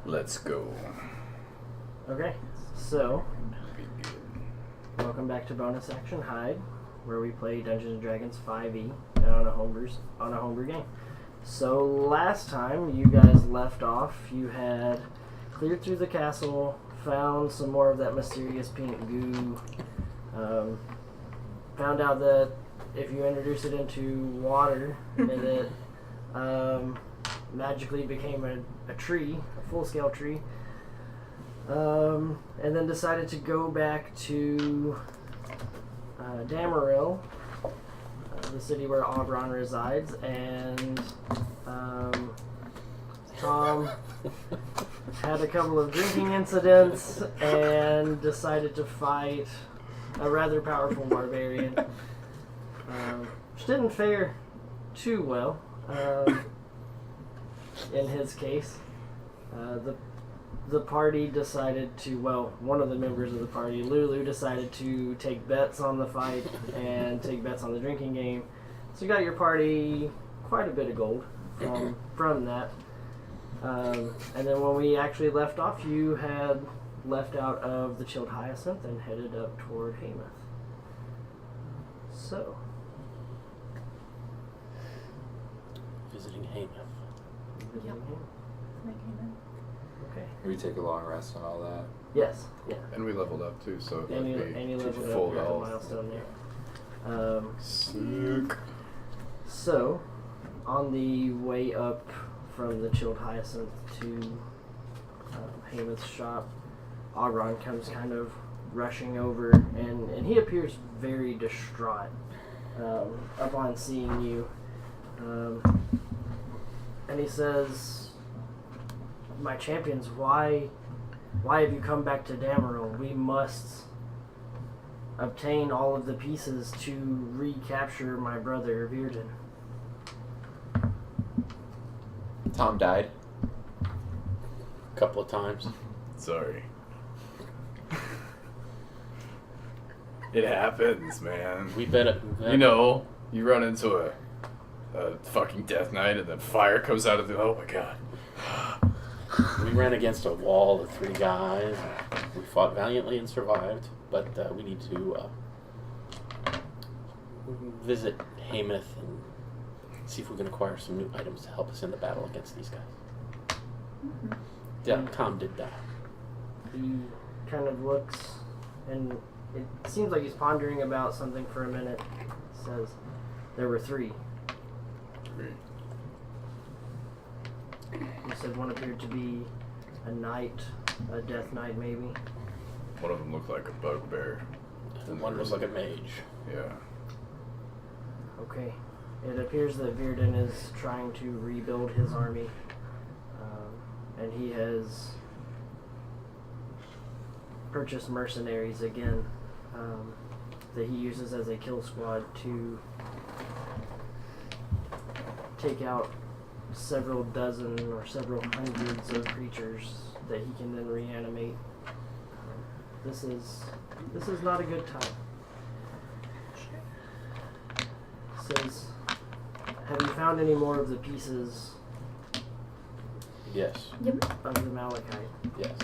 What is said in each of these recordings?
Let's go. Okay, so welcome back to Bonus Action Hide, where we play Dungeons and Dragons 5e on a homebrew game. So last time you guys left off, you had cleared through the castle, found some more of that mysterious pink goo, found out that if you introduce it into water, it magically became a tree, a full-scale tree. And then decided to go back to Damaril, the city where Aubron resides, and Tom had a couple of drinking incidents and decided to fight a rather powerful barbarian, which didn't fare too well in his case. The party decided to, one of the members of the party, Lulu, decided to take bets on the fight and take bets on the drinking game. So you got your party quite a bit of gold from that. And then when we actually left off, you had left out of the Chilled Hyacinth and headed up toward Haymyth. So. Visiting Haymyth. Yep. Okay. We take a long rest and all that. Yes. Yeah. And we leveled up too, so And you leveled up. full There's a health. milestone there. Sick. So, on the way up from the Chilled Hyacinth to Haymyth's shop, Aubron comes kind of rushing over, and he appears very distraught upon seeing you. And he says, "My champions, why have you come back to Damaril? We must obtain all of the pieces to recapture my brother Virden." Tom died. A couple of times. Sorry. It happens, man. We bet it. You know, you run into a fucking death knight and then fire comes out of the... Oh my god. We ran against a wall of 3 guys. We fought valiantly and survived, but we need to visit Haymyth and see if we can acquire some new items to help us in the battle against these guys. Mm-hmm. Yeah, Tom did die. He kind of looks, and it seems like he's pondering about something for a minute. Says, "There were 3. You said one appeared to be a knight, a death knight maybe." One of them looked like a bugbear. And one was like a mage. Yeah. Okay. It appears that Virden is trying to rebuild his army, and he has purchased mercenaries again that he uses as a kill squad to take out several dozen or several hundreds of creatures that he can then reanimate. This is not a good time. Says, "Have you found any more of the pieces Yes. Yep. of the Malachite?" Yes.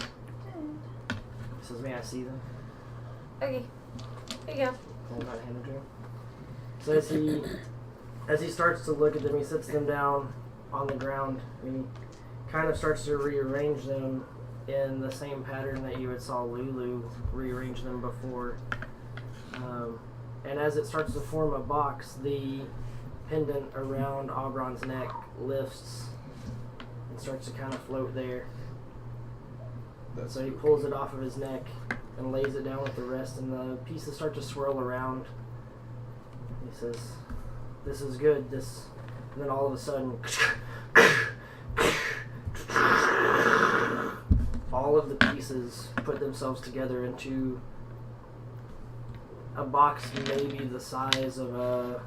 He says, "May I see them?" Okay. Here you go. Hold on, hand them to him. So as he starts to look at them, he sits them down on the ground and he kind of starts to rearrange them in the same pattern that you had saw Lulu rearrange them before. And as it starts to form a box, the pendant around Aubron's neck lifts and starts to kind of float there. So he pulls it off of his neck and lays it down with the rest, and the pieces start to swirl around. He says, "This is good." And then all of a sudden, all of the pieces put themselves together into a box maybe the size of a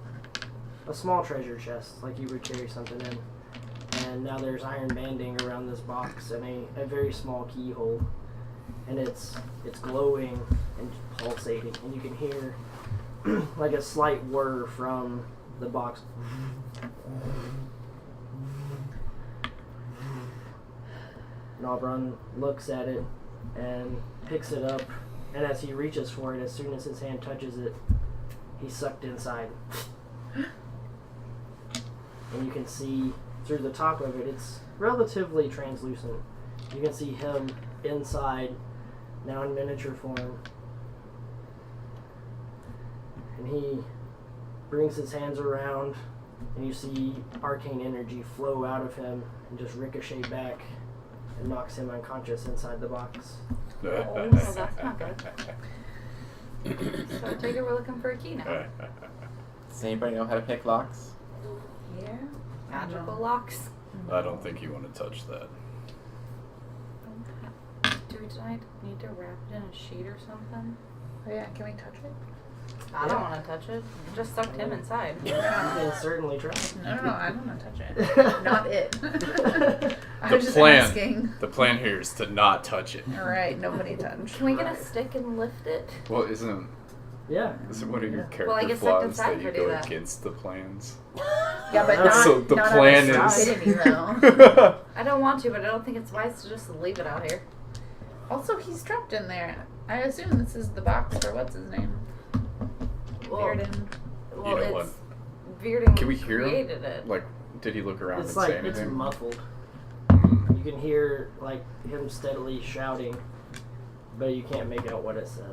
small treasure chest, like you would carry something in. And now there's iron banding around this box and a very small keyhole. And it's glowing and pulsating, and you can hear like a slight whir from the box. And Aubron looks at it and picks it up, and as he reaches for it, as soon as his hand touches it, he's sucked inside. And you can see through the top of it, it's relatively translucent. You can see him inside, now in miniature form. And he brings his hands around, and you see arcane energy flow out of him and just ricochet back and knocks him unconscious inside the box. Oh, that's not good. So I take it we're looking for a key now. Does anybody know how to pick locks? Yeah. Magical locks. I don't think you want to touch that. Do we need to wrap it in a sheet or something? Oh yeah, can we touch it? I don't want to touch it. It just sucked him inside. You can certainly try. No, I don't want to touch it. Not it. I was just asking. The plan here is to not touch it. All right, nobody touch. Can we get a stick and lift it? Well, isn't Yeah. one of your character Well, I guess flaws inside that you could do go that. against the plans? Yeah, but not, So the not plan on a is- stupidity, though. I don't want to, but I don't think it's wise to just leave it out here. Also, he's trapped in there. I assume this is the box for what's his name? Well, Bearden. well, You know it's Bearden Can we hear him? created it. Like, did he look around It's and like, say it's anything? muffled. Mm. You can hear, like, him steadily shouting, but you can't make out what it says.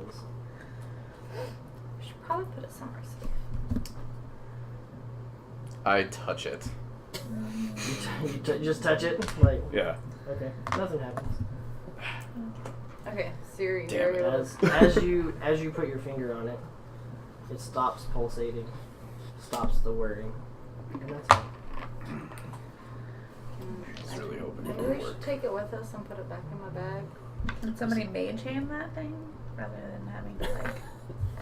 We should probably put it somewhere safe. I touch it. You just touch it? Like, Yeah. okay, nothing happens. Okay, Siri. Damn it. As you put your finger on it, it stops pulsating, stops the whirring, and that's it. I was really hoping it Maybe would we work. should take it with us and put it back in my bag. Can somebody mage hand that thing rather than having to like?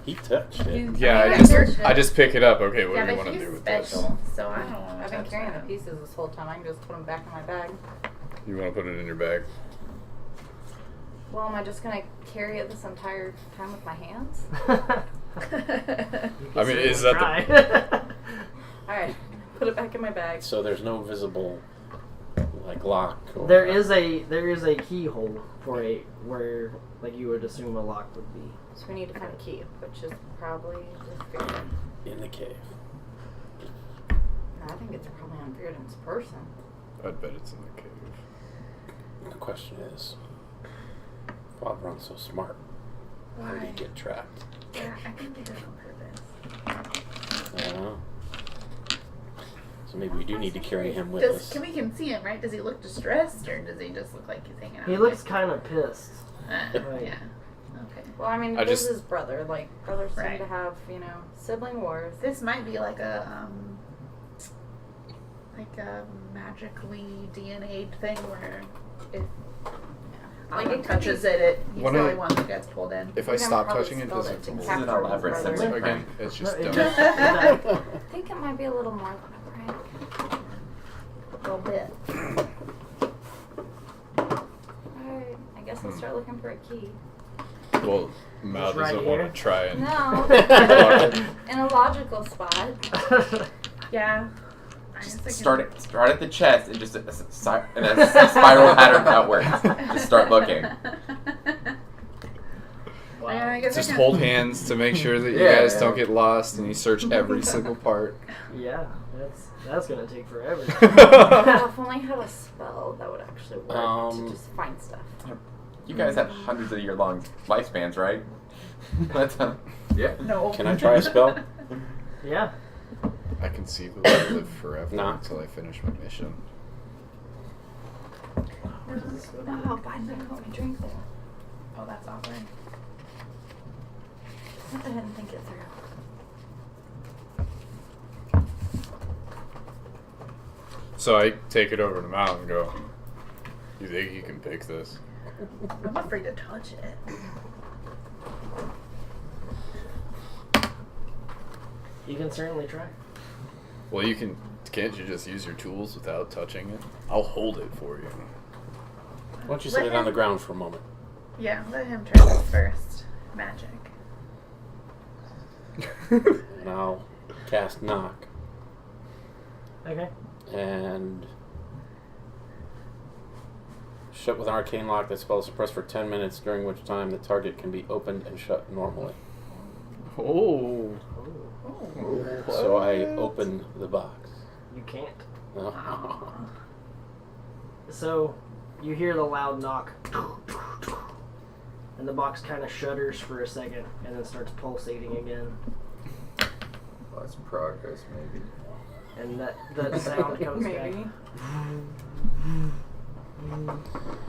He touched it. use- Yeah, mean, I just you're- I just pick it up. Okay, what yeah, do you but want to he's do with special, so I don't want I've to. been carrying the pieces this whole time. I can just put them back in my bag. this? You want to put it in your bag? Well, am I just gonna carry it this entire time with my hands? You I mean, can is certainly that try. Alright, put it back in my bag. So there's no visible, like, lock. Or There is a keyhole for where like you would assume a lock would be. So we need to find a key, which is probably just Bearden. in the cave. No, I think it's probably on Bearden's person. I'd bet it's in the cave. The question is, if Aubron's so smart, how did he Why? get trapped? Yeah, I think they did it on purpose. I don't know. So maybe we do need to carry him with us. We can see him, right? Does he look distressed, or does he just look like he's hanging out? He looks kind of pissed. Yeah. Okay. Well, I mean, I this just- is his brother. Like, brothers seem Right. to have, sibling wars. This might be like a magically DNA'd thing where if Like, Aubron it could touches be- it, he's One the of- only one that gets pulled in. If I We stop haven't touching it, probably does it spelled it to hold capture elaborate his sex brother. crime. again? It's No, just it dumb. just- I think it might be a little more than a prank. A little bit. Alright, I guess I'll start looking for a key. Well, Mal Just right doesn't want here? to try and. No. In a logical spot. Yeah. Just start at the chest and just in a spiral pattern outwards. Just start looking. Yeah, I guess Just I can. hold hands to make sure that you Yeah, guys yeah. don't get lost, and you search every single part. Yeah, that's gonna take forever. Well, if only I had a spell that would actually work to just find stuff. You guys have hundreds of year-long lifespans, right? But, yeah. No. Can I try a spell? Yeah. I conceivably live forever Nah. until I finish my mission. No, why did I put my drink there? Oh, that's awkward. I didn't think it through. So I take it over to Mal and go, "You think you can pick this?" I'm afraid to touch it. You can certainly try. Well, you can. Can't you just use your tools without touching it? I'll hold it for you. Why don't you set it on the ground for a moment? Yeah, let him try this first. Magic. And I'll cast knock Okay. and shut with an arcane lock. The spell is suppressed for 10 minutes, during which time the target can be opened and shut normally. Oh. So I open the box. You can't. Oh. So you hear the loud knock, and the box kind of shudders for a second, and then starts pulsating again. Well, that's progress, maybe. And that sound comes Maybe. back.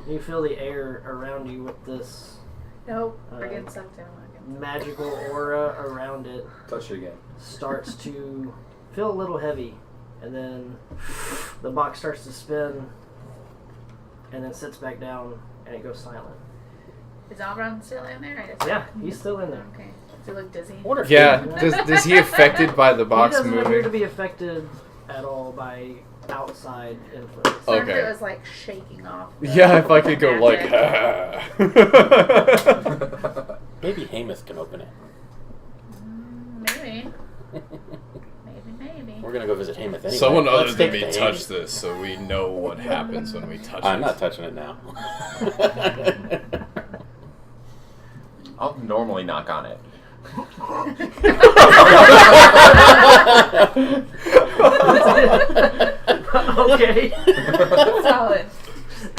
You feel the air around you with this Nope. We're getting sucked in. magical aura around it Touch it again. starts to feel a little heavy, and then the box starts to spin, and then sits back down, and it goes silent. Is Aubron still in there? I just Yeah, he's still in there. Okay. Does he look dizzy? Yeah. Does he affected by the box he doesn't appear to moving? be affected at all by outside influence. So if Okay. it was like shaking off. Yeah, if I could go like. Maybe Haymyth can open it. Maybe. Maybe. We're gonna go visit Haymyth anyway. Someone other Let's than take me the touched Haymyth. this, so we know what happens when we touch it. I'm not touching it now. I'll normally knock on it. Okay. Solid.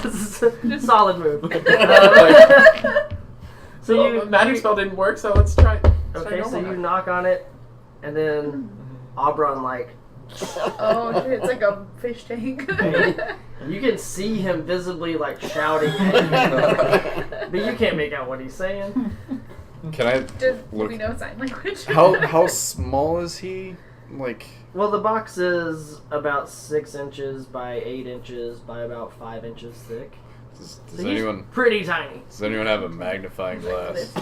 This is a solid move. So Well, you the magic spell didn't work, so let's try. okay, so you knock on it, and then Aubron like Oh, shit, it's like a fish tank. you can see him visibly like shouting at you, but you can't make out what he's saying. Can I Do look? we know sign language? How small is he? Like. Well, the box is about 6 inches by 8 inches by about 5 inches thick. Does So he's anyone pretty tiny. have a magnifying glass?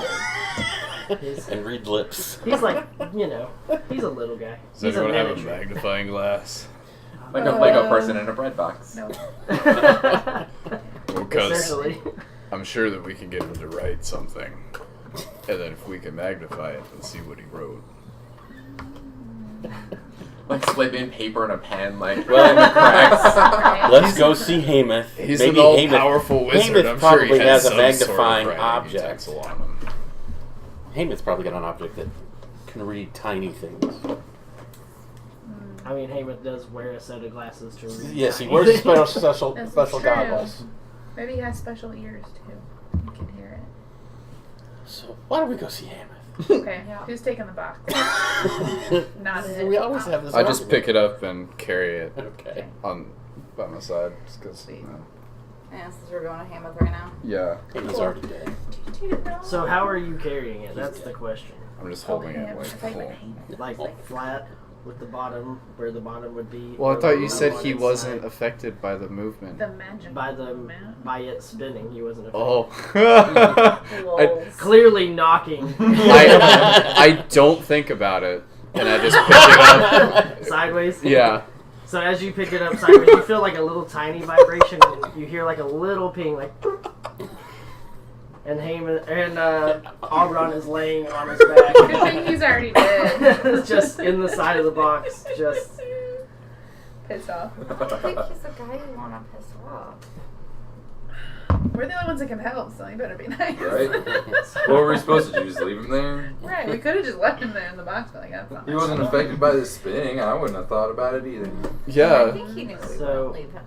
He's, And read lips. he's like, you know, he's a little guy. Does He's anyone have a miniature. magnifying glass? Like a Lego person in a bread box. No. Well, because Essentially. I'm sure that we can get him to write something, and then if we can magnify it and see what he wrote. Like slip in paper and a pen, like Well, in the cracks. Let's go see Haymyth. He's Maybe an Haymyth, all-powerful wizard. Haymyth I'm sure probably he has has a some magnifying sort of writing object. utensil on him. Haymyth's probably got an object that can read tiny things. I mean, Haymyth does wear a set of glasses to read. Yes, he tiny wears things. special This is special true. goggles. Maybe he has special ears too. You can hear So why don't we go see Haymyth? it. Okay. Who's taking the box? Not it. We always have this. I just argument. pick it up and carry it Okay. on by my side, just because. Sweet. Yeah, since we're going to Haymyth right now. Yeah, Haymyth's already dead. So how are you carrying it? That's the question. I'm just holding it like It's like full. Like flat with the bottom, where the bottom would be. Well, I or thought the you said on he its wasn't side. affected by the movement. The magic. by it spinning. He wasn't affected. Oh. I, Clearly knocking I don't think about it, and I just pick it up. sideways. Yeah. So as you pick it up sideways, you feel like a little tiny vibration, and you hear like a little ping, like. And Haymyth and Aubron is laying on his back. Good thing he's already dead. Just in the side of the box, just. Pissed off. I think he's the guy you want to piss off. We're the only ones that can help, so you better be nice. Right? What were we supposed to do? Just leave him there? Right, we could have just left him there in the box, but like, that's not He wasn't affected by the spinning. I wouldn't have thought about it either. I Yeah. think he knew we So- wouldn't leave him.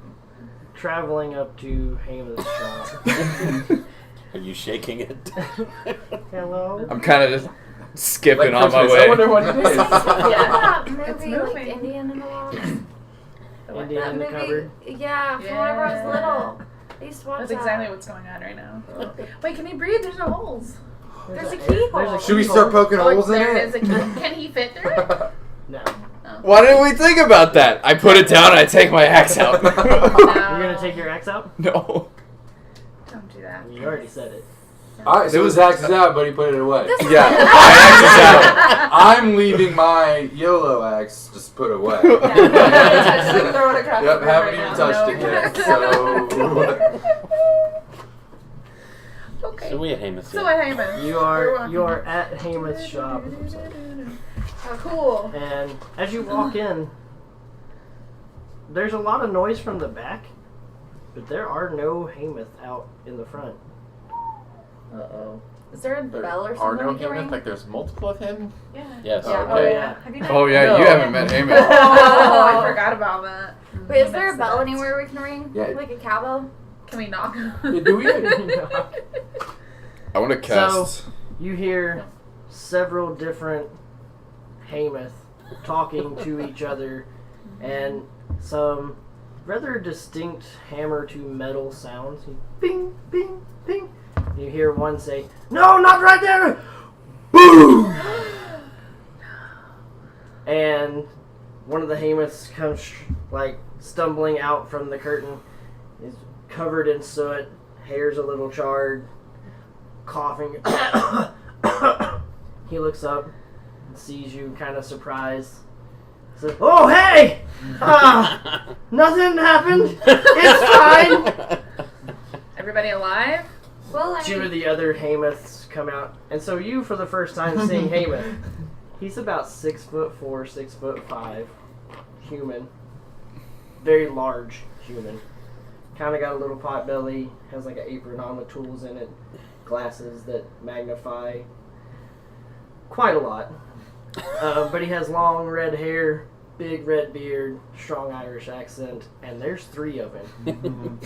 Traveling up to Haymyth's shop. Are you shaking it? Hello. I'm kind of just skipping Like on my Christmas. way. I wonder what it is. Yeah, It's movie like moving. Indian in the Loft. Indian That in the movie, cupboard. yeah, from whenever I was little. I used to watch That's that. exactly what's going on right now. Wait, can he breathe? There's no holes. There's a keyhole. Should we start poking Oh, holes in there it? is a key. Can he fit through it? No. Why didn't we think about that? I put it down and I take my axe out. You're gonna take your axe out? No. Don't do that. You already said it. Alright, so his axe is out, but he put it away. Yeah, my axe is out. I'm leaving my YOLO axe just put away. Yeah, just like throw it across Yep, the room haven't right even now. touched it yet. So Okay. So we at Haymyth. So what Haymyth? You are at Haymyth's shop, Cool. and as you walk in, there's a lot of noise from the back, but there are no Haymyth out in the front. Uh-oh. Is there a There bell or are something no we can ring? Haymyth? Like there's multiple of him? Yeah. Yes. Oh, Oh, okay. yeah. Have you not? Oh yeah, No. you haven't met Haymyth. Oh, I forgot about that. Wait, is there a That's bell the anywhere we can ring? Yeah. Like a cowbell? Can we knock? Yeah, do we? I want to cast. You hear several different Haymyth talking to each other, and some rather distinct hammer to metal sounds. Bing, bing, bing. You hear one say, "No, not right there!" Boom! And one of the Haymyths comes stumbling out from the curtain. He's covered in soot, hair's a little charred, coughing. He looks up and sees you, kind of surprised. Says, "Oh, hey! Nothing happened. It's fine." Everybody alive? Well, I Two of mean, the other Haymyths come out, and so you, for the first time seeing Haymyth, he's about 6'4", 6'5", human, very large human. Kind of got a little pot belly, has like an apron on with tools in it, glasses that magnify quite a lot. But he has long red hair, big red beard, strong Irish accent, and there's 3 of him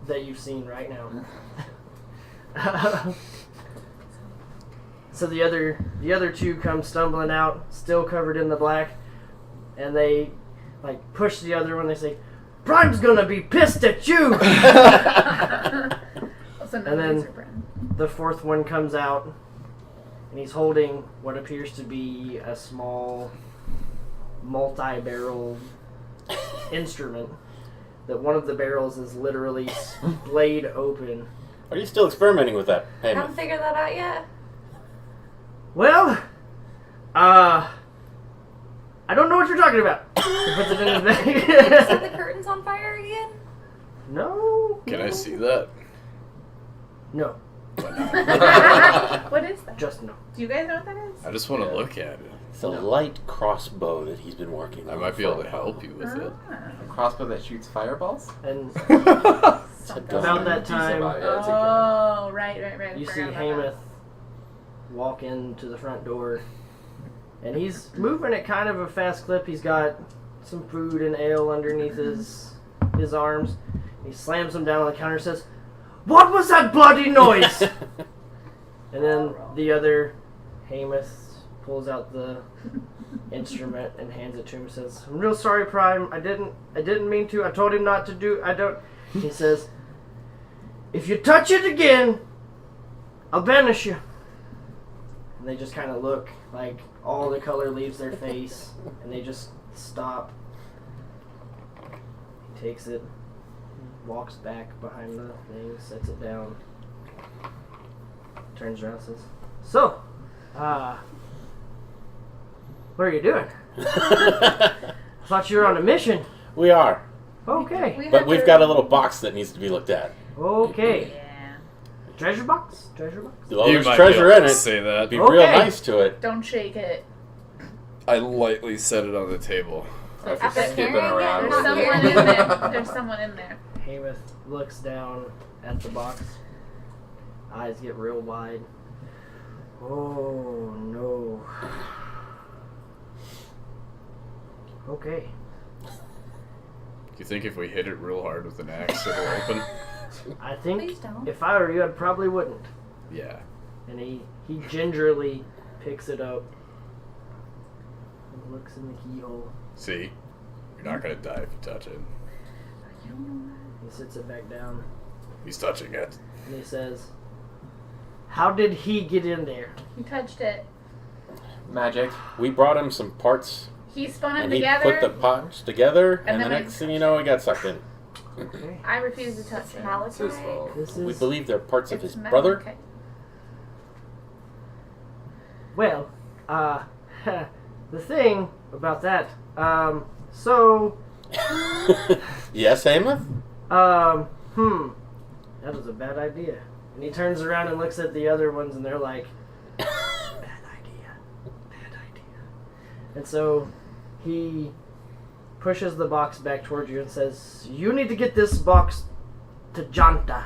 that you've seen right now. So the other 2 come stumbling out, still covered in the black, and they push the other one. They say, "Prime's gonna be pissed at you." Also, And then- laser brand. The 4th one comes out, and he's holding what appears to be a small, multi-barrel instrument. That one of the barrels is literally splayed open. Are you still experimenting with that, haven't Haymyth? figured that out yet. Well, I don't know what you're talking about. He puts it in his Did you set the bag. curtains on fire again? No. Can I see that? No. What is that? Just no. Do you guys know what that is? I just want to look at it. It's a light crossbow that he's been working on. I might be able to for a help while. you with it. A crossbow that shoots fireballs? And Something. about that time, Oh, right. you see Forgot about Haymyth walk into the front door, and he's moving at kind of a fast clip. He's got some food and ale underneath his arms. He slams them down on the counter and says, "What was that bloody noise?" And then the other Haymyth pulls out the instrument and hands it to him and says, "I'm real sorry, Prime. I didn't mean to. I told him not to do. I don't." He says, "If you touch it again, I'll banish you." And they just kind of look like all the color leaves their face, and they just stop. He takes it, walks back behind the thing, sets it down, turns around and says, "So, what are you doing? I thought you were on a mission." We are, Okay. but we've got a little box that needs to be looked at. that. Okay. Yeah. Treasure box? Treasure box? Well, You there's might treasure be able in to it. Say that. Be real Okay. nice to it. Don't shake it. I lightly set it on the table. After After skipping carrying it, around. There's not someone carrying in it. there. There's someone in there. Haymyth looks down at the box. Eyes get real wide. Oh no. Okay. Do you think if we hit it real hard with an axe, it'll open? I think Please don't. if I were you, I probably wouldn't. Yeah. And he gingerly picks it up and looks in the keyhole. See? You're not gonna die if you touch it. He sits it back down He's touching it. and he says, "How did he get in there?" He touched it. Magic. We brought him some parts, He spun them and he together. put the parts together, and the then next thing you know, he got sucked in. Okay. I refuse to touch It's it. It's his malachite. fault. This We is believe they're parts of It's his metal. brother. Okay. well, the thing about that, so, Yes, Haymyth? that was a bad idea. And he turns around and looks at the other ones, and they're like, bad idea. And so he pushes the box back towards you and says, "You need to get this box to Janta.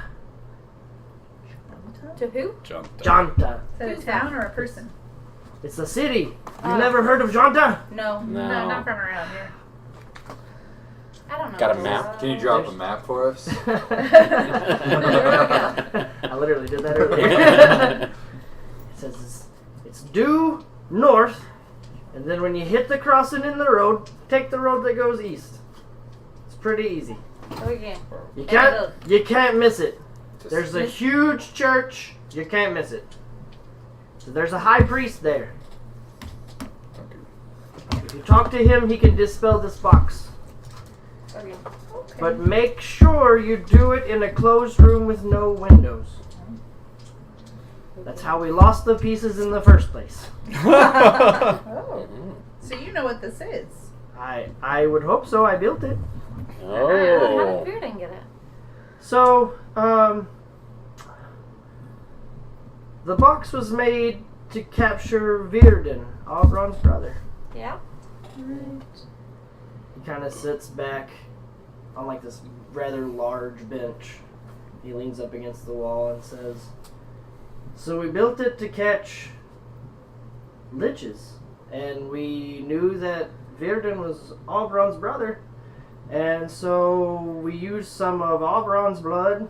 To who? Janta. Is that a town or a person? It's a city. You've never heard of Janta? No. No, not from around here. I don't know. Got a map? Can you drop a map for us? I literally did that earlier. It says it's due north, and then when you hit the crossing in the road, take the road that goes east. It's pretty easy. Okay. You can't miss it. There's a huge church. You can't miss it. So there's a high priest there. If you talk to him, he can dispel this box. Okay. But make sure you do it in a closed room with no windows. That's how we lost the pieces in the first place. Oh. So you know what this is? I would hope so. I built it. How Oh. did Bearden get it? So, the box was made to capture Virden, Aubron's brother. Yeah. He kind of sits back on like this rather large bench. He leans up against the wall and says, "So we built it to catch liches, and we knew that Virden was Aubron's brother, and so we used some of Aubron's blood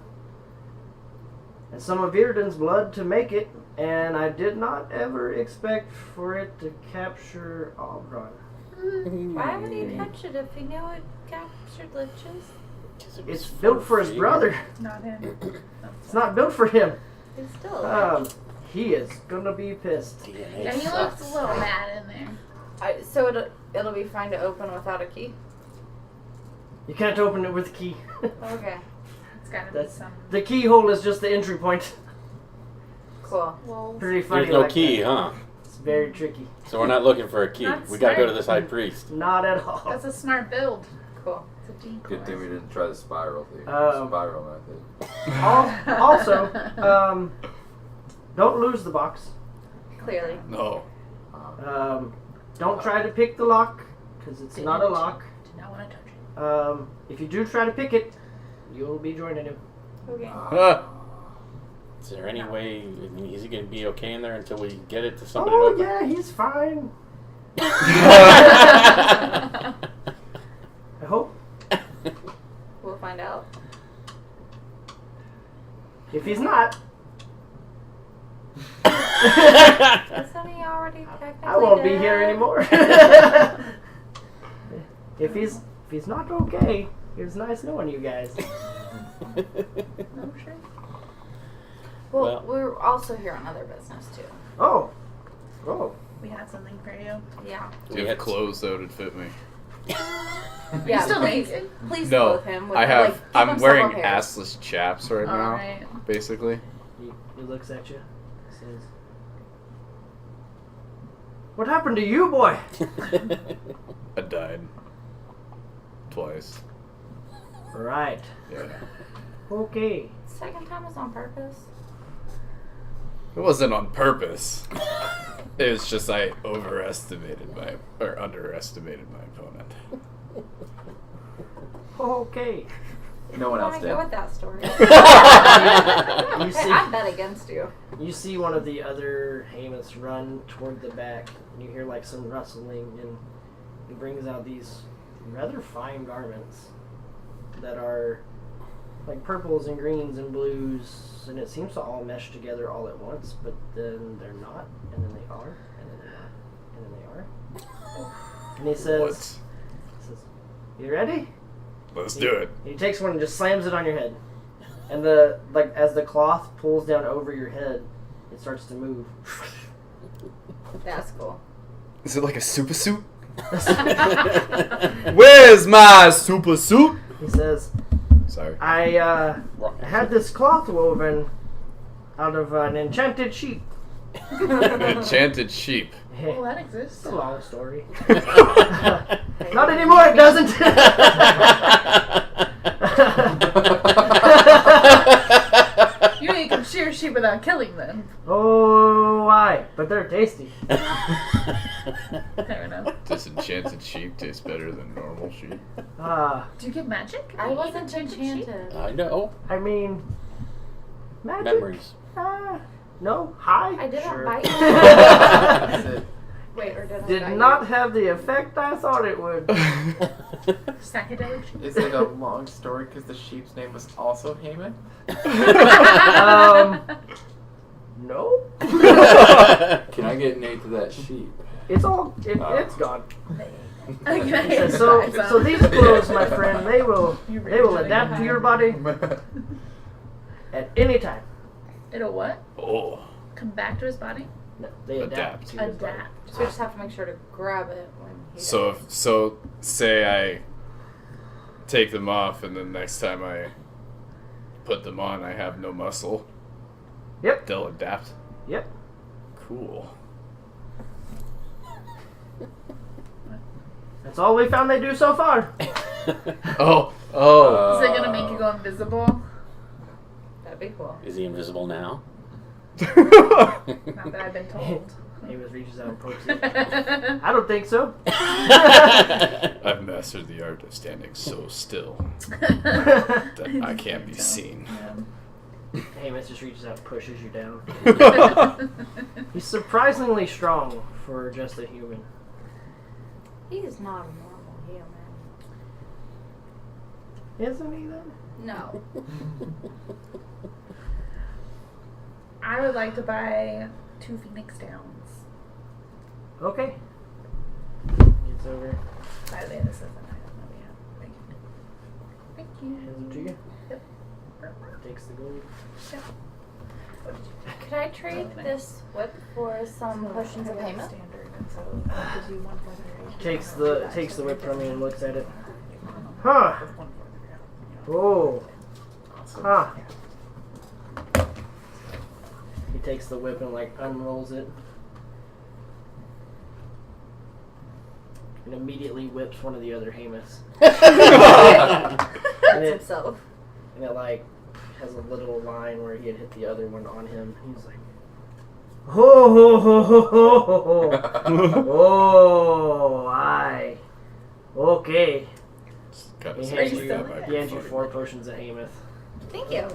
and some of Virden's blood to make it, and I did not ever expect for it to capture Aubron. Why would he touch it if he knew it captured liches? It's built for his brother. Not him. It's not built for him. He's still alive. He is gonna be pissed." Yeah, he looks a little mad in there. So it'll be fine to open without a key? You can't open it with a key. Okay. It's gotta That's- be some. The keyhole is just the entry point. Cool. Well, Pretty funny. There's no like key, that. huh? It's very tricky. So we're not looking for a key. That's We gotta go to smart. this high priest. Not at all. that's a smart build. Cool. It's a decoy. Good thing we didn't try the spiral thing. Um, Spiral method. Also, don't lose the box. Clearly. No. Don't try to pick the lock, because it's not a lock. Did not want to touch it. If you do try to pick it, you'll be joining him. Okay. Is there any way? I mean, is he gonna be okay in there until we get it to somebody? Oh, to open? yeah, he's fine. I hope. We'll find out. If he's not, Isn't he already technically I won't be dead? here anymore. If he's not okay, it was nice knowing you guys. No, sure. Well, we're also here on other business too. Oh. We have something for you. Yeah. Do you have clothes that would fit me? Yeah. still please, naked? please No, clothe him. With, I have. Like, give I'm him wearing several pairs. assless chaps right now, Alright. basically. He looks at you. Says, "What happened to you, boy?" I died twice. Right. Yeah. Okay. Second time was on purpose. It wasn't on purpose. It was just I underestimated my opponent. Okay. No one I else want did. to go with that story. You see, I bet against you. you see one of the other Haymyths run toward the back, and you hear like some rustling, and he brings out these rather fine garments that are like purples and greens and blues, and it seems to all mesh together all at once, but then they're not, and then they are, and then they're not, and then they are. And he says, "You ready?" Let's do it. He takes one and just slams it on your head. And as the cloth pulls down over your head, it starts to move. That's cool. Is it like a super suit? Where's my super suit? He says, Sorry. I had this cloth woven out of an enchanted sheep. An enchanted sheep. Well, that exists. It's a long story. Not anymore, it doesn't. You ain't come shit your sheep without killing them. Oh, why? But they're tasty. Fair enough. Disenchanted sheep tastes better than normal sheep. Do you get magic? I wasn't Sheep? enchanted. I know. I mean, magic? Memories. No, high? I didn't Sure. bite That's it. Wait, or did I Did bite not you? have the effect I thought it would. Psychedelic sheep? Is it a long story because the sheep's name was also Haymyth? No. Can I get Nate to that sheep? It's all, it's gone. Okay. So these clothes, my friend, they will adapt to your body at any time. It'll what? Oh. Come back to his body? No, they adapt. Adapt. to his body. Adapt. So we just have to make sure to grab it when he So does. say I take them off, and then next time I put them on, I have no muscle. Yep. They'll adapt. Yep. Cool. That's all we found they do so far. Oh. Is it gonna make you go invisible? That'd be cool. Is he invisible now? Not that I've been told. Haymyth reaches out and pokes it. I don't think so. I've mastered the art of standing so still that I can't be seen. Haymyth just reaches out and pushes you down. He's surprisingly strong for just a human. He's not a normal human. Isn't he then? No. I would like to buy 2 Phoenix Downs. Okay. Gets over. By the way, this is an item that we have. Thank you. Hands it to you. Yep. Takes the gold. Yep. What did you Could I trade this whip for some potions of Haymyth? Standard, and so it gives you 1 for the Takes the whip from you and looks at it. Huh. Oh. Awesome. Huh. He takes the whip and like unrolls it. And immediately whips one of the other Haymyths. That's it- himself. And it like has a little line where he had hit the other one on him. He's like, ho ho ho ho ho ho. Oh, aye. Okay. Kind He of hands sounds you, like that might he be hands you funny. 4 potions of Haymyth. Thank you.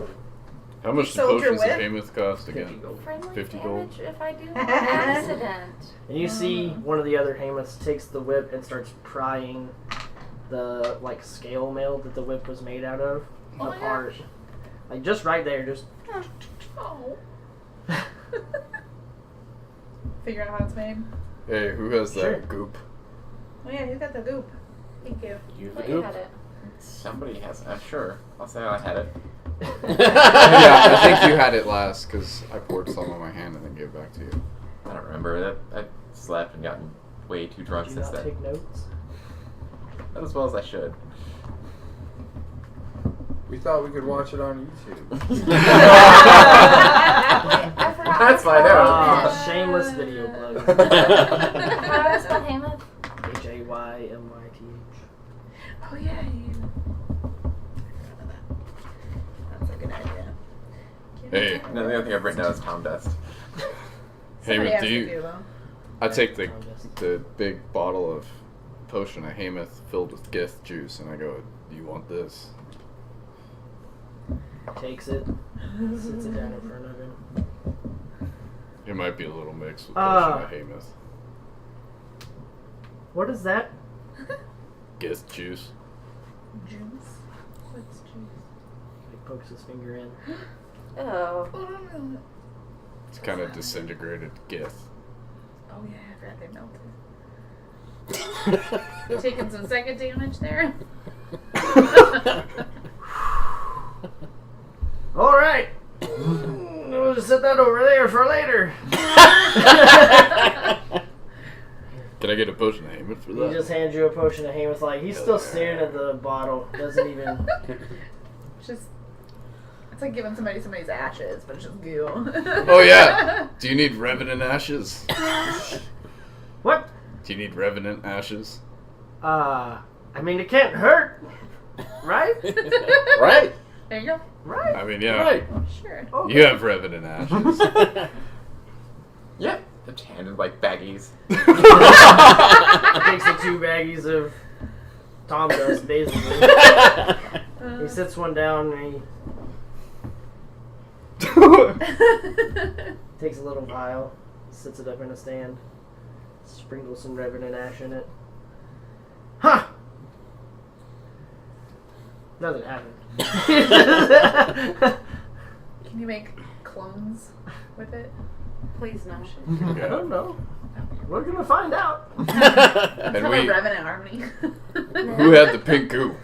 How much do Sold your potions of whip? Haymyth cost 50 again? gold. Friendly 50 damage gold. if I do have an accident. And you see one of the other Haymyths takes the whip and starts prying the like scale mail that the whip was made out of Oh my apart. Like just right there, just Oh. Figure out how it's made. Hey, who has that Sure. goop? Oh yeah, he's got the goop. Thank you. You the Thought you goop. had it. Somebody has. Sure. I'll say I had it. Yeah, I think you had it last because I poured some on my hand and then gave it back to you. I don't remember that. I slept and gotten way too drunk Did you since not then. take notes? Not as well as I should. We thought we could watch it on YouTube. I forgot. That's how fine, to no. spell Haymyth. Shameless video plug. How do I spell Haymyth? Haymyth. Oh yeah. That's a good idea. Hey, No, the only thing I've written down is Tom Dust. Somebody Haymyth, has do to you? do, though. I take the big bottle of potion of Haymyth filled with gith juice, and I go, "Do you want this?" Takes it, sits it down in front of him. It might be a little mixed with Ah. potion of Haymyth. What is that? Gith juice. Juice. What's juice? He pokes his finger in. Oh. It's kind of disintegrated gith. Oh yeah, I forgot they melted. Taking some second damage there. All right. We'll just set that over there for later. Can I get a potion of Haymyth for He that? just hands you a potion of Haymyth. Like he's still staring at the bottle. Doesn't even. Just. It's like giving somebody's ashes, but it's just goo. Oh yeah. Do you need revenant ashes? What? Do you need revenant ashes? I mean, it can't hurt, right? Right? There you go. Right. I mean, yeah. Right. Sure. Okay. You have Revenant Ashes. Yeah. It's handed like baggies. Takes the 2 baggies of Tom dust, basically. He sits one down and he takes a little vial, sits it up in a stand, sprinkles some Revenant Ash in it. Huh! Nothing happened. Can you make clones with it? Please no. I don't know. We're gonna find out. And Become we- a Revenant army. Who had the pink goo?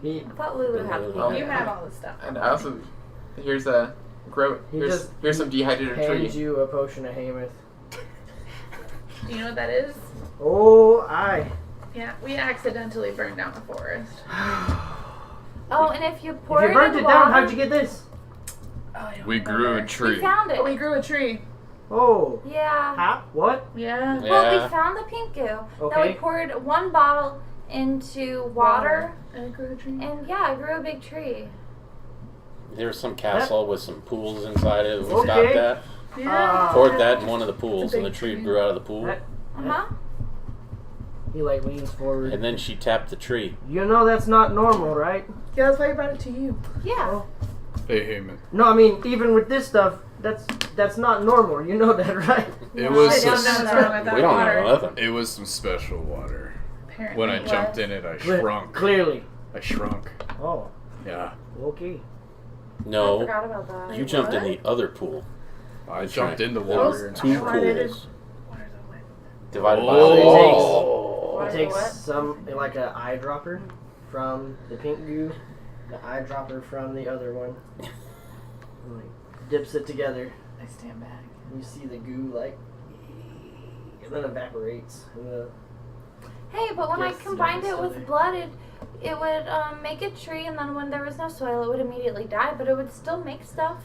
He, I thought Lulu had the Oh. You have all this stuff. And I also here's a He here's just here's some dehydrated hands tree. you a potion of Haymyth. Do you know what that is? Oh, aye. Yeah, we accidentally burned down the forest. Oh, and if you pour If you it burnt in it down, water, how'd you get this? Oh, I don't We grew a remember. tree. we found it. Oh, we grew a tree. Oh. Yeah. Ha? What? Yeah. Well, Yeah. we found the pink goo. Then Okay. we poured 1 bottle into water, And it grew a tree. and yeah, I grew a big tree. There's some castle with some pools inside it. We Okay. stopped at. Yeah. Poured that in one of the pools, It's a and the big tree tree. grew out of the pool. That- Uh-huh. He like leans forward. And then she tapped the tree. You know that's not normal, right? Yeah, that's why I brought it to you. Yeah. Hey, Heyman. No, I mean even with this stuff, that's not normal. You know that, right? It I was don't know some, what's wrong with that We don't water. know nothing. it was some special water. Apparently. When I jumped in it, I shrunk. Clearly. I shrunk. Oh, Yeah. okay. I No, forgot about that. you jumped in what? the other pool. I jumped in the There was water. and 2 Why did it- pools Water's a wet. divided by Oh. He What? takes What? some like an eyedropper from the pink goo, the eyedropper from the other one. And, like dips it together. I stand back. And you see the goo like, and then evaporates. And the Hey, but when I Yes, combined yes, it with okay. blood, it would make a tree, and then when there was no soil, it would immediately die, but it would still make stuff.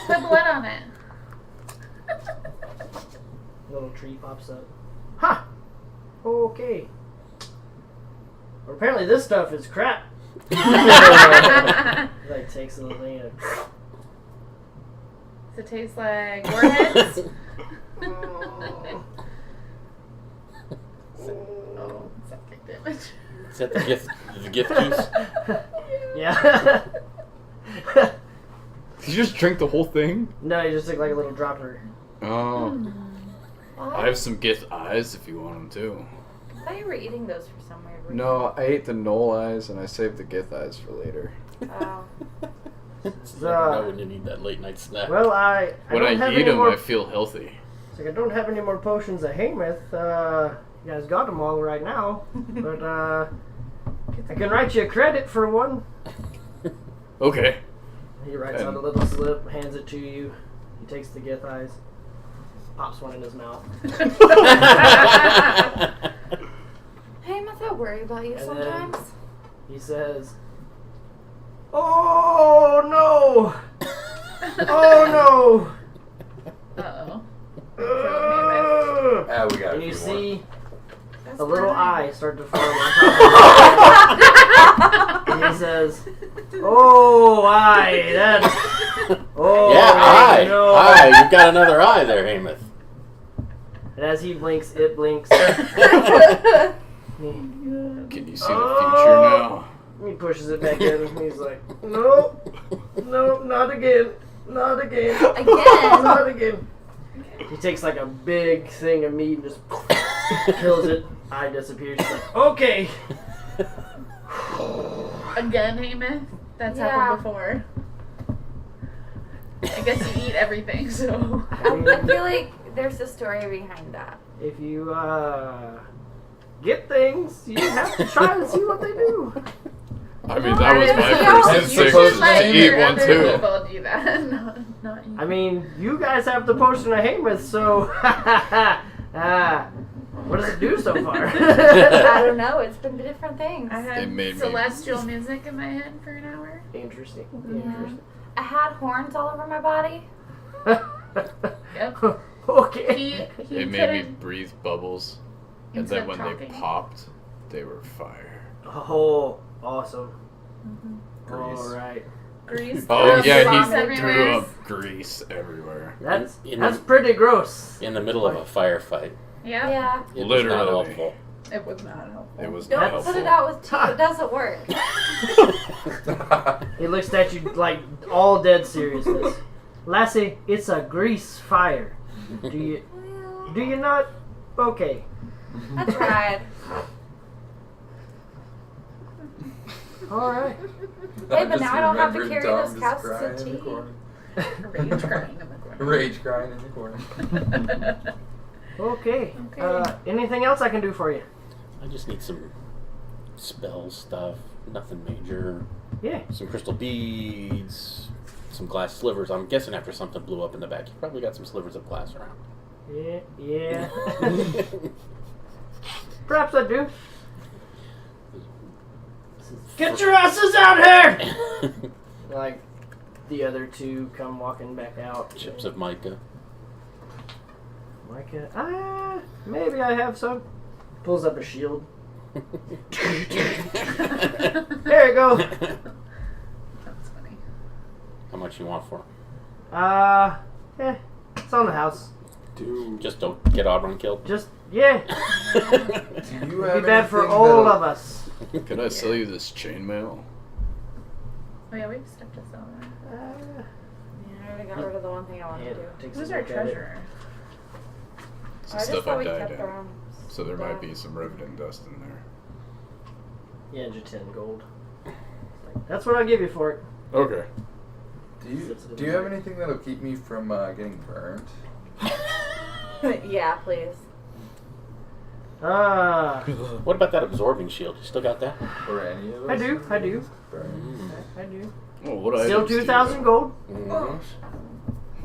Put blood on it. little tree pops up. Ha! Okay. Well, apparently this stuff is crap. He like takes a little thing and Does it taste like warheads? Oh, septic damage. Is that the gift juice? yeah. Did you just drink the whole thing? No, you just took like a little dropper. Oh. What? I have some Gith eyes if you want them too. I thought you were eating those for some weird reason. No, I ate the Knoll eyes and I saved the Gith eyes for later. Oh. You never know when you need that late night snack. Well, I When don't have I eat any them, more. I feel healthy. It's like I don't have any more potions of Haymyth. You guys got them all right now, but I can write you a credit for one. Okay. He writes out a little slip, hands it to you. He takes the Gith eyes, pops one in his mouth. Hey, I'm not worry about you And sometimes. He says, "Oh no! Oh no!" Uh-oh. Uh, We got and a you few more. see That's a little fine. eye start to form on top of it. And he says, "Oh, eye, that. Oh, Yeah, eye. no." Eye. You've got another eye there, Haymyth. And as he blinks, it blinks. Can you see the future now? He pushes it back in, and he's like, "No, no, not again, not again, Again? not again." He takes like a big thing of meat and just kills it. Eye disappears. He's like, "Okay." Again, Haymyth? That's Yeah. happened before. I guess you eat everything, so. I feel like there's a story behind that. If you get things, you have to try and see what they do. I mean, that was my No, first you instinct, should was let to eat your one other too. people do that, not you. I mean, you guys have the potion of Haymyth, so what does it do so far? I don't know. It's been different things. I It had made me- celestial music in my head for an hour. Interesting. Yeah. I had horns all over my body. Yep. Okay. He It made me couldn't- breathe bubbles, and Instead then of when talking. they popped, they were fire. Oh, Awesome. Grease. All right. Grease. Oh grease, yeah, sauce he everywhere. threw up grease everywhere. That's In that's the- pretty gross. In the middle of a firefight. Yeah. Yeah. It was not Literally. helpful. It was not helpful. It was not Don't helpful. put it out with tea. It doesn't work. He looks at you like all dead seriousness. Lassie, it's a grease fire. Do you not? Okay. I tried. All right. Hey, but now I don't have to remembered carry Tom those just couches crying of in the tea. corner. Rage crying in the corner. Rage crying in the corner. Okay. Okay. Anything else I can do for you? I just need some spell stuff. Nothing major. Yeah. Some crystal beads. Some glass slivers. I'm guessing after something blew up in the back, you probably got some slivers of glass around. Yeah. Perhaps I do. Get your asses out here! Like the other two come walking back out. Chips of mica. Micah, maybe I have some. Pulls up a shield. There you go. That's funny. How much you want for it? It's on the house. Dude. Just don't get Aubron killed. Just, yeah. Do you It'd have be bad for anything all that'll- of us. Could I sell you this chainmail? Oh yeah, we have stuff to sell. Yeah, I already got rid of the one thing I wanted to do. Takes Who's a our look at it. treasurer? Some I just stuff thought I we dyed kept in. our own. So there might stuff. be some revenant dust in there. Yeah, just 10 gold. That's what I'll give you for it. Okay. Do you have anything that'll keep me from getting burned? Yeah, please. What about that absorbing shield? You still got that? Or any of I us? do. Burn? I do. Well, what Still items do you 2,000 have? gold. Mhm.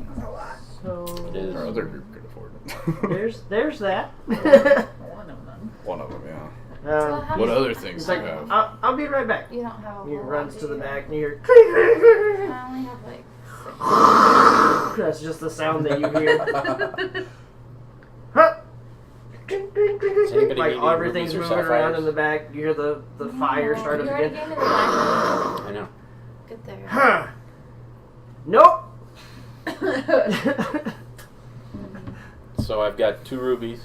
That's a lot. So It is. Our other group could afford it. there's that. One of them. One of them, yeah. What What other things He's do like, you have? I'll be right back. You don't have a He whole lot, runs do to the you? back and you hear. I only have like 6. That's just the sound that you hear. Huh. Ding, ding, ding, Does ding, anybody like need any everything's rubies or moving around sapphires? in the back. You hear the fire start up You already again. gave me the diamond. I know. Good there. Huh. Nope. So I've got 2 rubies,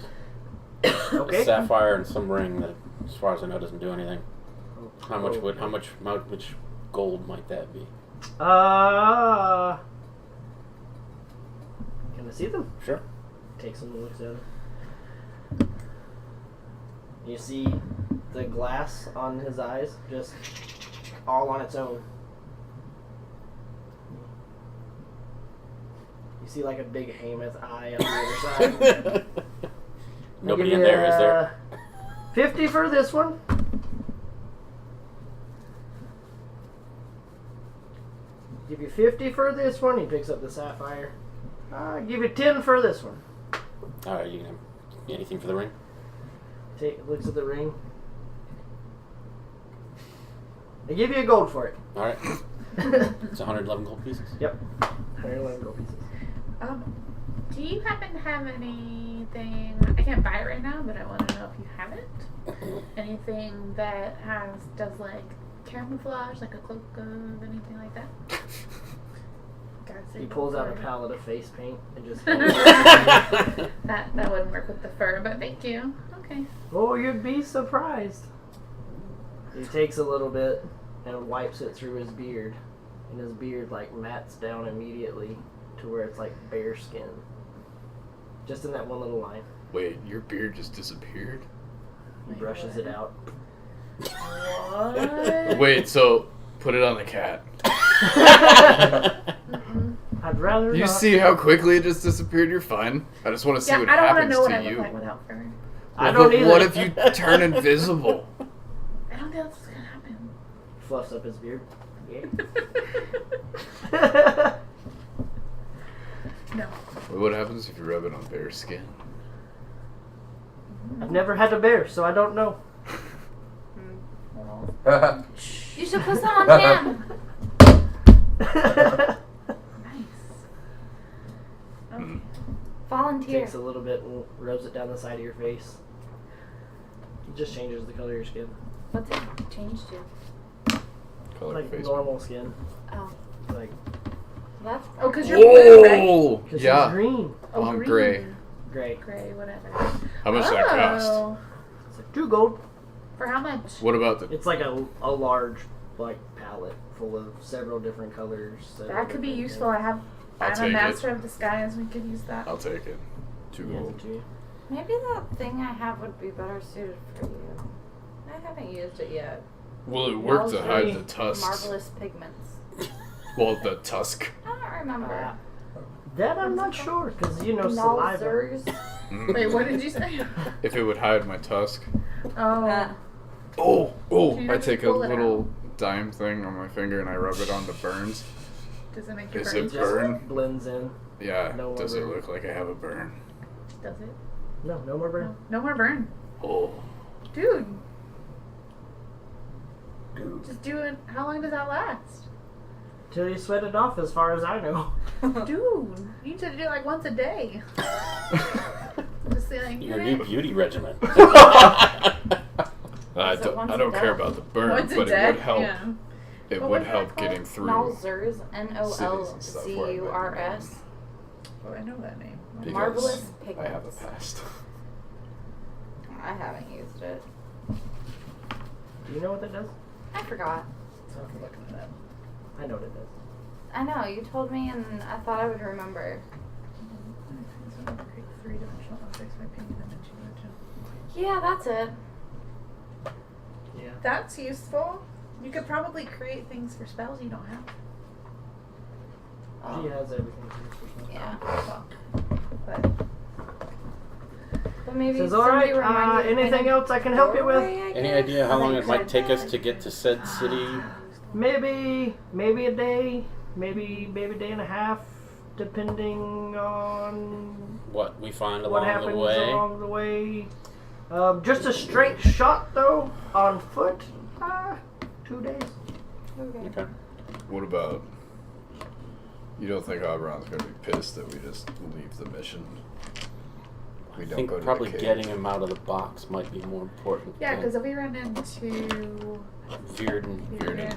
a Okay. sapphire, and some ring that, as far as I know, doesn't do anything. How much gold might that be? Can I see them? Sure. Takes them and looks at them. You see the glass on his eyes just all on its own. You see like a big Haymyth eye on the other side. Nobody I'll in give there, you, is there? 50 for this one. Give you 50 for this one. He picks up the sapphire. I'll give you 10 for this one. Alright, you can have anything for the ring? Looks at the ring. I give you a gold for it. Alright. It's 111 gold pieces. Yep. 111 gold pieces. Do you happen to have anything? I can't buy it right now, but I want to know if you have it. Anything that does like camouflage, like a cloak of anything like that? He pulls out a palette of face paint and just. that wouldn't work with the fur, but thank you. Okay. Oh, you'd be surprised. He takes a little bit and wipes it through his beard, and his beard like mats down immediately to where it's like bare skin. Just in that one little line. Wait, your beard just disappeared? He brushes it out. What? Wait, so put it on the cat. I'd rather You not. see how quickly it just disappeared? You're fine. I just want to see Yeah, what I don't want to happens know what to I you. look like without fur. I don't But either. what if you turn invisible? I don't think that's what's gonna happen. Fluffs up his beard. Yeah. No. Wait, what happens if you rub it on bare skin? I've never had a bear, so I don't know. Well, You should put some on him. nice. Hmm. Volunteer. Takes a little bit and rubs it down the side of your face. It just changes the color of your skin. What's it changed to? color Like face normal skin. Oh, Like, that's. Oh, because you're blue, right? Oh, because she's yeah. green. Oh, I'm green. gray. Gray. Gray, whatever. How much that cost? Oh, It's like 2 gold. for how much? What about the? It's like a large like palette full of several different colors. That could be useful. I'll I'm a take master of disguise. We could use that. I'll take it. 2 gold. Maybe that thing I have would be better suited for you. I haven't used it yet. Will it work to hide the Marvelous tusks? Marvelous pigments. Well, the tusk. I don't remember. That I'm not sure because saliva. Nalzers. Wait, what did you say? If it would hide my tusk. Oh, Oh, Can you I just take a pull it little dime thing on my finger and I rub it on the burns. does it make your Is burn? it burn? Blends in. Yeah. No Does it burn. look like I have a burn? Does it? No more burn. No more burn, Oh. dude. Dude. Just do it. How long does that last? Till you sweat it off, as far as I know. Dude, you need to do it like once a day. Just saying. Your new beauty regimen. I Is it don't, once I a don't day? care about the burn, Once a but day? it would help. Yeah. It What would was that help called? getting through. Nalzers. Cities and stuff where I might be Nolzurs. Oh, I know that name. Because Marvelous I pigments. have a past. I haven't used it. Do you know what that does? I forgot. I'm looking it up. I know what it does. I know, you told me and I thought I would remember. Create three-dimensional objects by painting them into dimension. Yeah, that's it. Yeah. That's useful. You could probably create things for spells you don't have. She has everything for yourself. Yeah. Well, but But maybe Says, somebody alright, remind me anything else I can help you with? Any idea how long it might take us to get to said city? Maybe a day, maybe a day and a half, depending on What we find what along happens the way? along the way. Just a straight shot though, on foot, 2 days. Okay. Okay. What about? You don't think Aubron's gonna be pissed that we just leave the mission? We I don't think go to probably the cave. getting him out of the box might be more important. yeah, than because if we run into Vierden. Vierden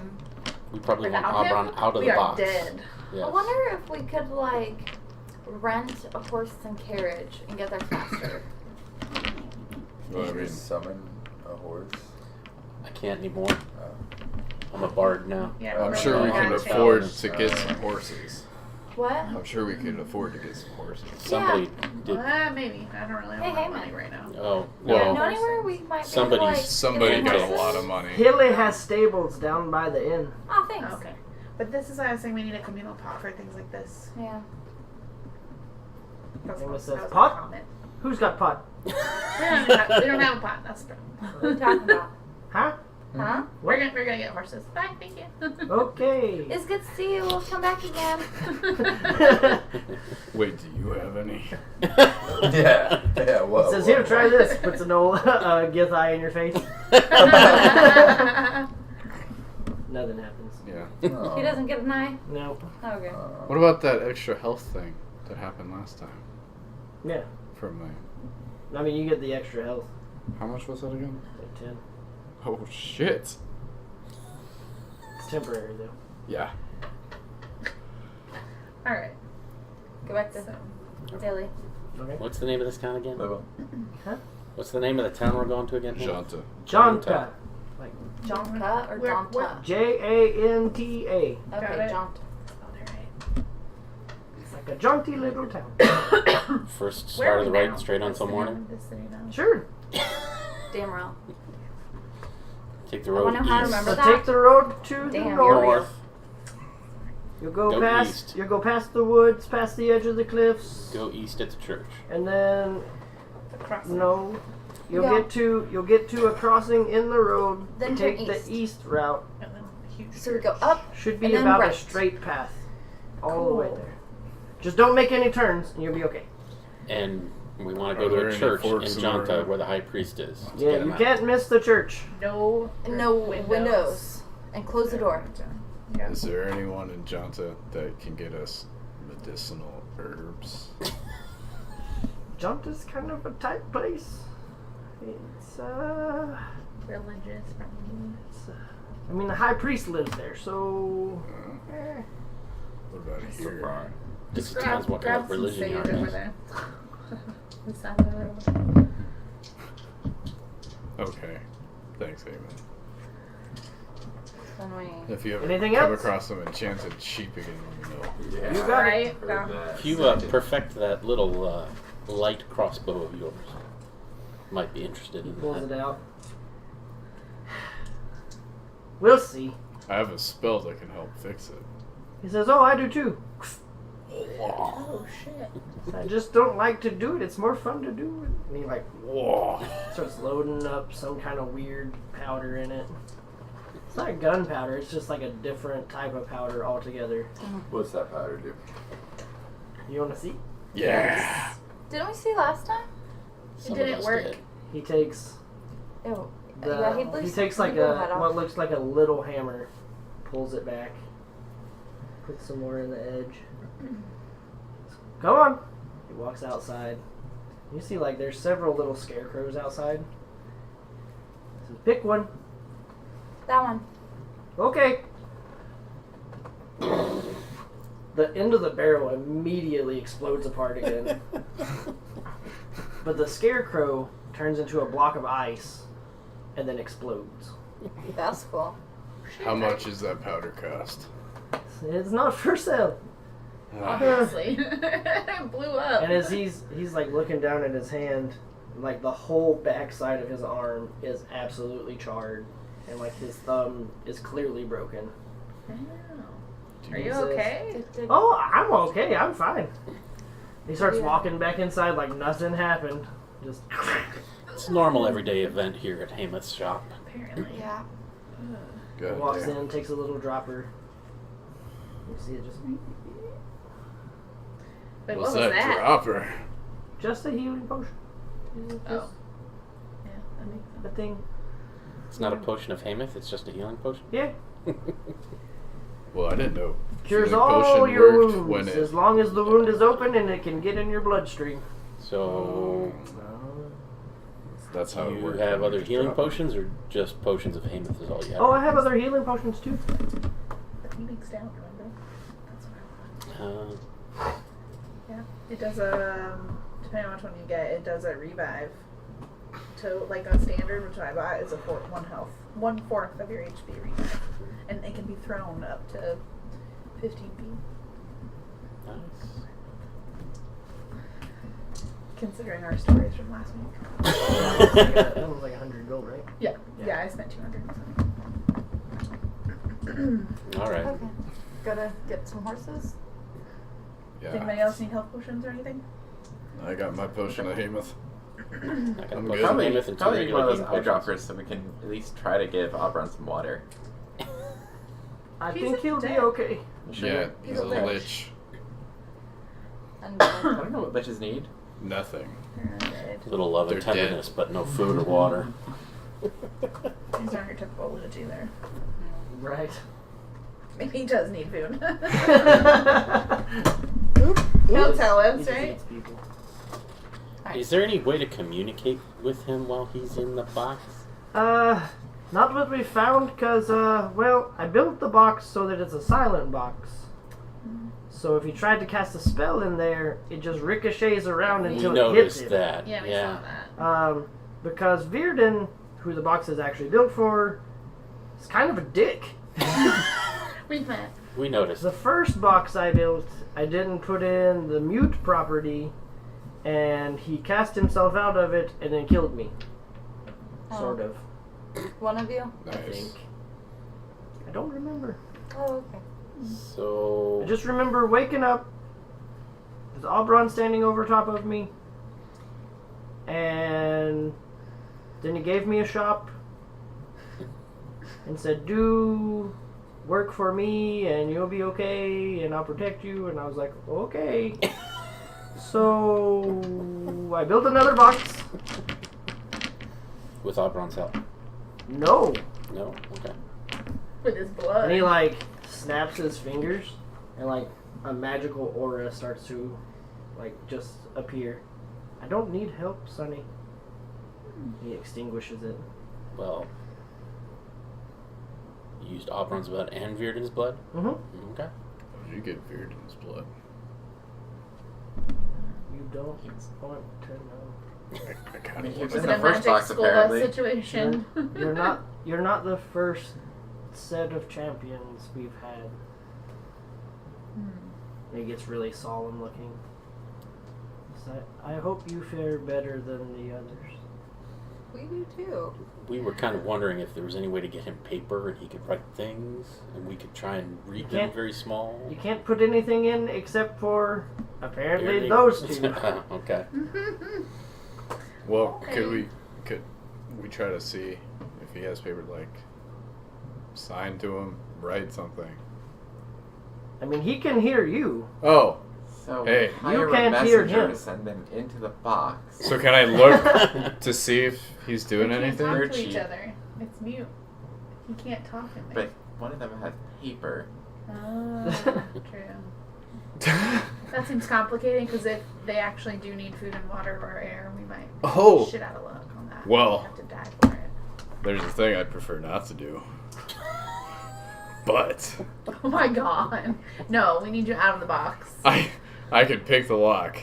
We probably want without Aubron him, out of we the are box. dead. I Yes. wonder if we could like rent a horse and carriage and get there faster. Well, I Can you mean, just summon a horse? I can't anymore. Oh. I'm a bard now. Yeah, I'm we're sure we really can gonna afford change. to get some horses. What? I'm sure we can afford to get some horses. Somebody did. Maybe. I don't really have Hey, a lot of Haymyth. money right now. Oh, Do you well, know anywhere we might be somebody's- able to, like, Somebody get got a horses? lot of money. Hilly has stables down by the inn. Oh, thanks. Okay. But this is why I was saying we need a communal pot for things like this. Yeah. That's Haymyth what says, that was pot? my comment. Who's got pot? They don't have a pot. That's the problem. What are you talking about? Huh? Huh? We're gonna get horses. Bye. Thank you. Okay. It's good to see you. We'll come back again. Wait, do you have any? Yeah. Yeah. Whoa. Says, here, try this. Puts an old gith eye in your face. Nothing happens. Yeah. Oh. He doesn't get an eye? No. Okay. What about that extra health thing that happened last time? Yeah. From my. I mean, you get the extra health. How much was that again? Like 10. Oh shit. It's temporary, though. Yeah. All right. Go back to So, Dilly. Okay. What's the name of this town again? Level. What's the name of the town we're going to again? Janta. Janta. Jonta or Where- Jonta? Janta. Okay, Got it. Jonta. spelled it right. It's like a jaunty little town. First Where start are of the we right now? straight on What's till the morning. name of this city now? Sure. Damn well. Take the I road wonder how to east. remember So that. take the road to the Damn. north. North. You'll go, Go past. east. You'll go past the woods, past the edge of the cliffs, Go east at the church. and then The cross. no. You'll Yeah. get to a crossing in the road. Then take turn the east. east route. And then a huge So we go up. Should be And then about right. a straight path all the way Cool. there. Just don't make any turns, and you'll be okay. And we want Are to go there to a any church in forks in the Janta road? where the high priest is. to Yeah, get him you out. can't miss the church. No. No windows. And close the door. Yeah. Is there anyone in Janta that can get us medicinal herbs? Janta's kind of a tight place. It's Religious, probably. I mean, the high priest lives there, so. What about So here? far. Just depends what kind of some religion you sage over are. there. The side of the road. Okay. Thanks, Haymyth. Then we. If you ever Anything come else? across some enchanted sheep again, let me know. Yeah. You got it. Right? Heard Yeah. that. If you perfect that little light crossbow of yours, might be interested He in pulls that. it out. We'll see. I have a spell that can help fix it. He says, "Oh, I do too. Oh shit. I just don't like to do it. It's more fun to do it." And he like Whoa. starts loading up some kind of weird powder in it. It's not gunpowder. It's just like a different type of powder altogether. What's that powder do? You want to see? Yeah. Didn't we see last time? Some of didn't us work. did. He takes Ew. the, Yeah, he takes like blew the head a off. what looks like a little hammer, pulls it back, puts some more in the edge. Come on. He walks outside. You see like there's several little scarecrows outside. He says, "Pick one." That one. Okay. The end of the barrel immediately explodes apart again. But the scarecrow turns into a block of ice and then explodes. That's cool. How much is that powder cost? It's not for sale. Obviously. It blew up. And as he's like looking down at his hand, like the whole backside of his arm is absolutely charred. And like his thumb is clearly broken. Damn. Are you Jesus. okay? Oh, I'm okay. I'm fine. He starts walking back inside like nothing happened. Just It's a normal everyday event here at Haymyth's shop. Apparently. Yeah. God walks damn. in, takes a little dropper. You see it just Wait, What's what was that? dropper? just a healing potion. Just Oh. Yeah, that makes a sense. thing. It's not a potion of Haymyth, it's just a healing potion. Yeah. Well, I didn't know. Cures healing all potion your worked wounds when as long as the wound is open and it can get in your bloodstream. So, That's how do it you works. have when other just healing drop it. potions or just potions of Haymyth is all you have? Oh, I have other healing potions too. The Phoenix down, remember? That's what I want. Yeah. It does depending on which one you get, it does a revive. To like on standard, which I bought, is a 1 health. 1/4 of your HP revive. And it can be thrown up to 15 feet. Nice. Considering our stories from last week. That was like 100 gold, right? Yeah. Yeah. Yeah, I spent 200. All right. Okay. Gotta get some horses. Does anybody else need health potions or anything? I got my potion of Haymyth. I got a I'm potion good. of Probably, Haymyth and 2 probably one regular of those healing potions. eyedroppers so we can at least try to give Aubron some water. I He's think he'll be dead. okay. You sure? Yeah, He's he's a a lich. lich. And I don't know what liches need. Nothing. Little love and They're dead. tenderness, but no food or water. These aren't your typical lich either. Right. Maybe he does need food. He'll He'll tell us, He right? eats people. Is there any way to communicate with him while he's in the box? Not what we found, cause well, I built the box so that it's a silent box. So if you tried to cast a spell in there, it just ricochets around We until it hits noticed him. that. Yeah, we saw that. Because Virden, who the box is actually built for, is kind of a dick. We've met. We noticed. The first box I built, I didn't put in the mute property, and he cast himself out of it and then killed me. Oh. Sort of, one of you? I Nice. think. I don't remember. Oh, okay. So I just remember waking up, there's Aubron standing over top of me, and then he gave me a shop and said, "Do work for me and you'll be okay and I'll protect you." And I was like, okay. So I built another box. with Aubron's help. No. No? Okay. With his blood. And he like snaps his fingers and like a magical aura starts to like just appear. "I don't need help, Sonny." He extinguishes it. Well, You used Aubron's blood and Virden's blood? Mm-hmm. Okay. You get Virden's blood. You don't want to know. I I kind mean, of he was Was in it the a first magic box, school bus apparently. situation? You're not the first set of champions we've had. Hmm. He gets really solemn looking. So I hope you fare better than the others. We do too. We were kind of wondering if there was any way to get him paper and he could write things and we could try and read them can't- very small. You can't put anything in except for apparently those two. Okay. Well, Okay. could we try to see if he has paper, like sign to him, write something? I mean, he can hear you. Oh, So Hey. hire You a can't hear messenger him. to send them into the box. so can I look to see if he's doing They can't anything? talk They're to each cheap. other. It's mute. He can't talk in But there. one of them has paper. Oh, true. That seems complicated because if they actually do need food and water or air, we might Oh. shit out of luck on that. Well. We have to die for it. There's a thing I'd prefer not to do. But Oh my god. No, we need you out of the box. I could pick the lock,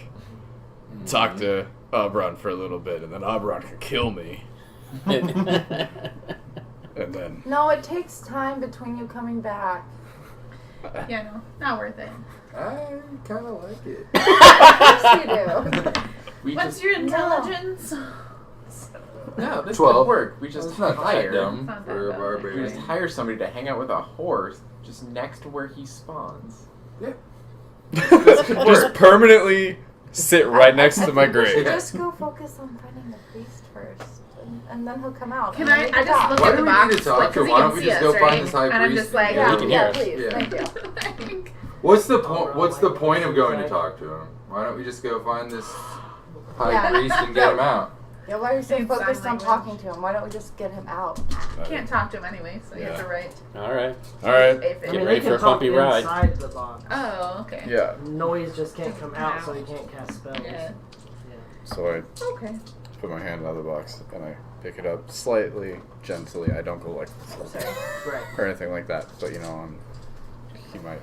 talk to Aubron for a little bit, and then Aubron could kill me, and then No, it takes time between you coming back. Yeah, no, not worth it. I kind of like it. Of course you do. We What's just your intelligence? no, this 12. would work. We just It's not that hire. dumb Not that for a bad. We barbarian. just hire somebody to hang out with a horse just next to where he spawns. Yeah. just permanently sit right next to my I think we should grave. just go focus on finding the priest first, and then he'll come out. Can and I? then we I can just talk. look Why at do the we box, need to talk like, to 'cause him? he Why can don't we see just us, go right? find this high And I'm priest just like, and Yeah, yeah, he can Yeah, hear us. please. Yeah. Thank you. Thank What's the Oh, point? no, What's the like, point of going to like- talk to him? Why don't we just go find this high Yeah. priest and get him out? Yeah, why are you so Same sign focused on language. talking to him? Why don't we just get him out? Can't talk to him anyway, so you have Yeah. to write. All right. All right. Aphid. Get they ready can for a talk bumpy ride. inside the box. Oh, okay. Yeah. Noise just can't come out, Out. so he can't cast spells. Yeah. So I Okay. put my hand out of the box and I pick it up slightly, gently. I don't go like Right. or anything like that. But you know, he might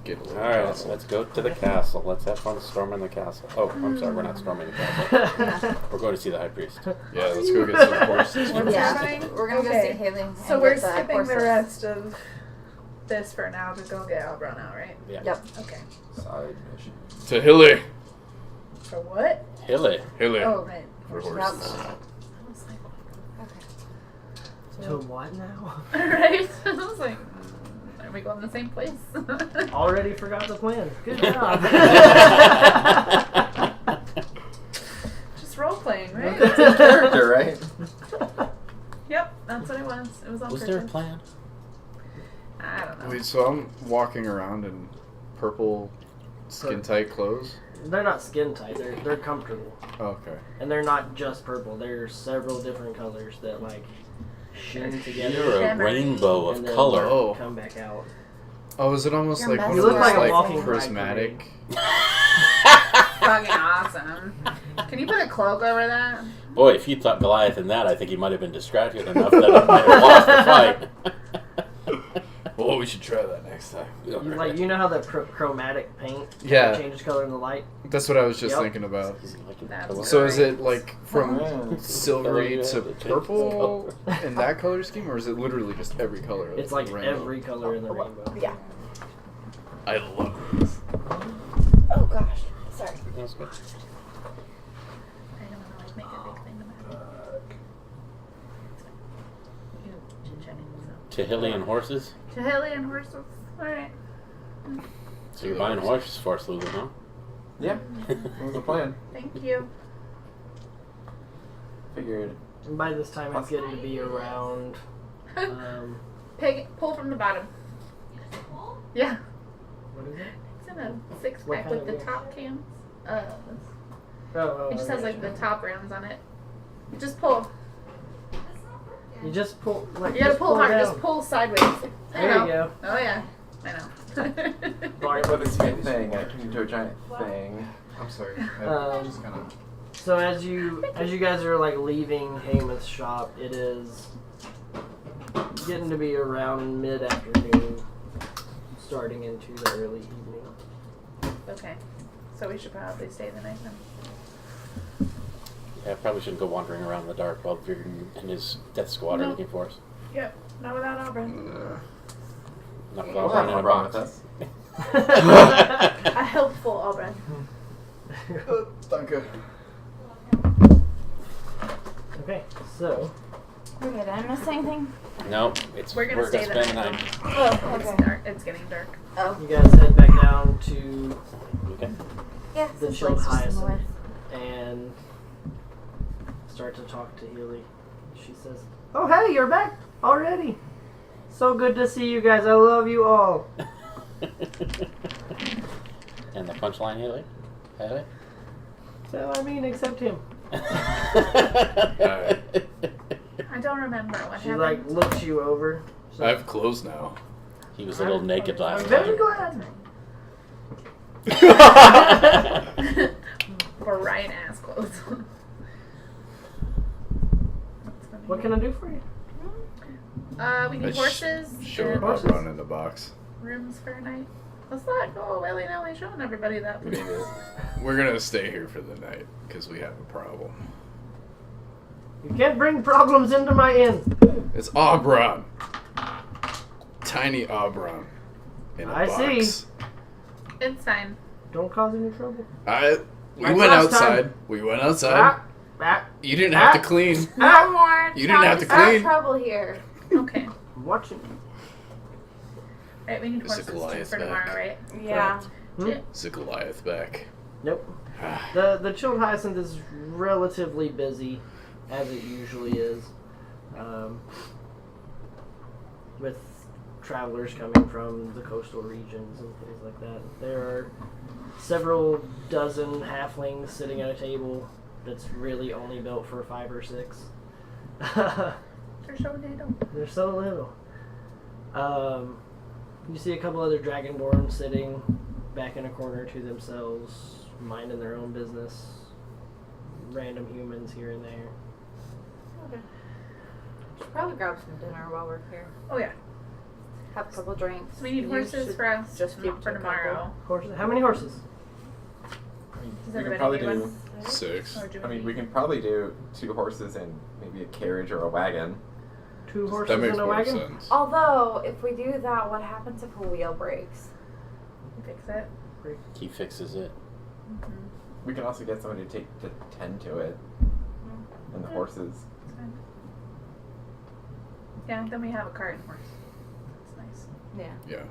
get a little. All right, jealous. so let's go to the castle. Let's have fun storming the castle. Oh, I'm sorry, we're not storming the castle. We're going to see the high priest. Yeah, let's go get some horses. What's Yeah. happening? We're gonna Okay. go see Haley. and So we're get the skipping the horses. rest of this for now to go get Aubron out, right? Yeah. Yep. Okay. Side mission. To Hilly. For what? Hilly. Hilly. Oh, right. For Yep. horses. I was like, Okay. To what now? right? I was like, are we going the same place? Already forgot the plan. Good job. Just role playing, right? It's his character, right? Yep, that's what it was. It was on Was purpose. there a plan? I don't know. Wait, so I'm walking around in purple, skin tight clothes. They're not skin tight. They're comfortable, Okay. and they're not just purple. There's several different colors that like sheen together You're a Shimmery. rainbow of and then color. Oh. come back out. Oh, is it almost You're like one messing of You those look like a like walking prismatic? Fucking awesome. Can you put a cloak over that? Boy, if you thought Goliath in that, I think he might have been distracted enough that he might have lost the fight. Well, we should try that next time. You know how the chromatic paint Yeah. changes color in the light? That's what I was just Yep. thinking about. That's So is it great. like from Oh. silvery to Color, yeah, purple in that color scheme, or is it literally just every color? of It's the like rainbow? every color in the rainbow. Yeah. I love this. Oh gosh. Sorry. That's good. I don't want to like make a big thing about it. You chit-chatting, so. To Hilly and horses? To Hilly and horses. Alright. So you're buying horses for us, Lulu, huh? Yeah, that was the plan. Thank you. Figured. And by this time, it's getting to be around. Pig, pull from the bottom. Yeah. What is it? It's in a six What pack kind with of the wheel? top cans. Oh, It just I has like the top rounds on it. You just pull. You just pull. Like, You gotta just pull hard. down. Just pull sideways. I There know. you go. Oh yeah. I know. Alright, but it's a thing. I turned into a giant thing. I'm sorry. Um, kind of. So as you guys are like leaving Haymyth's shop, it is getting to be around mid-afternoon, starting into the early evening. Okay. So we should probably stay the night then. Yeah, probably shouldn't go wandering around in the dark while Viren and his death squad are No. looking for us. Yep. Not without Aubron. Not with We'll all have running Aubron about. with us. A helpful Aubron. Danke. Okay, so Okay, did I miss anything? No, We're gonna stay the spend the night. night. Oh, It's okay. dark. It's getting dark. Oh, you guys head back down to Okay. yeah. the since chilled Blake's just in the way. hyacinth and start to talk to Healy. She says, "Oh hey, you're back already. So good to see you guys. I love you all." And the punchline, Haley? Haley? So I mean, except him. I don't remember what She happened. like looks you over. So, I have clothes now. He was a little naked last I'm very time. glad. Bright ass clothes. What can I do for you? We need horses Show and horses. Aubron in the box. rooms for a night. Let's not go willy-nilly showing everybody that. We need to, we're gonna stay here for the night because we have a problem. You can't bring problems into my inn. It's Aubron. Tiny Aubron. In a I box. see. It's fine. Don't cause any trouble. We Like went last outside. time. We went outside. Ah, ah, You didn't have to clean. No more. You didn't have to clean. Trouble here. Okay. I'm watching. Right, we need Is it horses too Goliath for tomorrow, back? right? Yeah. Is the Goliath back? Nope. The chilled hyacinth is relatively busy, as it usually is, with travelers coming from the coastal regions and things like that. There are several dozen halflings sitting at a table that's really only built for 5 or 6. They're so little. They're so little. You see a couple other dragonborn sitting back in a corner to themselves, minding their own business. Random humans here and there. Okay. Should probably grab some dinner while we're here. Oh yeah. Have a couple drinks. We need You horses should for us just keep for to a tomorrow. Horses? How many horses? Does We can everybody probably need do. one? 6. Or do I mean, need- we can probably do 2 horses and maybe a carriage or a wagon. 2 horses That makes and a more wagon? sense. Although, if we do that, what happens if a wheel breaks? fix it. He fixes it. Mm-hmm. We can also get somebody to tend to it. And the horses. It's fine. Yeah, then we have a cart and horse. That's nice. Yeah. Yeah.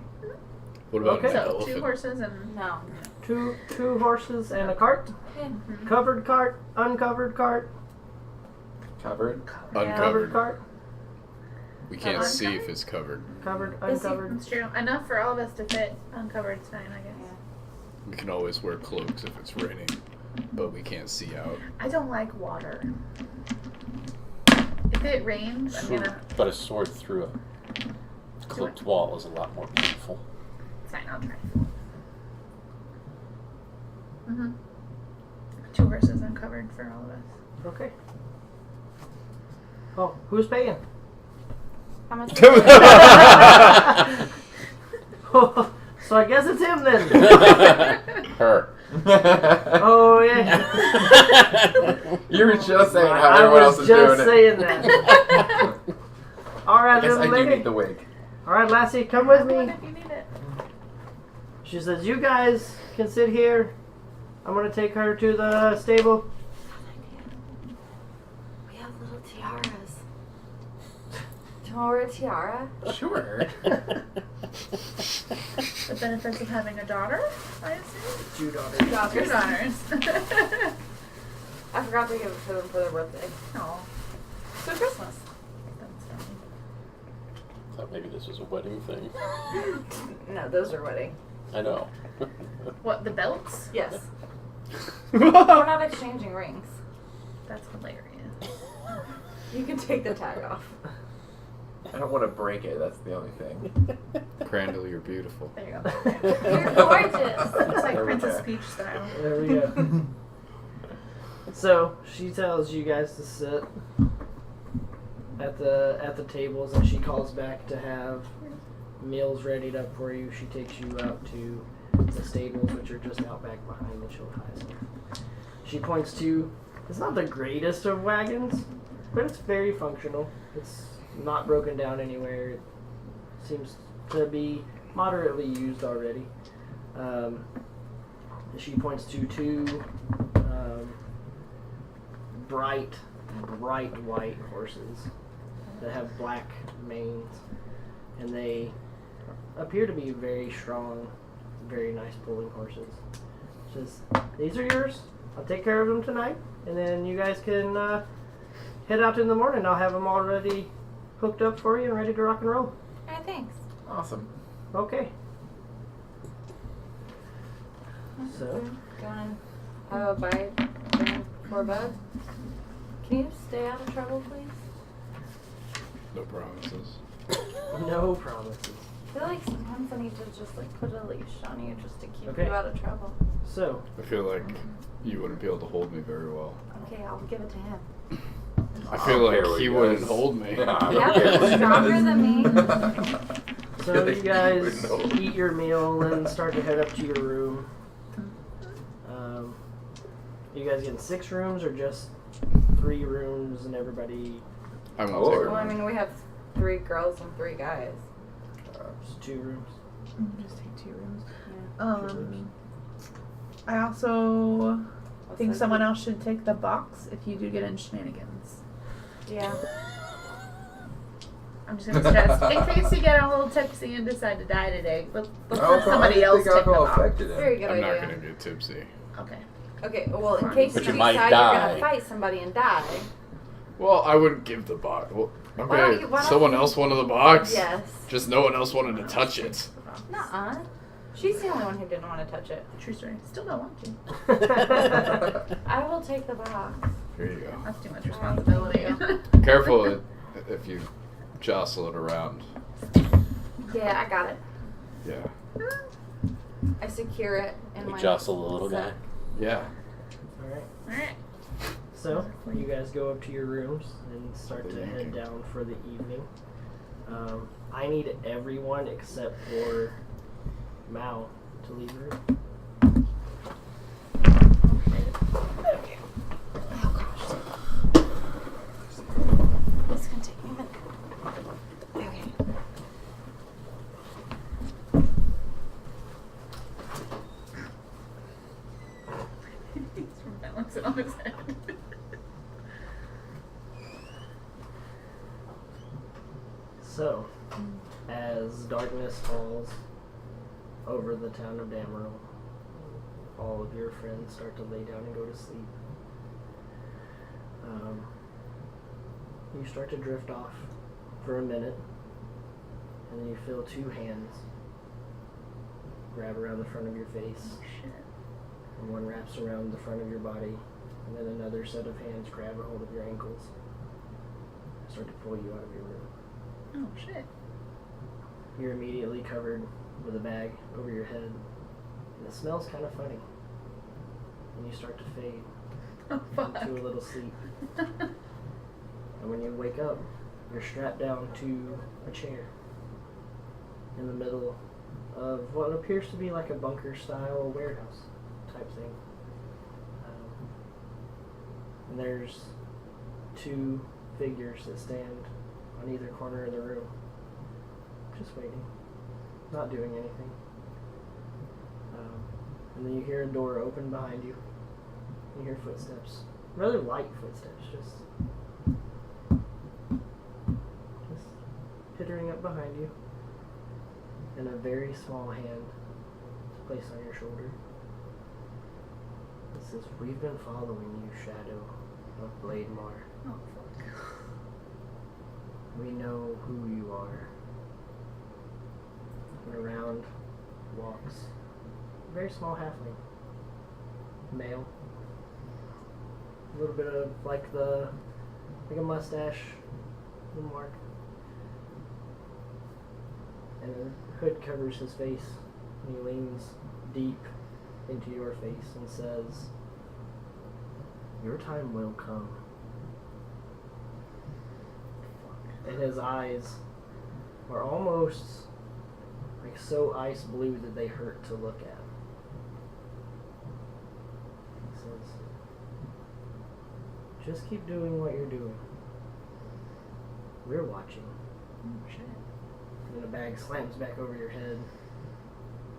What about Okay. an So elephant? 2 horses and No. Two horses and a cart? Yeah. Covered cart, uncovered cart, Covered. covered Uncovered. cart, We can't Uncovered? see if it's covered. covered, Is he- uncovered. It's true. Enough for all of us to fit. Uncovered's fine, I guess. We can always wear cloaks if it's raining, but we can't see out. I don't like water. If it rains, I'm gonna. But a sword through a cloaked wall is a lot more painful. It's fine, I'll try. 2 horses uncovered for all of us. Okay. Oh, who's paying? How much? So I guess it's him then. Her. Oh yeah. You were just saying how I everyone else was is doing just it. saying that. All I right, guess I little do lady. need the wig. All right, lassie, come with Have one me. if you need it. She says, "You guys can sit here. I'm gonna take her to the stable." We have little tiaras. Do you want to wear a tiara? Sure. The benefits of having a daughter, I assume. 2 daughters. 2 daughters. I forgot to give it to them for their birthday. Oh, For Christmas. that's funny. Thought maybe this was a wedding thing. No, those are wedding. I know. What, the belts? Yes. We're not exchanging rings. That's hilarious. You can take the tag off. I don't want to break it, that's the only thing. Crandall, you're beautiful. There you go. You're gorgeous. It's like There we Princess go. Peach style. There we go. So she tells you guys to sit. at the tables, and she calls back to have meals readied up for you. She takes you out to the stables, which are just out back behind the Chilhais. She points to, it's not the greatest of wagons, but it's very functional. It's not broken down anywhere. It seems to be moderately used already. She points to two bright white horses that have black manes, and they appear to be very strong, very nice pulling horses. Says, these are yours. I'll take care of them tonight, and then you guys can head out in the morning. I'll have them already hooked up for you and ready to rock and roll. Alright, thanks. Awesome. Okay. So, Do you want to have a bite for Bud? Can you stay out of trouble, please? No promises. no promises. I feel like sometimes I need to just like put a leash on you just to keep Okay. you out of trouble. So, I feel like you wouldn't be able to hold me very well. Okay, I'll give it to him. I feel like he wouldn't hold me. Yeah, but he's stronger than me. So Good you thing guys you wouldn't know. eat your meal and start to head up to your room. You guys getting 6 rooms or just 3 rooms and everybody? I won't Oh. take Well, I it. mean, we have 3 girls and 3 guys. Just 2 rooms. Just take 2 rooms. Yeah. I also What's think that? someone else should take the box if you do get in shenanigans. Yeah. I'm just gonna suggest, in case you get a little tipsy and decide to die today, let's Alcohol- let somebody I else think take the alcohol box. affected him. Very good I'm not idea. gonna get tipsy. Okay. Okay, well, in case But you you might decide die. you're gonna fight somebody and die. Well, I wouldn't give the box. Well, don't okay, you- why don't someone you- else wanted the box. Yes. Just no one else wanted to touch it. Nuh-uh. She's the only one who didn't want to touch it. True story. Still don't want to. I will take the box. Here you go. That's too much responsibility. Careful if you jostle it around. Yeah, I got it. Yeah. I secure it in We my jostle the little guy. Yeah. Alright. Alright. So, you guys go up to your rooms and start to Thank head you. down for the evening. I need everyone except for Mao to leave the room. It's gonna take me a minute. Okay. He's balancing on his head. So, as darkness falls over the town of Dameril, all of your friends start to lay down and go to sleep. You start to drift off for a minute, and then you feel 2 hands grab around the front of your face, Shit. and one wraps around the front of your body, and then another set of hands grab a hold of your ankles and start to pull you out of your room. Oh shit. You're immediately covered with a bag over your head, and it smells kind of funny. And you start to fade Oh fuck. into a little sleep. And when you wake up, you're strapped down to a chair in the middle of what appears to be like a bunker-style warehouse type thing. And there's 2 figures that stand on either corner of the room, just waiting, not doing anything. And then you hear a door open behind you. You hear footsteps, rather light footsteps, just pittering up behind you, and a very small hand is placed on your shoulder. It says, "We've been following you, Shadow of Blademar. Oh fuck. We know who you are." And around walks a very small halfling, male. A little bit of like a mustache, little mark, and a hood covers his face, and he leans deep into your face and says, "Your time will come." and his eyes are almost like so ice blue that they hurt to look at. He says, just keep doing what you're doing. We're watching. Oh, shit. And then a bag slams back over your head.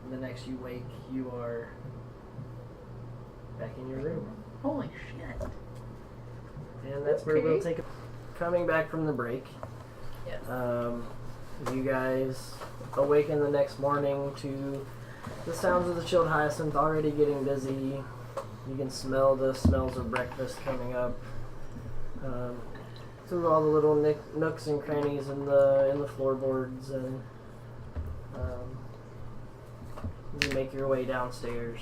And the next you wake, you are back in your room. Holy shit. And that's where we'll Okay. take it. Coming back from the break, Yes. you guys awaken the next morning to the sounds of the chilled hyacinth already getting busy. You can smell the smells of breakfast coming up. Through all the little nooks and crannies in the floorboards, and you make your way downstairs.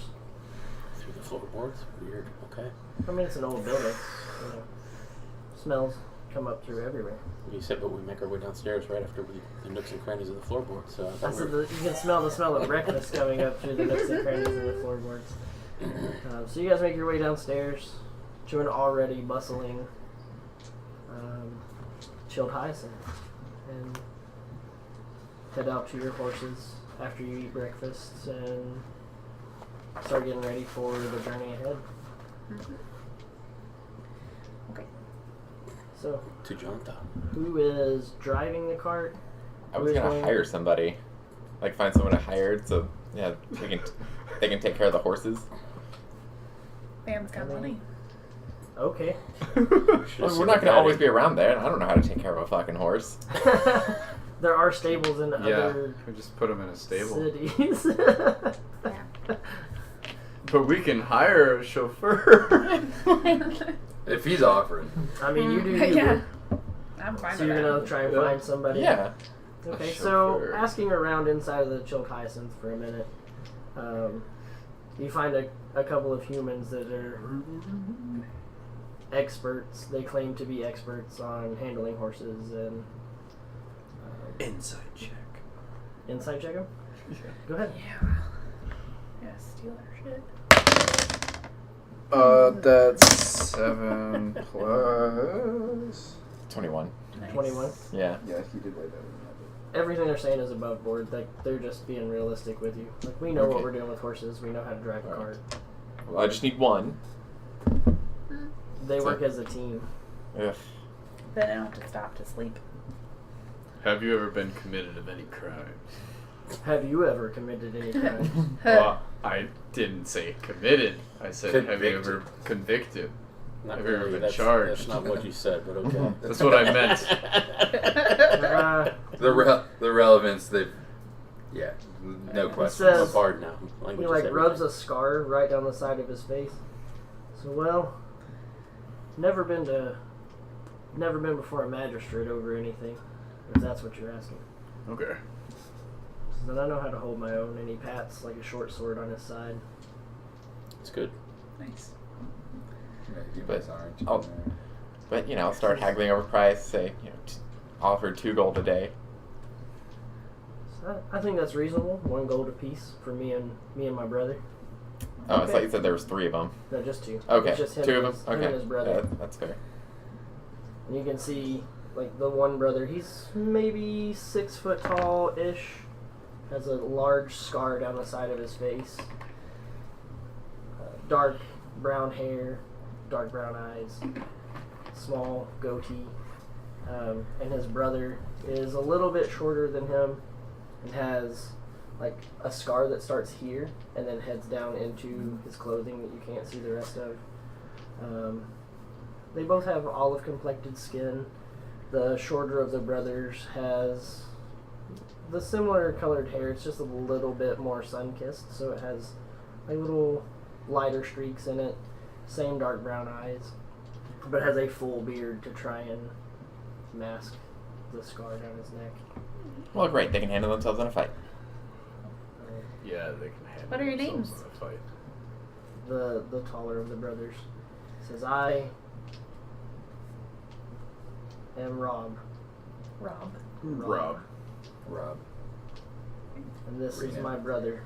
Through the floorboards? Weird. Okay. I mean, it's an old building. You know, smells come up through everywhere. You said, but we make our way downstairs right after the nooks and crannies of the floorboards. So I I thought said we were... you can smell the smell of breakfast coming up through the nooks and crannies of the floorboards. So you guys make your way downstairs to an already bustling chilled hyacinth, and head out to your horses after you eat breakfast and start getting ready for the journey ahead. Mm-hmm. Okay. So, To Jonta. who is driving the cart? I was gonna hire somebody, like find someone to hire, so yeah, they can take care of the horses. Man's got money. Okay. Well, we're not gonna always be around there, and I don't know how to take care of a fucking horse. There are stables in Yeah, other we just put them in a stable. cities. Yeah. But we can hire a chauffeur. If he's offering. I mean, you do. Yeah. I'm fine So with you're that. gonna try and Yeah. find somebody. Yeah. Okay. A So chauffeur. asking around inside of the chilled hyacinth for a minute, you find a couple of humans that are experts. They claim to be experts on handling horses and Inside check. insight check 'em? Go ahead. Yeah. Yeah, steal our shit. That's 7 plus 21. Nice. 21. Yeah. Yeah, he did way better than Everything they're saying is above board. Like, they're just being realistic with you. Like, we know what Okay. we're doing with horses. We know how to drive a cart. Well, I just need one. They So- work as a team. Ugh. Then I don't have to stop to sleep. Have you ever been committed of any crimes? Have you ever committed any crimes? Well, I didn't say committed. I said, have you ever convicted? Not Have you ever really. been That's charged? not what you said, but okay. That's what I meant. The relevance, yeah, no question. I'm a says- bard now. He Language like is rubs a everything. scar right down the side of his face. So well, never been before a magistrate over anything, if that's what you're asking. Okay. So then I know how to hold my own, and he pats like a short sword on his side. It's good. Nice. Yeah, you But guys aren't. I'll- But, I'll start haggling over price, say, offer 2 gold a day. So I think that's reasonable. 1 gold apiece for me and my brother. Oh, it's Okay. like you said there was 3 of them. No, just 2. Okay, It's just him 2 and of his, them? him Okay. and his brother. Yeah, that's fair. And you can see, like, the one brother, he's maybe 6 foot tall-ish, has a large scar down the side of his face, dark brown hair, dark brown eyes, small goatee, and his brother is a little bit shorter than him and has, like, a scar that starts here and then heads down into his clothing that you can't see the rest of. They both have olive-complected skin. The shorter of the brothers has the similar colored hair. It's just a little bit more sun-kissed, so it has like little lighter streaks in it. Same dark brown eyes, but has a full beard to try and mask the scar down his neck. Well, great. They can handle themselves in a fight. Yeah, they can handle What are your themselves names? in a fight. The taller of the brothers says, "I am Rob, Rob. Rob. Rob. and this is Reno. my brother,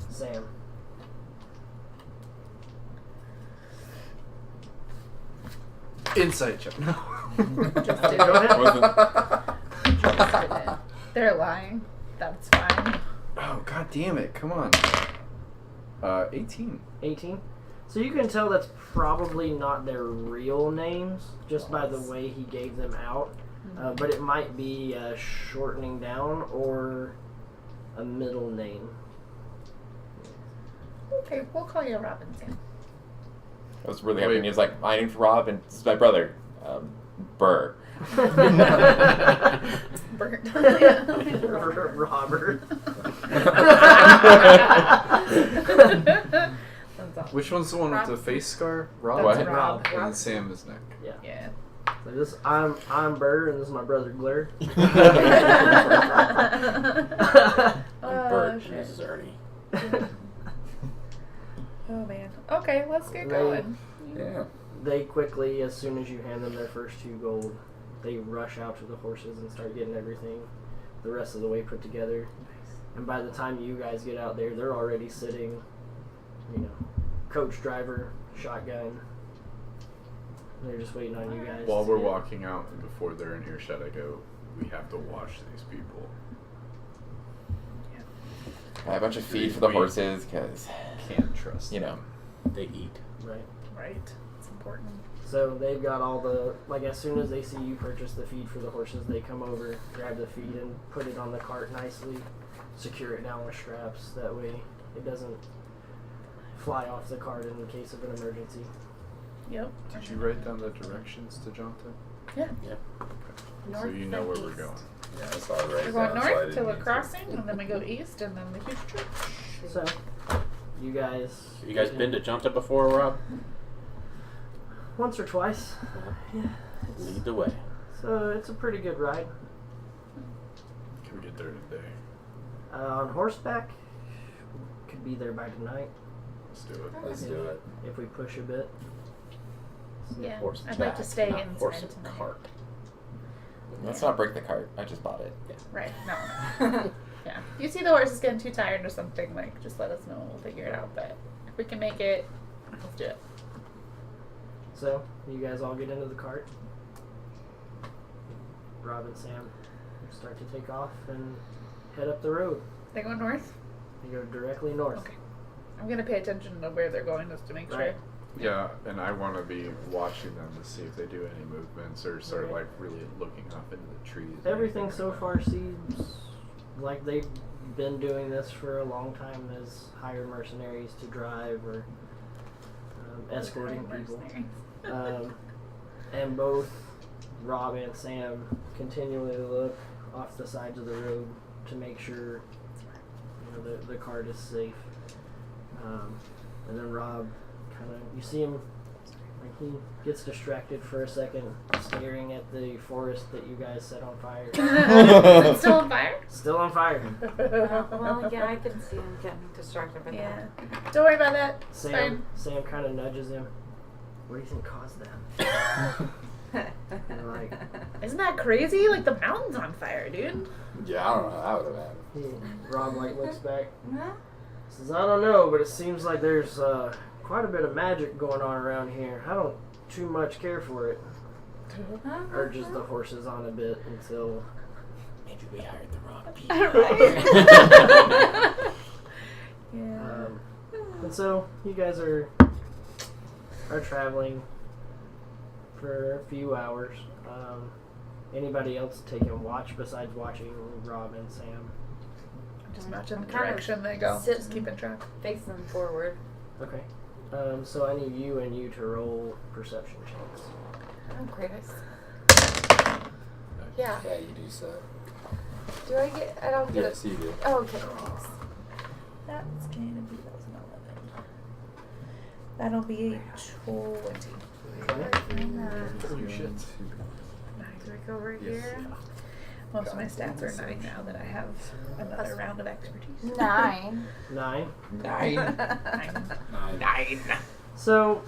Sam." Insight check. No. Just did Go it. ahead. Just did it. They're lying. That's fine. Oh, god damn it. Come on. 18. 18. So you can tell that's probably not their real names, just by the way he gave them out. But it might be a shortening down or a middle name. Okay, we'll call you Robin Sam. I was really happy. Wait. And he was like, "My name's Rob, and this is my brother, Burr." Bert. Robert. That's awesome. Which one's the one with the face scar? Rob? What? That's Rob. And then Sam is neck. Yeah. Yeah. So this I'm Burr, and this is my brother Glur. Bert, shit. this is Ernie. Oh man. Okay, let's get They- going. Yeah. They quickly, as soon as you hand them their first 2 gold, they rush out to the horses and start getting everything the rest of the way put together. And by the time you guys get out there, they're already sitting, coach driver, shotgun. They're just waiting on you guys. While to we're get- walking out and before they're in earshot, I go, we have to watch these people. Buy a bunch of feed for the We- horses, because, Can't trust you know. They eat. Right. Right. It's important. So they've got all the, as soon as they see you purchase the feed for the horses, they come over, grab the feed, and put it on the cart nicely, secure it down with straps. That way it doesn't fly off the cart in case of an emergency. Yep. Did you write down the directions to Jonathan? Yeah. Yeah. North So you know and where we're east. going. Yeah, I saw it right We're going down, so I north didn't till a need to. crossing, and then we go east, and then the huge church. So you guys. You guys been to Junta before, Rob? Once or twice. Yeah. Lead the way. So it's a pretty good ride. Can we get there today? On horseback, could be there by tonight Let's do it. Let's do it. if we push a bit. Yeah. Horse I'd like to back, stay not inside horse and tonight. cart. Let's not break the cart. I just bought it. Right. No. Yeah. If you see the horses getting too tired or something, just let us know. We'll figure it out. But if we can make it, let's do it. So you guys all get into the cart. Rob and Sam start to take off and head up the road. They go north. They go directly north. Okay. I'm gonna pay attention to where they're going just to make Right. sure. Yeah, and I want to be watching them to see if they do any movements or start Right. really looking up into the trees. Everything so far seems like they've been doing this for a long time as hired mercenaries to drive or escorting people. And both Rob and Sam continually look off the sides of the road to make sure the cart is safe. And then Rob you see him, he gets distracted for a second, staring at the forest that you guys set on fire. Is it still on fire? Still on fire. Well, yeah, I can see him getting distracted by Yeah. Don't worry about that. It's Sam kind of nudges him. What do you think caused that? that. And like, Isn't that crazy? The mountain's on fire, dude. Yeah, I don't know how that would have happened. Rob looks back. Says, I don't know, but it seems like there's quite a bit of magic going on around here. I don't too much care for it. Urges the horses on a bit until Maybe we hired the wrong people. Yeah. and so you guys are traveling for a few hours. Anybody else taking watch besides watching Rob and Sam? Just matching the I'm kind of direction they go. sitting- Just keeping track. Facing forward. Okay. So I need you and you to roll perception checks. Oh, great. Yeah, you do so. Do I get? I don't get Yes, you do. Oh, okay. Thanks. That's gonna be 11. That'll be 20. Holy shit. Nice work over Yes. here. Most of my stats are 9 now that I have another round of expertise. 9. 9. 9. 9. So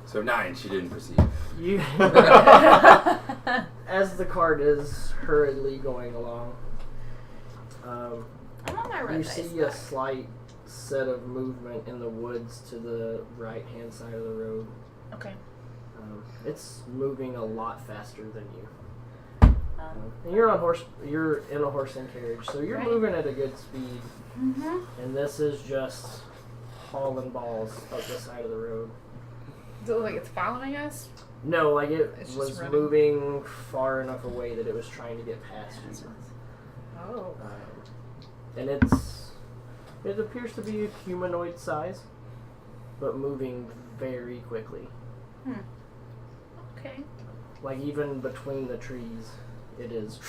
So 9, she didn't perceive. you, as the cart is hurriedly going along, I'm on my red you dice see a back. slight set of movement in the woods to the right-hand side of the road. Okay. It's moving a lot faster than you. Um, And you're on horse. You're in a horse and carriage, so you're Right. moving at a good speed. Mm-hmm. And this is just hauling balls up the side of the road. Does it look like it's following us? No, like it It's just was running. moving far enough away that it was trying to get past you. Oh. And it appears to be a humanoid size, but moving very quickly. Okay. Like even between the trees, it is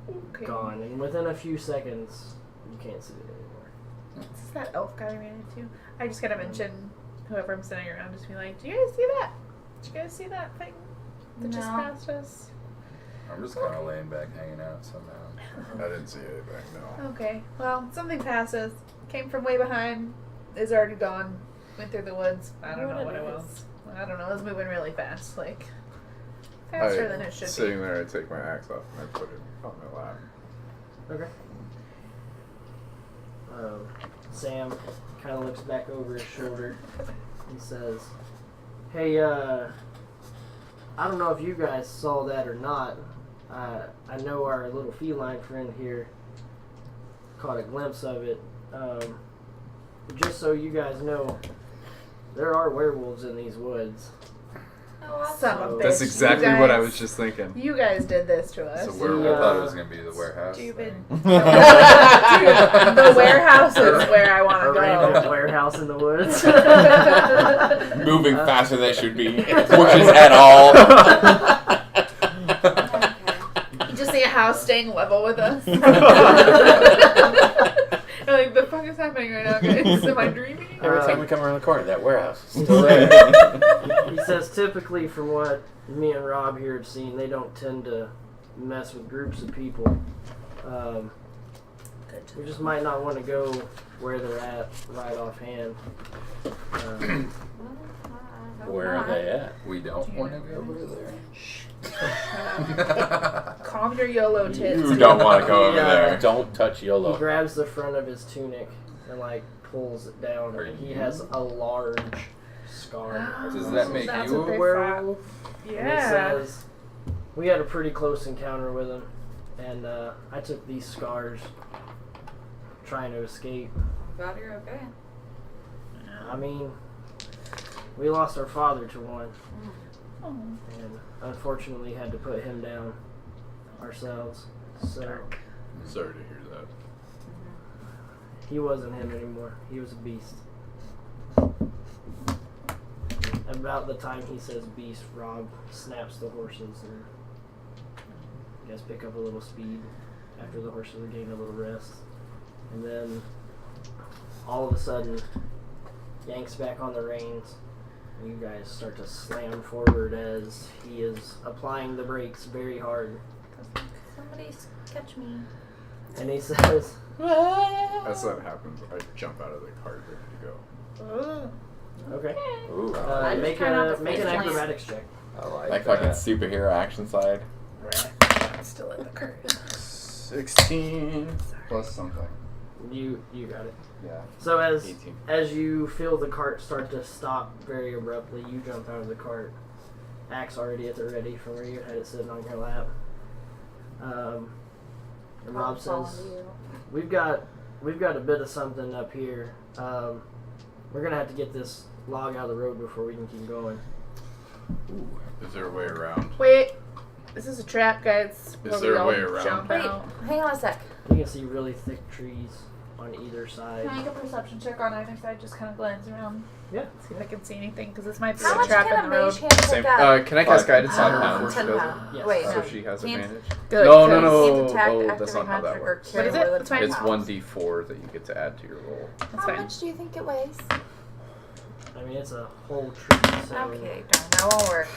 Okay. gone. And within a few seconds, you can't see it anymore. This is that elf guy I ran into. I just gotta mention whoever I'm sitting around, just be like, "Do you guys see that? Did you guys see that thing that just No. passed us?" I'm just kind of laying back, hanging out somehow. I didn't see anything, no. Okay. Well, something passed us. Came from way behind. Is already gone. Went through the woods. I don't know what it was. I don't know. It was moving really fast, like faster than it should be. Sitting there, I take my axe off and I put it on my lap. Okay. Sam kind of looks back over his shoulder and says, "Hey, I don't know if you guys saw that or not. I know our little feline friend here caught a glimpse of it. Just so you guys know, there are werewolves in these woods." Son of a bitch. That's exactly You what I guys- was just thinking. You guys did this to us. So I thought it was gonna be the warehouse. Stupid. thing. Dude, the warehouse is where I want A to random go. warehouse in the woods. Moving faster than they should be. Bushes at all. You just see a house staying level with us. You're like, the fuck is happening right now, guys? Am I dreaming? Every time we come around the corner, that warehouse is He still there. He says typically from what me and Rob here have seen, they don't tend to mess with groups of people. We just might not want to go where they're at right offhand. Where are they at? We don't want to go over there. Calm your YOLO tits. You don't want to go over Yeah. there. Don't touch He YOLO. grabs the front of his tunic and like pulls it down, and he has a large scar. Does that make That's you what a they werewolf? And he Yeah. says, "We had a pretty close encounter with him, and I took these scars trying to escape. Glad you're okay. I mean, we lost our father to one, Oh. and unfortunately had to put him down ourselves. So Sorry to hear that. he wasn't him anymore. He was a beast." About the time he says beast, Rob snaps the horses, and you guys pick up a little speed after the horses have gained a little rest. And then all of a sudden yanks back on the reins, and you guys start to slam forward as he is applying the brakes very hard. Somebody catch me. And he says, As that happens, I jump out of the cart ready to go. "Okay, Ooh, I just make try not to an face plant. acrobatics check." I like Like that. fucking superhero action side. I'm still in the curtain. 16 plus something. You got it. Yeah. So 18. as you feel the cart start to stop very abruptly, you jump out of the cart. Axe already at the ready from where you had it sitting on your lap. And Rob says, "We've got a bit of something up here. We're gonna have to get this log out of the road before we can keep going." Is there a way around? Wait, this is a trap, guys. Is where there we a all way around? jump Wait, out. hang on a sec. You can see really thick trees on either side. Can I make a perception check on either side? Just kind of glance around. Yeah. See if I can see anything, because this might be How a much trap can in a the road. mage hand Same. pick up? Can I cast 5 guidance on pounds. her before she 10 does pounds. Yes. Wait, it? no. So she has Can't- advantage? Good. No, 'cause- no. Attack, Oh, that's activate not how that magic, or works. carry What is more it? than It's fine. 10 It's pounds. 1d4 that you get to add to your roll. That's How fine. much do you think it weighs? I mean, it's a whole tree, so Okay, darn, that won't work.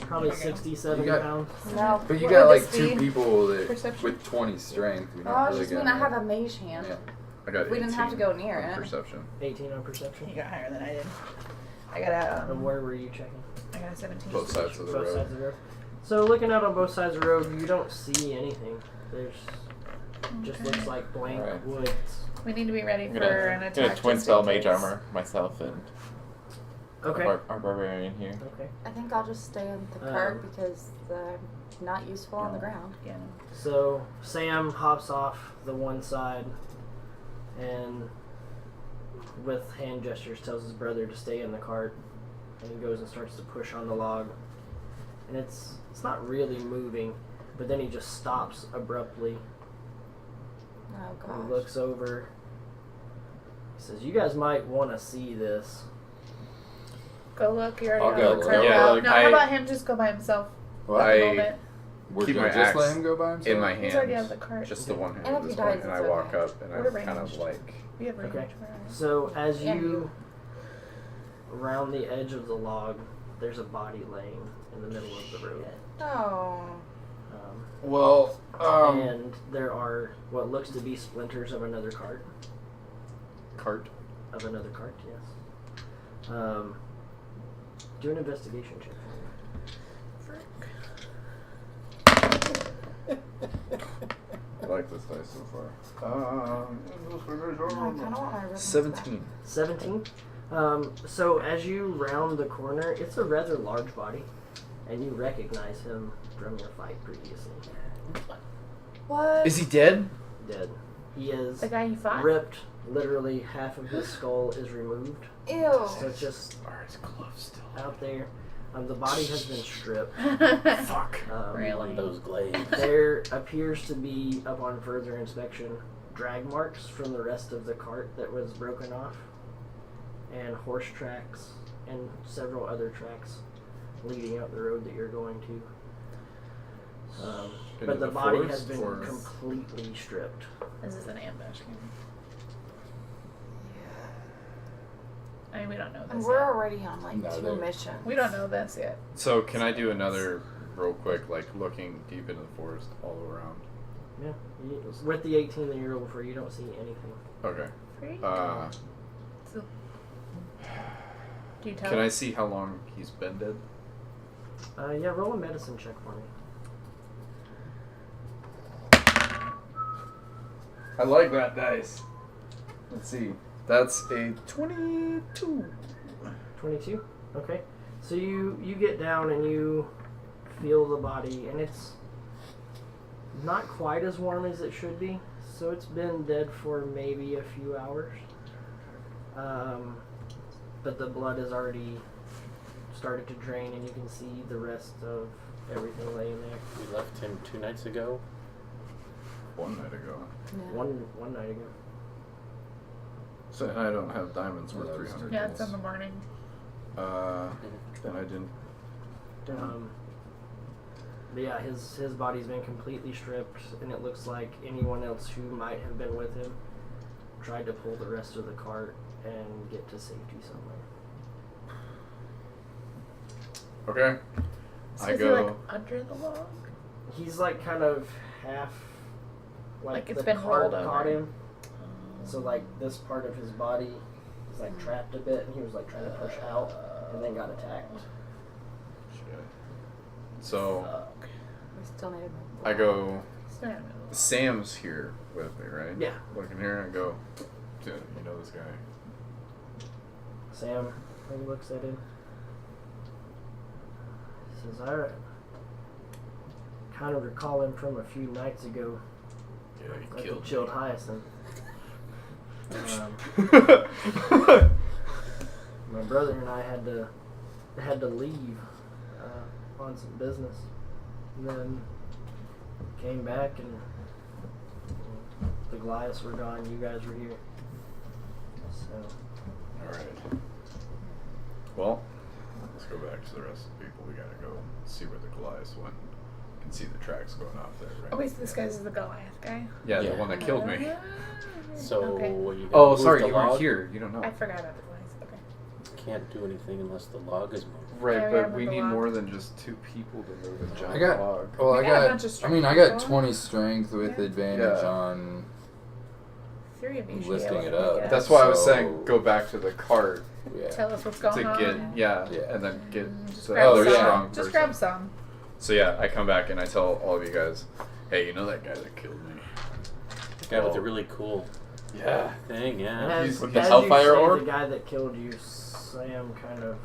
probably 60, 70 You got- pounds. No. But you What got would like this 2 be? people that Perception? with 20 strength. You're Oh, not I was really just mean gonna I have a mage hand. Yeah. I got 18. We didn't have to go near on it. Perception. 18 on perception. You got higher than I did. I got And where were you checking? I got a 17. Both sides of the Both road. sides of the road. So looking out on both sides of the road, you don't see anything. There's just looks like blank Alright. woods. We need to be ready I'm for gonna an get attack. a twin just spell in mage case. armor myself and Okay. Our barbarian here. Okay. I think I'll just stay on the cart because they're not useful on the ground. Yeah. So Sam hops off the one side and with hand gestures tells his brother to stay in the cart, and he goes and starts to push on the log. And it's not really moving, but then he just stops abruptly. Oh He gosh. looks over. He says, "You guys might want to see this." Go look. You already I'll have go the look. cart Yeah, out. like, No, I- how about him just go by himself? What? At the moment? We're Keep gonna my just axe let him go by himself? in my He's already out hands. of the cart. Just the one hand And at if this he point, dies, and I it's walk okay. up and We're I'm kind of arranged. like, We have range. Okay. We're all right. So as And you you. round the edge of the log, there's a body laying in the middle of the road. Oh. Well, And there are what looks to be splinters of another cart. cart. Of another cart, yes. Do an investigation check for me. I like this dice so far. No, I kind of want my ribbons 17. 17. So as you round the corner, it's a rather large body, and you recognize him from your fight previously. back. What? Is he dead? Dead. He is The guy you fought? ripped. Literally half of his skull is removed. Ew. So it's just Are his gloves still? out there. The body has been stripped. Fuck. Really? Those glaives. There appears to be, upon further inspection, drag marks from the rest of the cart that was broken off, and horse tracks, and several other tracks leading up the road that you're going to. Into But the the body forest, has been or- completely stripped. This is an ambush. I mean, we don't know And this we're yet. already on like No, 2 they're- missions. We don't know this yet. So can I do another real quick, like looking deep into the forest all around? Yeah. With the 18 that you're over, you don't see anything. Okay. Free? So, Do you tell can I us? see how long he's been dead? Yeah, roll a medicine check for me. I like that dice. Let's see. That's a 22. 22? Okay. So you get down and you feel the body, and it's not quite as warm as it should be. So it's been dead for maybe a few hours. But the blood has already started to drain, and you can see the rest of everything laying there. We left him 2 nights ago. One night ago. Yeah. One night ago. So I don't have diamonds worth Yeah, that's 300. Yeah, it's in the morning. Then I didn't. But yeah, his body's been completely stripped, and it looks like anyone else who might have been with him tried to pull the rest of the cart and get to safety somewhere. Okay. So I is go. he like under the log? He's like kind of half, Like it's the been cart rolled over. caught him. So like this part of his body is like trapped a bit, and he was like trying to push out, and then got attacked. Shit. So We still need to make I go. It's not in the middle. Sam's here with me, right? Yeah. Looking here, I go. Dude, you know this guy. Sam, he looks at him. He says, "I kind of recall him from a few nights ago. Yeah, he Like killed the chilled hyacinth. My brother and I had to leave on some business, and then came back, and the Goliaths were gone. You guys were here, so Alright. Well, let's go back to the rest of the people. We gotta go see where the Goliath went. You can see the tracks going off there, right? Oh, wait, so this guy's the Goliath guy? Yeah, Yeah. the one that killed me. So Okay. you gotta Oh, move sorry, the you weren't log. here. You don't know. I forgot about the Goliath. Okay. Can't do anything unless the log is moved. Right, Yeah, but yeah, we the need log. more than just 2 people to move a giant I got. log. Well, We I got a bunch of got. I strength mean, I got people. 20 strength with Yeah. advantage Yeah. on. 3 of you should be Lifting able it to up. pick it That's why I was So- saying go back to the cart Yeah. Tell us what's going to on. get Yeah. and then get Just the grab Oh, some. yeah. strong Just person. grab some. So yeah, I come back and I tell all of you guys, hey, you know that guy that killed me? The guy with the Well, really cool Yeah. thing, yeah. And as, He's with the as Hellfire you say, Orb? the guy that killed you, Sam kind of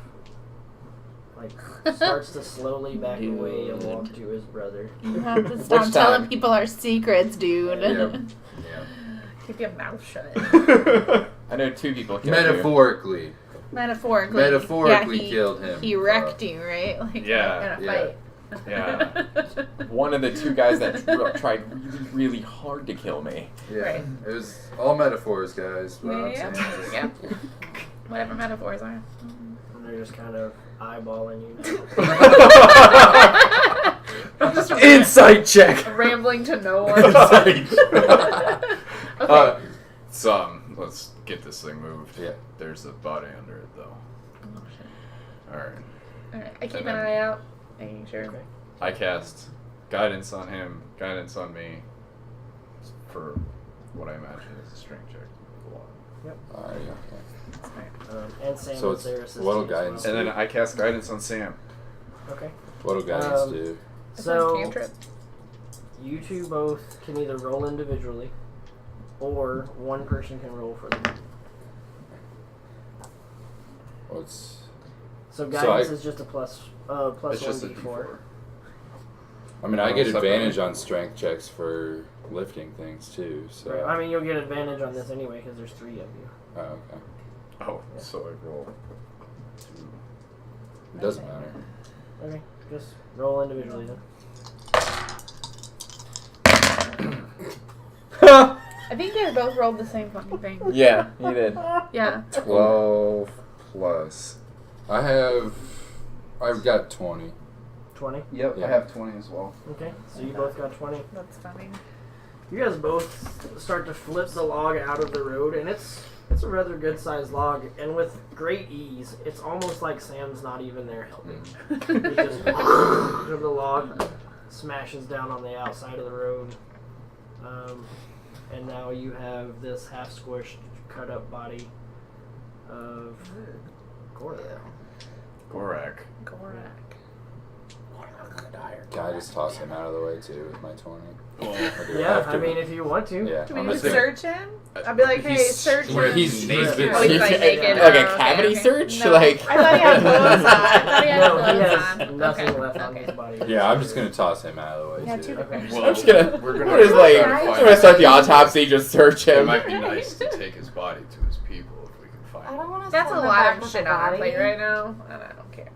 like starts to slowly back away and walk to his brother. You have to stop telling people our secrets, dude. Yeah. Keep your mouth shut. I know 2 people killed Metaphorically. Metaphorically. Metaphorically he killed him. He wrecked you, right? Like, Yeah. In a fight. Yeah. you. One of the 2 guys that tried really, really hard to kill me. Yeah. Right. It was all metaphors, guys. What I'm Yeah. saying is- Yeah. Whatever metaphors are. And they're just kind of eyeballing you. Insight check. Rambling to no one. Okay. Let's get this thing moved. Yeah. There's a body under it, though. Oh, shit. Alright. Alright, I keep And an then- eye out, making sure. Okay. I cast guidance on him, guidance on me, for what I imagine is a strength check. Alright, okay. And Sam So is there assisting what'll as guidance well. And then I cast guidance on Sam. Okay. What'll guidance do? It says So cantrip. you 2 both can either roll individually, or one person can roll for them. What's... So guidance I- is just a plus It's just a 1d4. I mean, I get Separate. advantage on strength checks for lifting things, too, so... Right. I mean, you'll get advantage on this anyway because there's 3 of you. Oh, okay. Oh, so I roll 2. It doesn't matter. Okay, just roll individually then. I think they both rolled the same fucking thing. Yeah, he did. Yeah. 12 plus... I've got 20. 20. Yep, Yeah. I have 20 as well. Okay, so you both got 20. That's funny. You guys both start to flip the log out of the road, and it's a rather good sized log, and with great ease. It's almost like Sam's not even there helping. He just the log smashes down on the outside of the road, and now you have this half squished, cut up body of Gorak. Gorak. Gorak. Can I just toss him out of the way, too, with my 20? Well, Or do Yeah, have I to? mean, if you want to. Yeah, Do we I'm need to just gonna- search him? I'd be like, hey, He's- search him. He's been... Oh, he's like naked. Like a Oh, okay, cavity okay. search? No. Like... I thought he had clothes on. I thought he had No, he clothes has on. nothing Okay. left on Okay. his body. Yeah, I'm just gonna toss him out of the way, Yeah, too. two different. Well, I'm just gonna... we're I'm gonna just like... try to I'm find gonna start the autopsy, just search It him. might be nice to take his body to his people if we can find I him. don't want to That's a lot of shit on our plate right now, and I don't care.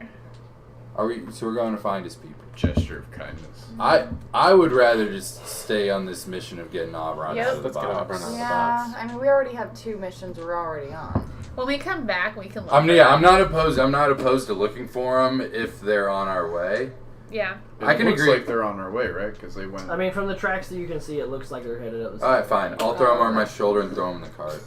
So we're going to find his people. Gesture of kindness. I would rather just stay on this mission of getting Aubron Yep. out of the Let's get box. Aubron out. Yeah, I mean, we already have 2 missions we're already on. When we come back, we can look. I'm for not him. opposed. I'm not opposed to looking for them if they're on our way. Yeah. I can It looks agree. like they're on their way, right? Because they went... I mean, from the tracks that you can see, it looks like they're headed up the All right, fine. I'll throw them on my shoulder and throw them in the cart.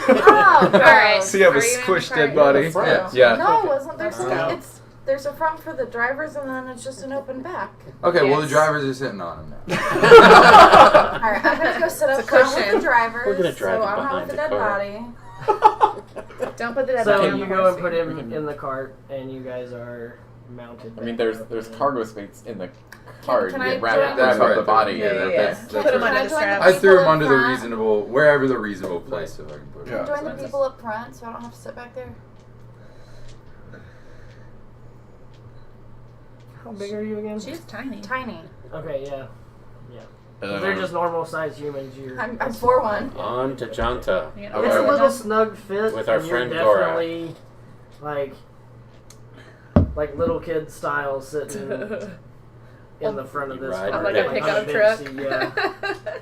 Oh, All right. gross. So you have a Are you in the squished dead car? body? Yeah. Yeah. No, wasn't there some? No. There's a front for the drivers, and then it's just an open back. Okay, well the Yes. drivers are sitting on them now. All right, I'm gonna go sit up It's a front with cushion. the drivers, We're gonna drive so him I'm not with the behind dead the car. body. Don't put the dead So body on you the go horse and put seat. him in the cart, and you guys are mounted. I mean, back there's up. cargo space in the cart. Can You I can wrap, join- wrap That's up right, the body. Yeah, yeah, yeah. That's Put him right. under the Can I join strap. I threw him People under in the front? reasonable, wherever the reasonable place if I can put him. Yeah. Join the people up front, so I don't have to sit back there. How big are you again? She's tiny. Tiny. Okay, yeah. And If then they're just normal sized humans. I'm 4'1". On to Janta. You Okay. It's a know, little snug fit. With our and you're friend Gorak. definitely like little kid style sitting in the front of this Ride car. like a On pickup big truck. seat, yeah.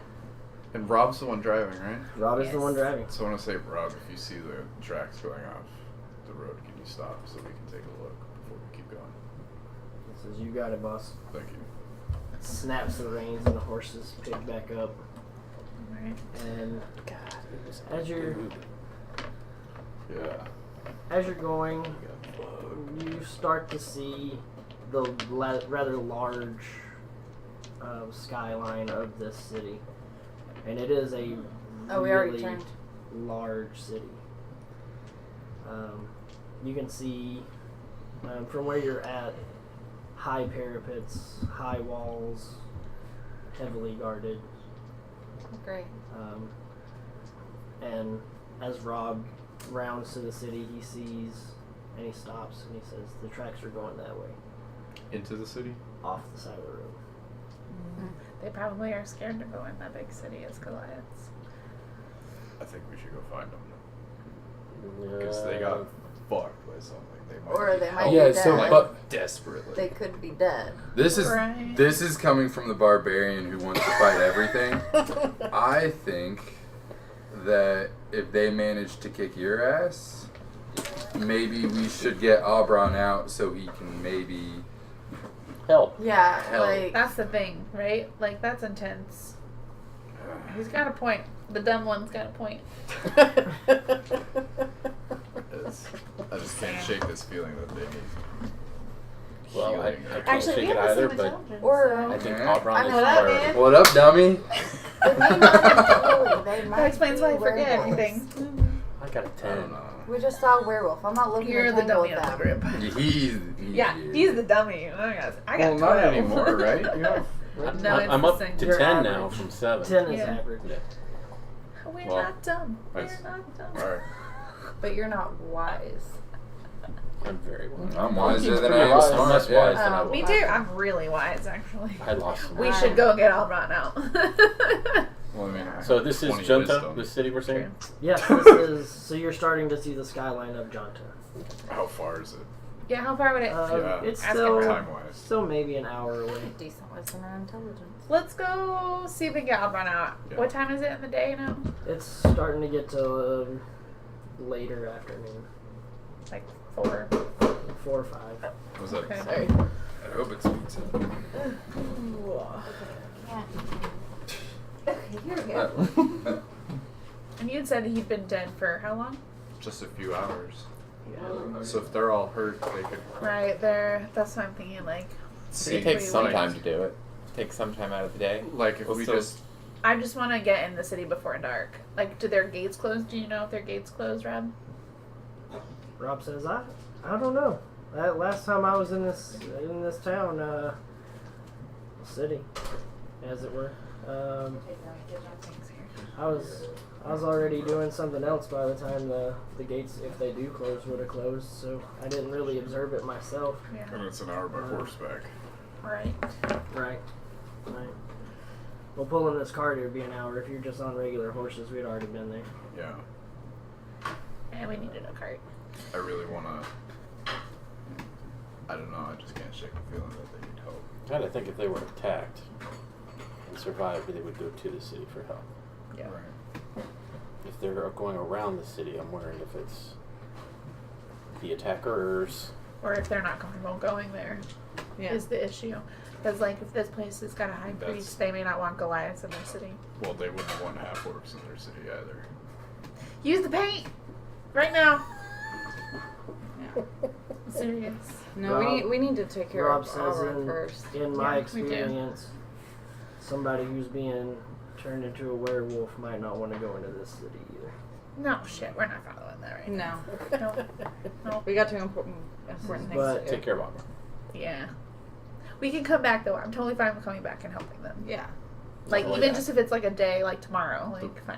And Rob's the one driving, right? Rob is the one driving. So I want to say, Rob, if you see the tracks going off the road, can you stop so we can take a look before we keep going? He says, "You got it, boss." Thank you. Snaps the reins and the horses pick back up. Right. And God, it was as you're Yeah. going, you start to see the rather large skyline of this city, and it is a Oh, we already really turned. large city. You can see from where you're at, high parapets, high walls, heavily guarded, Great. and then as Rob rounds to the city, he sees and he stops and he says, the tracks are going that way, Into the city? off the side of the road. They probably are scared to go in that big city as Goliaths. I think we should go find them. Because they got fucked by something. They might Or be they might helped, be Yeah, dead. so like, but desperately. They could be dead. this is Right. this is coming from the barbarian who wants to fight everything. I think that if they manage to kick your ass, maybe we should get Aubron out so he can maybe Help. Yeah, Hell. like That's the thing, right? Like, that's intense. He's got a point. The dumb one's got a point. I just can't shake this feeling that they need Well, I healing. can't Actually, shake we it have the either, same but intelligence, or- so- I think Yeah. Aubron I is know that, smart. man. What up, dummy? it may not be healing. They might That explains why I be forget werewolves. everything. I got a I 10. don't know. We just saw a werewolf. I'm not looking You're to the tangle dummy with of the them. group. He's Yeah, he's the dummy. I got Well, not 12. anymore, right? You have, No, it's I'm the up same. to You're 10 now average. from 7. 10 is Yeah. average. Yeah. We're Well, not dumb. We're that's- not dumb. alright. But you're not wise. I'm very wise. I'm wiser than pretty I am wise. smart. I'm less yeah. wise than I Oh, was. Me too. I'm really wise, actually. I lost some. We Wow. should go get Aubron out. Well, I mean, So this is 20 Junta, wisdom. the city we're saying? Yes, this is. So you're starting to see the skyline of Jonta. How far is it? Yeah, how far would it? Yeah. It's Ask still him. Time-wise. still maybe an hour away. Decent wisdom and intelligence. Let's go see if we can get Aubron out. Yeah. What time is it in the day now? It's starting to get to later afternoon, Like 4. 4 or 5. Was that? Okay. Sorry. I hope it's pizza. Okay, here we go. And you said he'd been dead for how long? Just a few hours. So if they're all hurt, they could. Right there. That's what I'm thinking. Like, So it takes some Wait. time to do it. Take some time out of the day. Like if Well, we so- just. I just want to get in the city before dark. Like, do their gates close? Do you know if their gates close, Rob? Rob says, I don't know. That last time I was in this town, city, as it were, I was already doing something else by the time the gates, if they do close, would have closed. So I didn't really observe it myself. Yeah. And it's an hour by horseback. Right. Right. Well, pulling this cart, it would be an hour. If you're just on regular horses, we'd already been there. Yeah. And we needed a cart. I really want to. I don't know. I just can't shake the feeling that they need help. God, I think if they were attacked and survived, they would go to the city for help. Yeah. Right. If they're going around the city, I'm worried if it's the attackers. Or if they're not comfortable going there, is the issue. Because, like, if this place has got a high That's- priest, they may not want Goliaths in their city. Well, they wouldn't want half orcs in their city either. Use the paint! Right now! Serious. No, Rob- we need to take care Rob of says Aubron first. in my Yeah, we do. experience, somebody who's being turned into a werewolf might not want to go into this city either. No, shit, we're not following that right No, now. No. we got two important things But- to do. Take care of Aubron. Yeah. We can come back, though. I'm totally fine with coming back and helping them. Yeah. Like, Oh, even yeah. just if it's, like, a day, like, tomorrow. Like, fine.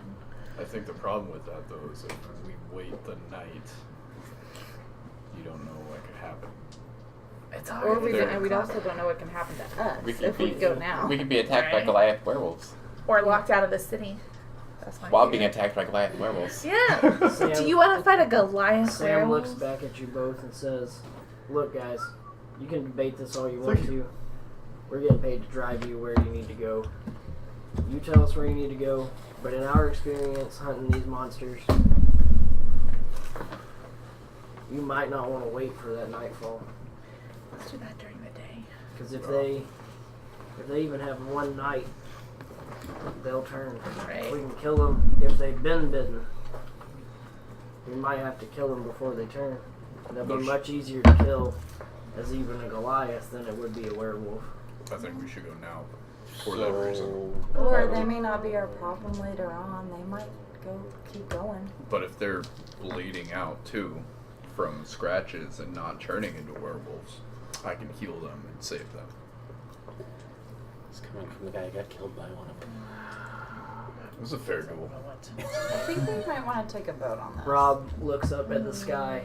I think the problem with that though is if we wait the night, you don't know what could happen. It's Or already we There. don't, we also don't know what can happen to us We could if we be- go now. We could be attacked by Right. Goliath werewolves. Or locked out of the city. That's my While fear. being attacked by Goliath werewolves. Yeah. Sam, Do you want to fight a Goliath Sam werewolf? looks back at you both and says, "Look, guys, you can debate this all you want to. We're getting paid to drive you where you need to go. You tell us where you need to go. But in our experience hunting these monsters, you might not want to wait for that nightfall. Let's do that during the day. Because if they even have one night, they'll turn. Right. If we can kill them if they've been bitten, we might have to kill them before they turn. And that'll be much easier to kill as even a Goliath than it would be a werewolf. I think we should go now for that reason. Or they may not be our problem later on. They might keep going. But if they're bleeding out too from scratches and not turning into werewolves, I can heal them and save them. It's coming from the guy who got killed by one of them. This is a fair goal. I think we might want to take a vote on this. Rob looks up at the sky,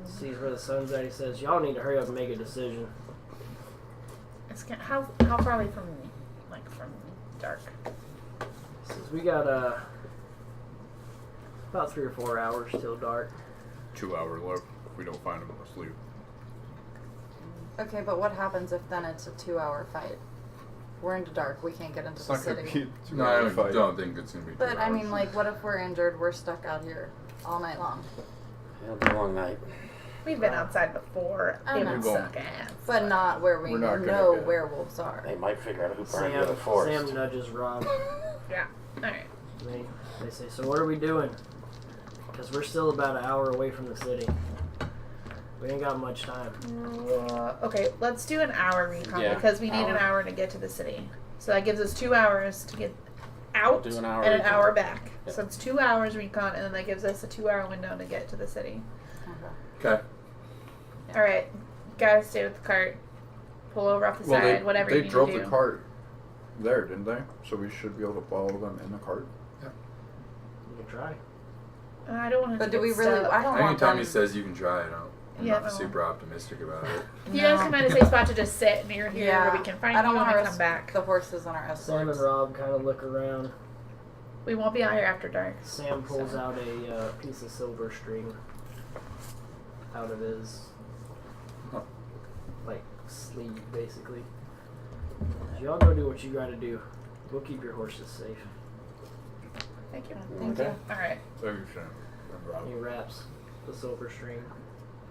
sees where the sun's at. He says, "Y'all need to hurry up and make a decision." How far away from dark? He says, "We got about 3 or 4 hours till dark." 2 hour left. If we don't find him asleep. Okay, but what happens if then it's a 2-hour fight? We're into dark. We can't get into It's the not gonna city. be a No, I 2 hour fight. don't think it's gonna be. 2 But I hours. mean, like, what if we're injured? We're stuck out here all night long. It'll be a long night. We've been outside before. I It know. would suck ass. But not where we We're not gonna know get- werewolves are. They might figure out who burned the other Sam forest. nudges Rob. Yeah. All right. They say, "So what are we doing? Because we're still about an hour away from the city. We ain't got much time." Okay, let's do an hour recon Yeah, because we need an hour. hour to get to the city. So that gives us 2 hours to get out We'll do an hour and an recon. hour back. Yep. So it's 2 hours recon, and then that gives us a 2-hour window to get to the city. Okay. Okay. All right, guys, stay with the cart. Pull over off the side, whatever you they need drove to do. the cart there, didn't they? So we should be able to follow them in the cart. You can try. I don't want to. But do we really? I don't want Anytime them. he says you can try it, I'm Yeah, not no. super optimistic about it. You guys can find a safe spot to just sit near here Yeah. where we can find I don't you want when to we come back. the horses on our Sam and escorts. Rob kind of look around. We won't be out here after dark. Sam pulls out a piece of silver string out of his sleeve, basically. Y'all go do what you gotta do. We'll keep your horses safe. Thank you. Thank Okay. you. All right. Thank you, Sam. And Rob. He wraps the silver string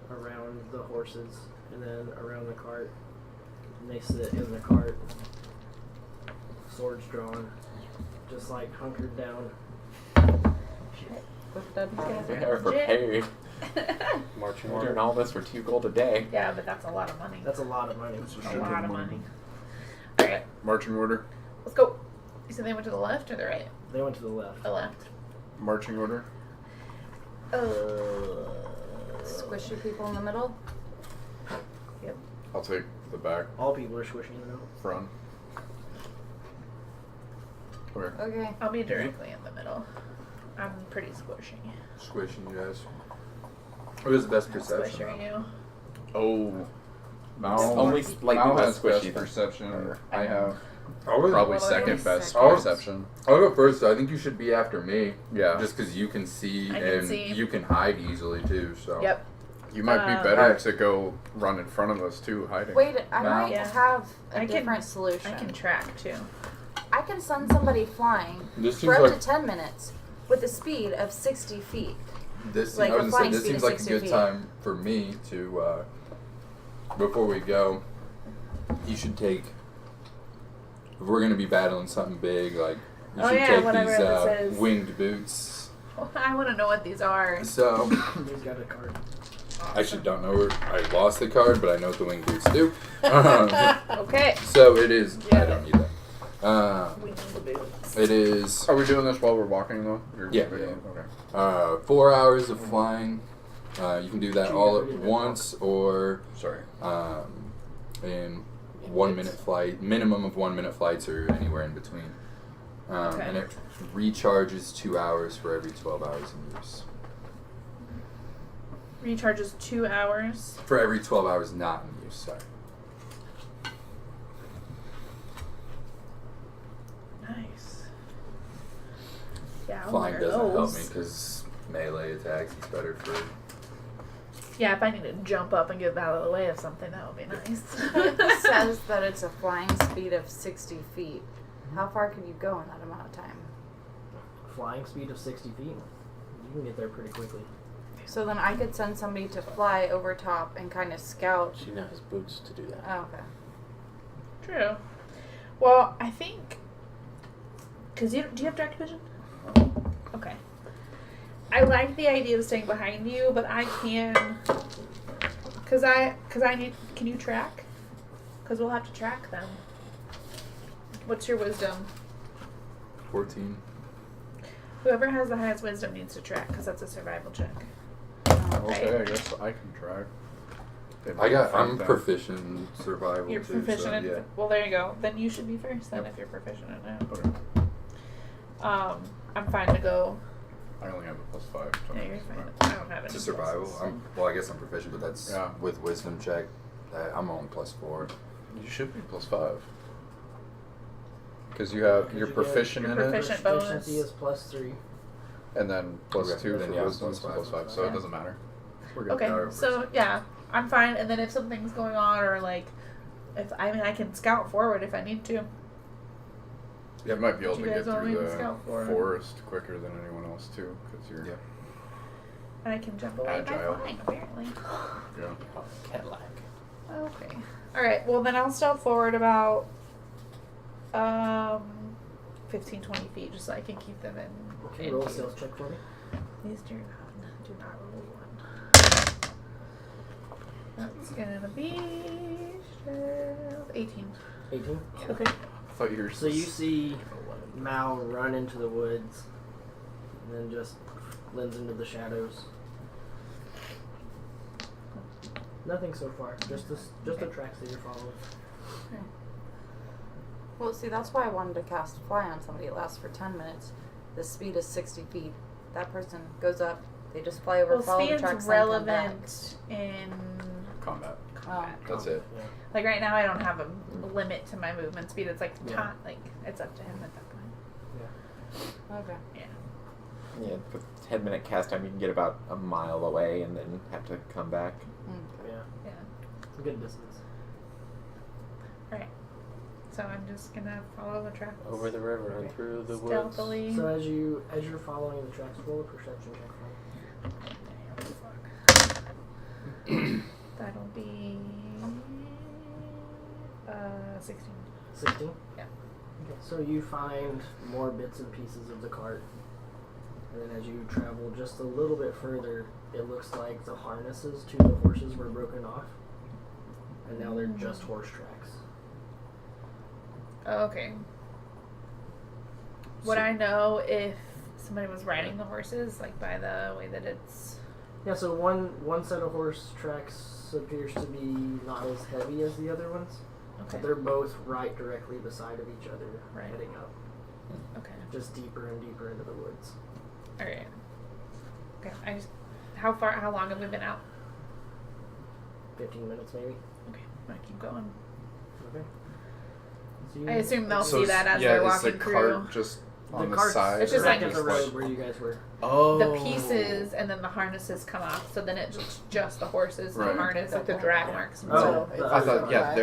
around the horses and then around the cart. And they sit in the cart, swords drawn, just like hunkered down. With dead bodies. They are prepared. Marching We're order. doing all this for 2 gold a day. Yeah, but that's a lot of money. That's a lot of money. It's a lot of money. All right, Marching order. let's go. You said they went to the left or the right? They went to the left. The left. Marching order. Squishy people in the middle. I'll take the back All people are squishing them. front. Okay. Okay. I'll be directly in the middle. I'm pretty squishy. Squishing you guys. What is the best perception? Squisher you. Oh. Only slightly Mal less has squishy best than- perception. I have Probably. probably Well, second maybe best second. perception. I'll go first. Though. I think you should be after me. Yeah. Just because you can see I can and see. you can hide easily too. So. Yep. You might be better to go run in front of us too, hiding. Wait, I No. might Yeah. have a I can- different solution. I can track too. I can send somebody flying This for seems up like to 10 minutes with a speed of 60 feet. this. like I a was gonna say flying this speed seems of like a 60 good feet. time for me to. Before we go, you should take. If we're gonna be battling something big, like you Oh, should yeah, take whatever these this is. winged boots. I want to know what these are. So He's got a card. I actually don't know where I lost the card, but I know what the winged boots do. Okay. So it is. I Yeah. don't need that. We need the boots. It is Are we doing this while we're walking though? Yeah. Okay. 4 hours of flying. You can do that all at once or Sorry. in 1 minute flight. Minimum of 1 minute flights or anywhere in between. Okay. And it recharges 2 hours for every 12 hours in use. Recharges 2 hours. For every 12 hours not in use, sorry. Nice. Yeah, I'll Flying wear doesn't help those. me because melee attacks is better for. Yeah, if I need to jump up and get out of the way of something, that would be nice. It says that it's a flying speed of 60 feet. How far can you go in that amount of time? Flying speed of 60 feet. You can get there pretty quickly. So then I could send somebody to fly over top and kind of scout. She now has boots to do that. Oh, okay. True. Well, I think because do you have dark vision? Okay. I like the idea of staying behind you, but I can because I need. Can you track? Because we'll have to track them. What's your wisdom? 14. Whoever has the highest wisdom needs to track because that's a survival check. Okay, I guess I can track. I'm proficient in survival You're too. proficient so, in. yeah. Well, there you go. Then you should be first. Then if you're proficient in that. Okay. I'm fine to go. I only have a +5. So No, you're fine. I don't have any To survival? pluses. I guess I'm proficient, but that's Yeah. with wisdom check. I'm on +4. You should be +5. Because you're you get proficient your in it, proficient bonus. Proficiency is +3. and then +2 Okay, then for yeah, wisdom, so +5. +5. So Yeah. it doesn't matter. We're good. Okay, Yeah, so yeah, I'm fine. And then if something's going on, or like, I can scout forward if I need to. You might be able You to guys get want me through to the scout for it? forest quicker than anyone else too, because you're Yeah. And I can jump away Agile. by flying, apparently. yeah. Oh, Cadillac. Okay. All right. Well, then I'll stealth forward about 15, 20 feet, just so I can keep them in. Okay, roll a stealth check for me. Please do not roll 1. That's gonna be 18. 18. Okay. I thought you were. So you see Mao run into the woods, and then just blends into the shadows. Nothing so far. Just the tracks that you're following. Well, see, that's why I wanted to cast Fly on somebody. It lasts for 10 minutes. The speed is 60 feet. That person goes up, they just fly over, Well, follow the speed's tracks, then come back. relevant in combat. combat. That's it. Yeah. Like right now, I don't have a limit to my movement speed. It's like Yeah. like it's up to him at that point. Okay. Yeah. Yeah, with 10-minute cast time, you can get about a mile away and then have to come back. Yeah. Yeah. Good distance. Right. So I'm just gonna follow the tracks. Over the river and through the woods. Stealthily. So as you're following the tracks, roll a perception check for me. That'll be 16. 16. Yeah. Okay. So you find more bits and pieces of the cart, and then as you travel just a little bit further, it looks like the harnesses to the horses were broken off, and now they're just horse tracks. Oh, okay. Would I know if somebody was riding the horses, like by the way that it's? Yeah, so one set of horse tracks appears to be not as heavy as the other ones. Okay. But they're both right directly beside of each other, Right. heading up, Okay. just deeper and deeper into the woods. All right. Okay. How long have we been out? 15 minutes maybe. Okay. I keep going. Okay. So you, I assume they'll So see that as yeah, they're is walking the through. cart just the on the cart's side? It's just or like at the just road where you guys were. Oh. The pieces and then the harnesses come off, so then it's just the horses, the Right. harness, like the drag marks. And Oh, stuff. the I other thought, yeah, cart.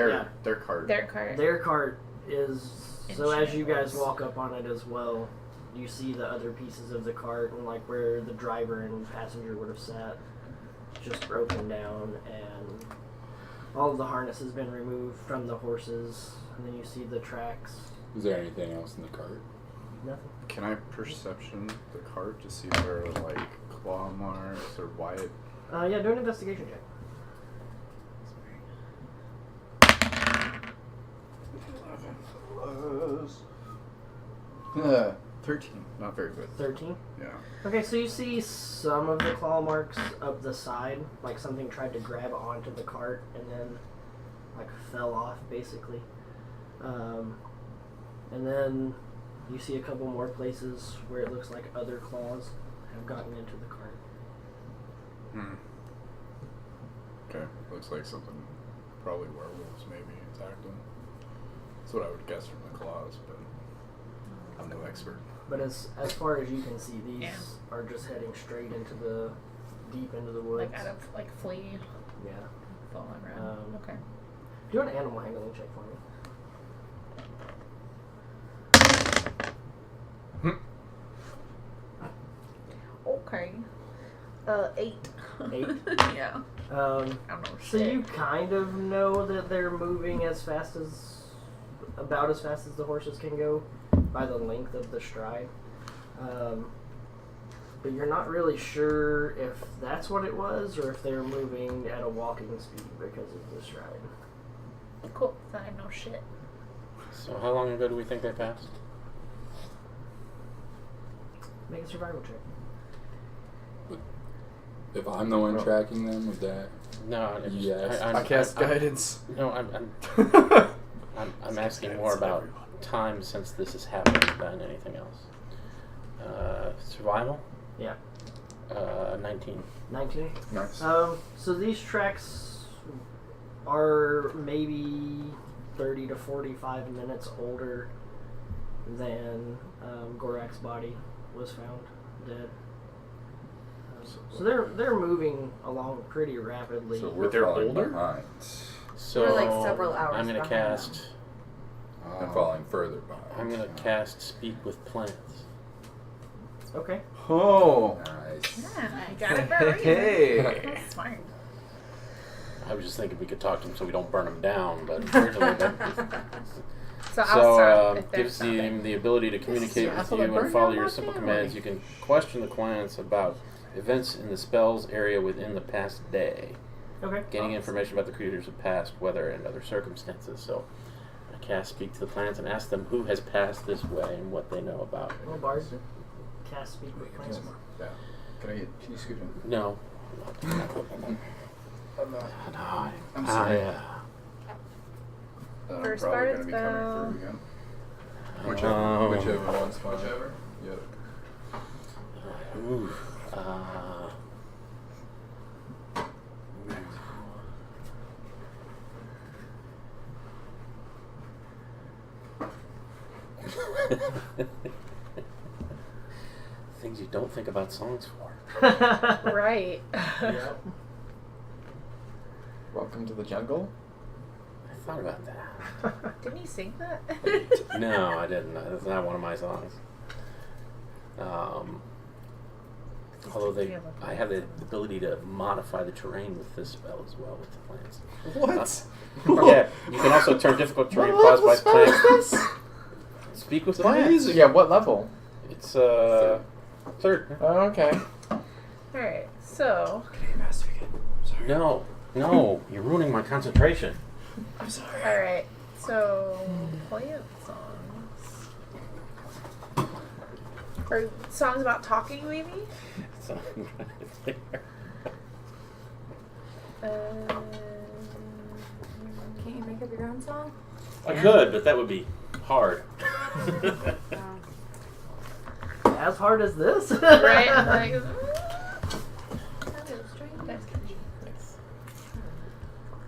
their cart. Their cart. Their cart is so as you guys Insurance. walk up on it as well, you see the other pieces of the cart and like where the driver and passenger would have sat, just broken down, and all of the harness has been removed from the horses, and then you see the tracks. Is there anything else in the cart? Nothing. Can I perception the cart to see if there are like claw marks or why it? Yeah, do an investigation check. 13. Not very good. 13. Yeah. Okay, so you see some of the claw marks up the side, like something tried to grab onto the cart and then like fell off basically. And then you see a couple more places where it looks like other claws have gotten into the cart. Hmm. Okay. Looks like something. Probably werewolves maybe attacked them. That's what I would guess from the claws, but I'm no expert. But as far as you can see, these Yeah. are just heading straight into the deep into the woods. Like out of like flea, Yeah. falling around. Okay. Do an animal handling check for me. Okay. 8. 8? Yeah. I don't know So shit. you kind of know that they're moving about as fast as the horses can go by the length of the stride. But you're not really sure if that's what it was or if they're moving at a walking speed because of the stride. Cool. So I know shit. So how long ago do we think they passed? Make a survival check. If I'm the one tracking them, would that? No, it's Yes. I cast guidance. No, I'm asking more about time since this has happened than anything else. Survival? Yeah. 19. 19. Nice. So these tracks are maybe 30 to 45 minutes older than Gorak's body was found dead. So they're moving along pretty rapidly. So we're they're falling older? behind. So We're like several hours I'm going to behind cast. And falling further behind. I'm going to cast Speak with Plants. Okay. Oh. Nice. Yeah, I got it for a reason. Hey. That's smart. I was just thinking we could talk to him so we don't burn him down, but originally So I'll start. If there's gives something. him the ability to communicate Yeah, with so you they burn and follow down your my simple family. commands. You can question the clans about events in the spell's area within the past day, Okay. gaining information about the creatures of past, weather, and other circumstances. So I cast Speak to the Plants and ask them who has passed this way and what they know about it. Well, Bard, cast speak with plants. Yeah. Can you scoot in? No. I'm not. No, I'm sorry. yeah. I'm First probably part gonna is be go. coming through again. Whichever one's fine. Whichever. Yep. Ooh. Things you don't think about songs for. Right. Yep. Welcome to the jungle. I thought about that. Didn't you sing that? No, I didn't. That's not one of my songs. Although I have the ability to modify the terrain with this spell as well with the plants. What? Yeah, you can also turn difficult terrain caused by plants. Speak with plants. Yeah, what level? It's third. Oh, okay. Alright, so. No, you're ruining my concentration. I'm sorry. Alright, so. Plant songs. Or songs about talking, maybe? So I'm trying to figure. Can't you make up your own song? I could, but that would be hard. As hard as this? Right? Like,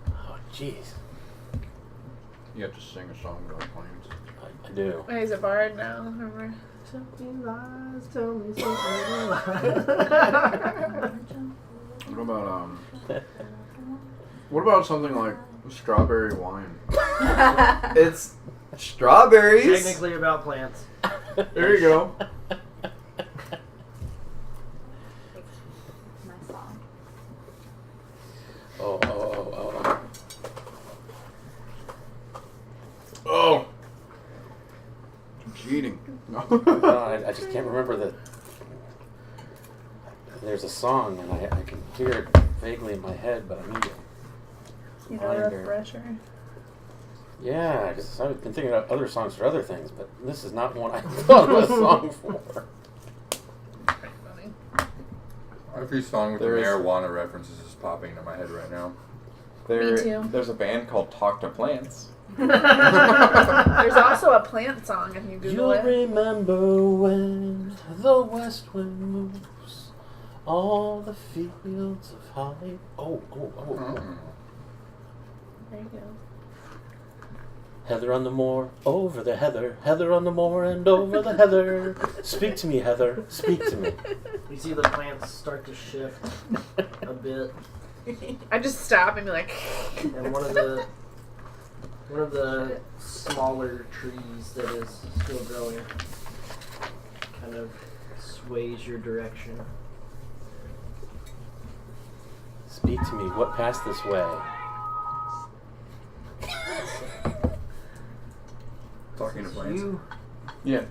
Oh, jeez. You have to sing a song about planes. I do. oh, he's a bard now, remember? Tell me lies, tell me so many lies. What about something like strawberry wine? It's strawberries. Technically about plants. There you go. My song. Oh. Oh. I'm cheating. No, I just can't remember the. There's a song, and I can hear it vaguely in my head, but I need it. You know, Binder. refresher. Yeah, because I've been thinking about other songs for other things, but this is not one I thought of a song for. Every song with There the is- marijuana references is popping into my head right now. Me too. There's a band called Talk to Plants. There's also a plant song if you Google You'll it. remember when the west wind moves all the fields of holly. Oh. There you go. Heather on the moor, over the heather. Heather on the moor and over the heather. Speak to me, Heather. Speak to me. You see the plants start to shift a bit, I just stop and be like. and one of the smaller trees that is still growing kind of sways your direction. Speak to me. What passed this way? Talking to plants. Yeah.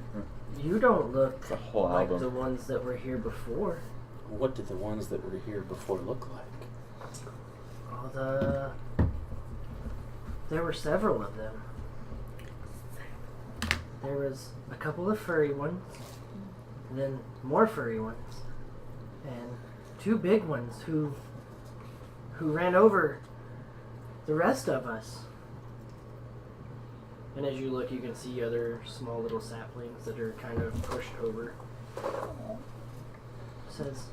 You don't look The whole like album. the ones that were here before. What did the ones that were here before look like? Oh, there were several of them. There was a couple of furry ones, then more furry ones, and two big ones who ran over the rest of us. And as you look, you can see other small little saplings that are kind of pushed over Says,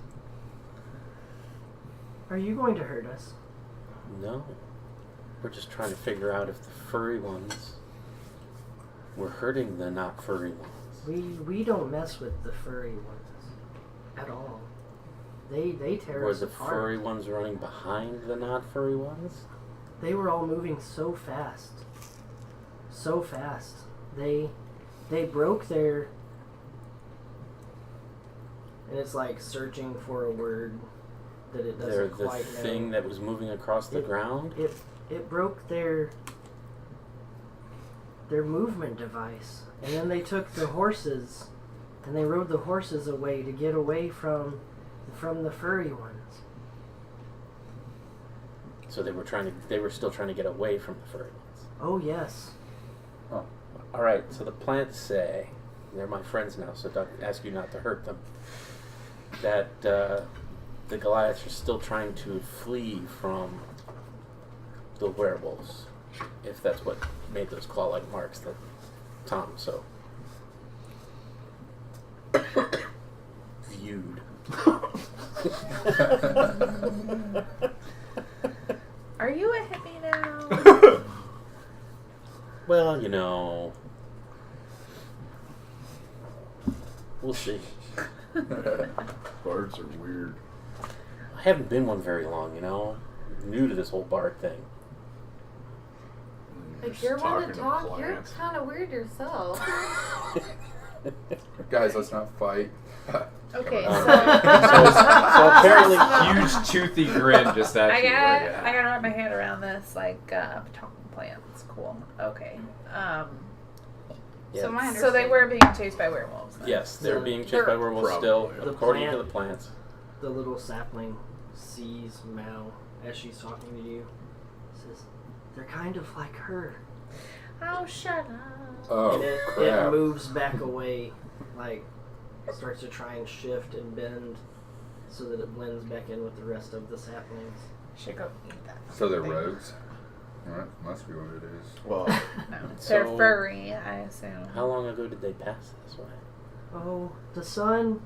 "Are you going to hurt us?" No. We're just trying to figure out if the furry ones were hurting the not furry ones. We don't mess with the furry ones at all. They tear Were us the apart. furry ones running behind the not furry ones? They were all moving so fast. So fast. They broke their, and it's like searching for a word that it doesn't They're the quite thing know. that was moving across the ground? It broke their movement device. And then they took the horses and they rode the horses away to get away from the furry ones. So they were still trying to get away from the furry ones. Oh yes. Alright, so the plants say, they're my friends now, so don't ask you not to hurt them, that the Goliaths are still trying to flee from the werewolves, if that's what made those claw-like marks that Tom so viewed. Are you a hippie now? Well, you know, we'll see. Bards are weird. I haven't been one very long, you know. I'm new to this whole bard thing. If Just you're one talking to talk, you're plants. kind of weird yourself. Guys, let's not fight. Okay, Um, so apparently, Huge toothy grin just at I you. gotta wrap my head around this. Like talking plants, cool. Okay. Yeah. So my So they understanding- were being chased by werewolves. Then. Yes, they're So being chased they're by werewolves still, probably- according The to plant- the plants. The little sapling sees Mal as she's talking to you. Says, "They're kind of like her." Oh, shut up. Oh, And it crap. moves back away, like starts to try and shift and bend so that it blends back in with the rest of the saplings. Should go eat that. So they're thing. rogues? That must be what it is. Well, No, So- they're furry, I assume. How long ago did they pass this way? Oh, the sun.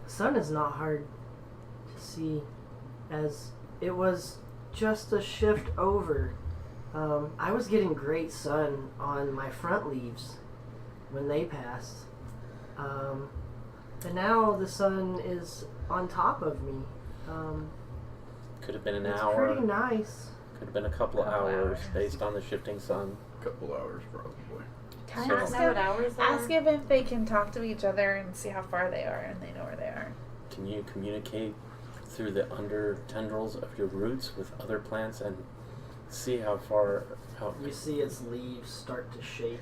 The sun is not hard to see, as it was just a shift over. I was getting great sun on my front leaves when they passed. And now the sun is on top of me. Could have been an It's hour. pretty nice. Could have been a couple of Couple hours hours. based on the shifting sun. a couple hours probably. Can So- I ask Know what them, hours they ask are? them if they can talk to each other and see how far they are and they know where they are. Can you communicate through the under tendrils of your roots with other plants and see how far out? You see its leaves start to shake.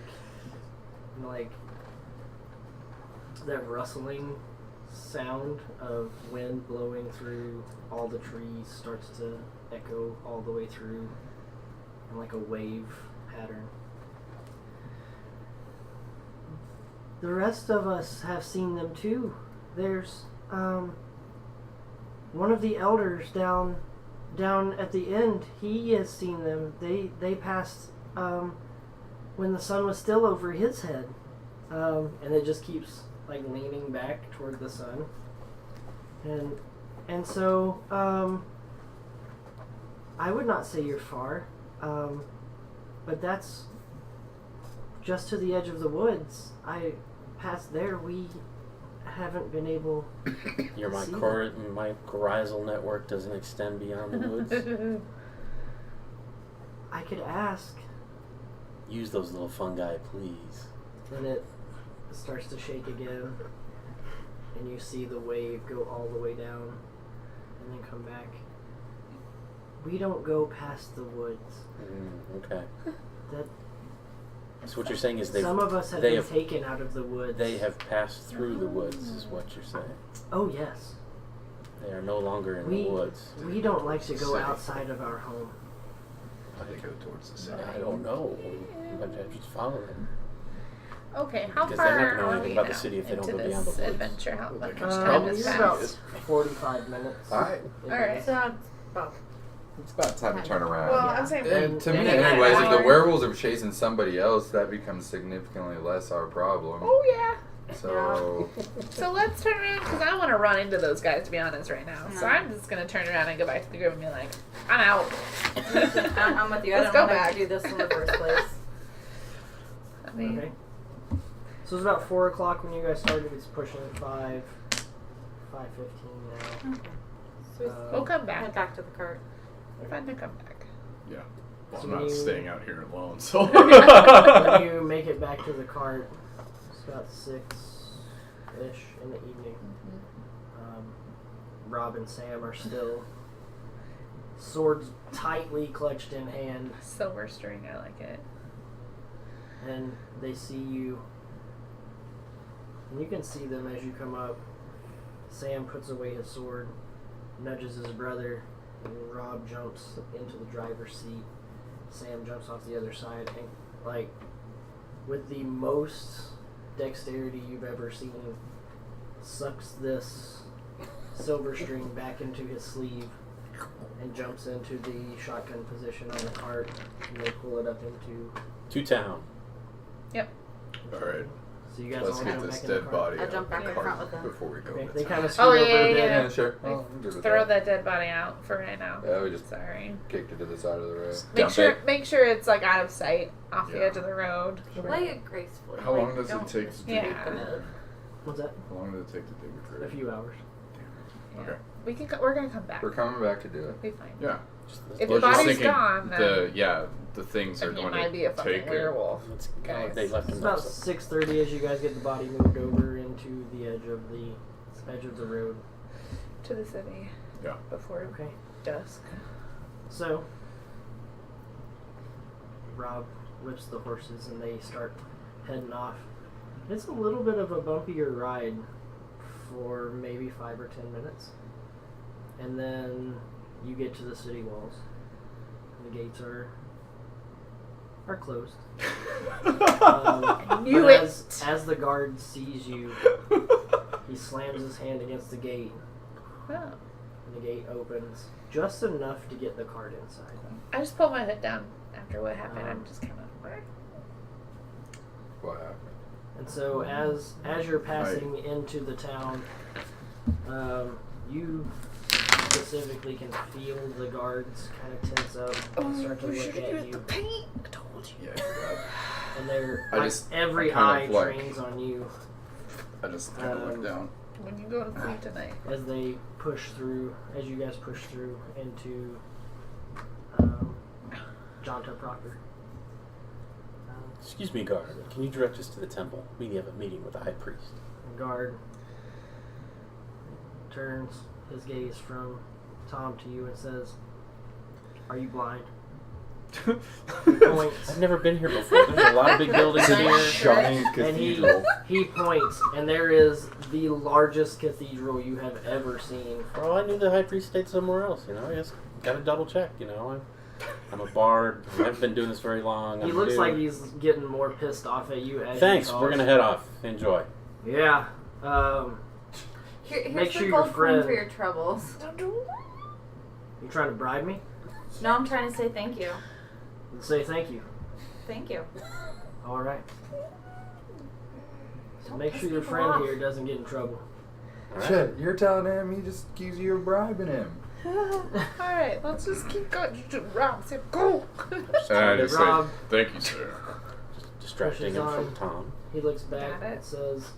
And like that rustling sound of wind blowing through all the trees starts to echo all the way through in like a wave pattern. The rest of us have seen them too. There's one of the elders down at the end. He has seen them. They passed when the sun was still over his head, and it just keeps like leaning back toward the sun, and so I would not say you're far, but that's just to the edge of the woods. I past there we haven't been able. Your See mycorrhizal network doesn't extend beyond the woods. I could ask. Use those little fungi, please. Then it starts to shake again, and you see the wave go all the way down, and then come back. We don't go past the woods. Okay. That So what you're saying is some of us have they been have- taken out of the woods. they have passed through the woods, is what you're saying. Oh yes. They are no longer in We the woods. we don't like to go City. outside of our home. They go towards the city. I don't know. You have to just follow them. Okay, how Because far they're not gonna know are anything we about the now city if they don't into go beyond the this woods. adventure? How Well, much they can time has It's about passed? 45 minutes. Alright. Alright. So it's about It's about time to turn around. Well, Yeah. I'm saying And to me, And- anyways, if the hour. werewolves are chasing somebody else, that becomes significantly less our problem. Oh yeah. So So let's turn around because I don't want to run into those guys, to be honest, right now. So No. I'm just gonna turn around and go back to the group and be like, I'm out. I'm with you. I Let's don't go want back. to do this in the first place. I mean, Okay. So it's about 4 o'clock when you guys started. It's pushing 5:15 now. Okay. So we'll come head back. back to the cart. Fun to come back. Yeah. Well, So I'm not you- staying out here alone, so. When you make it back to the cart, it's about 6-ish in the evening. Rob and Sam are still swords tightly clutched in hand, Silver string, I like it. and they see you. And you can see them as you come up. Sam puts away his sword, nudges his brother, and Rob jumps into the driver's seat. Sam jumps off the other side, and like with the most dexterity you've ever seen, sucks this silver string back into his sleeve and jumps into the shotgun position on the cart, and they pull it up into. To town. Alright. So you guys Let's all get jump this back in the dead cart. body I out jump back of the in cart front with them. before we go. Okay, into they town. kind of scoot Oh, over yeah, a yeah, bit. yeah. yeah, sure. Oh, I'm good with Throw that. that dead body out for right now. Yeah, we just Sorry. kicked it to the side of the road. Make sure it's like out of sight, off the Yeah. edge of the road. Lay it gracefully. How long Like, does it don't take to dig Yeah. a grave? What's that? How long does it take to dig a A grave? few hours. Yeah. Okay. We can. We're gonna come back. We're coming back to do it. Be fine. Yeah. If Well, the just body's thinking gone, then the things are then he going might to be a fucking take it. werewolf. It's Guys. they left It's him about up. 6:30 as you guys get the body moved over into the edge of the road. To the city. Yeah. Before Okay. dusk. So Rob whips the horses and they start heading off. It's a little bit of a bumpier ride for maybe 5 or 10 minutes. And then you get to the city walls. The gates are closed. Knew but it. As the guard sees you, he slams his hand against the gate, Oh. and the gate opens just enough to get the cart inside. I just pulled my hood down after what happened. I'm just kind of. What happened? And so as you're passing into the town, you specifically can feel the guards kind of tense up and start to look at you. paint. I told you. Yeah, I forgot. And they're I like, just- every I kind eye of like- trains on you I just kind of look down. When you go to sleep tonight. as they push through, as you guys push through into Jonta proper. Excuse me, guard. Can you direct us to the temple? We have a meeting with the high priest. The guard turns his gaze from Tom to you and says, "Are you blind?" He points, I've never been here before. There's a lot of big buildings here. Giant and cathedral. he points, and there is the largest cathedral you have ever seen. Well, I knew the high priest stayed somewhere else. You know, I just got to double check. You know, I'm a bard. I haven't been doing this very long. He I'm looks new. like he's getting more pissed off at you as Thanks. he We're talks. gonna head off. Enjoy. Yeah. Here's Make sure the your gold coin friend- for your troubles. You trying to bribe me? No, I'm trying to say thank you. Say thank you. Thank you. All right. So Don't make piss sure your people friend off. here doesn't get in trouble. All right. Shit, you're telling him he just accused you of bribing him. Alright, let's just keep going. Rob said go. And I just Rob. say, thank you, sir. Distracting him Pushes from on. Tom. He looks back Got it. and says,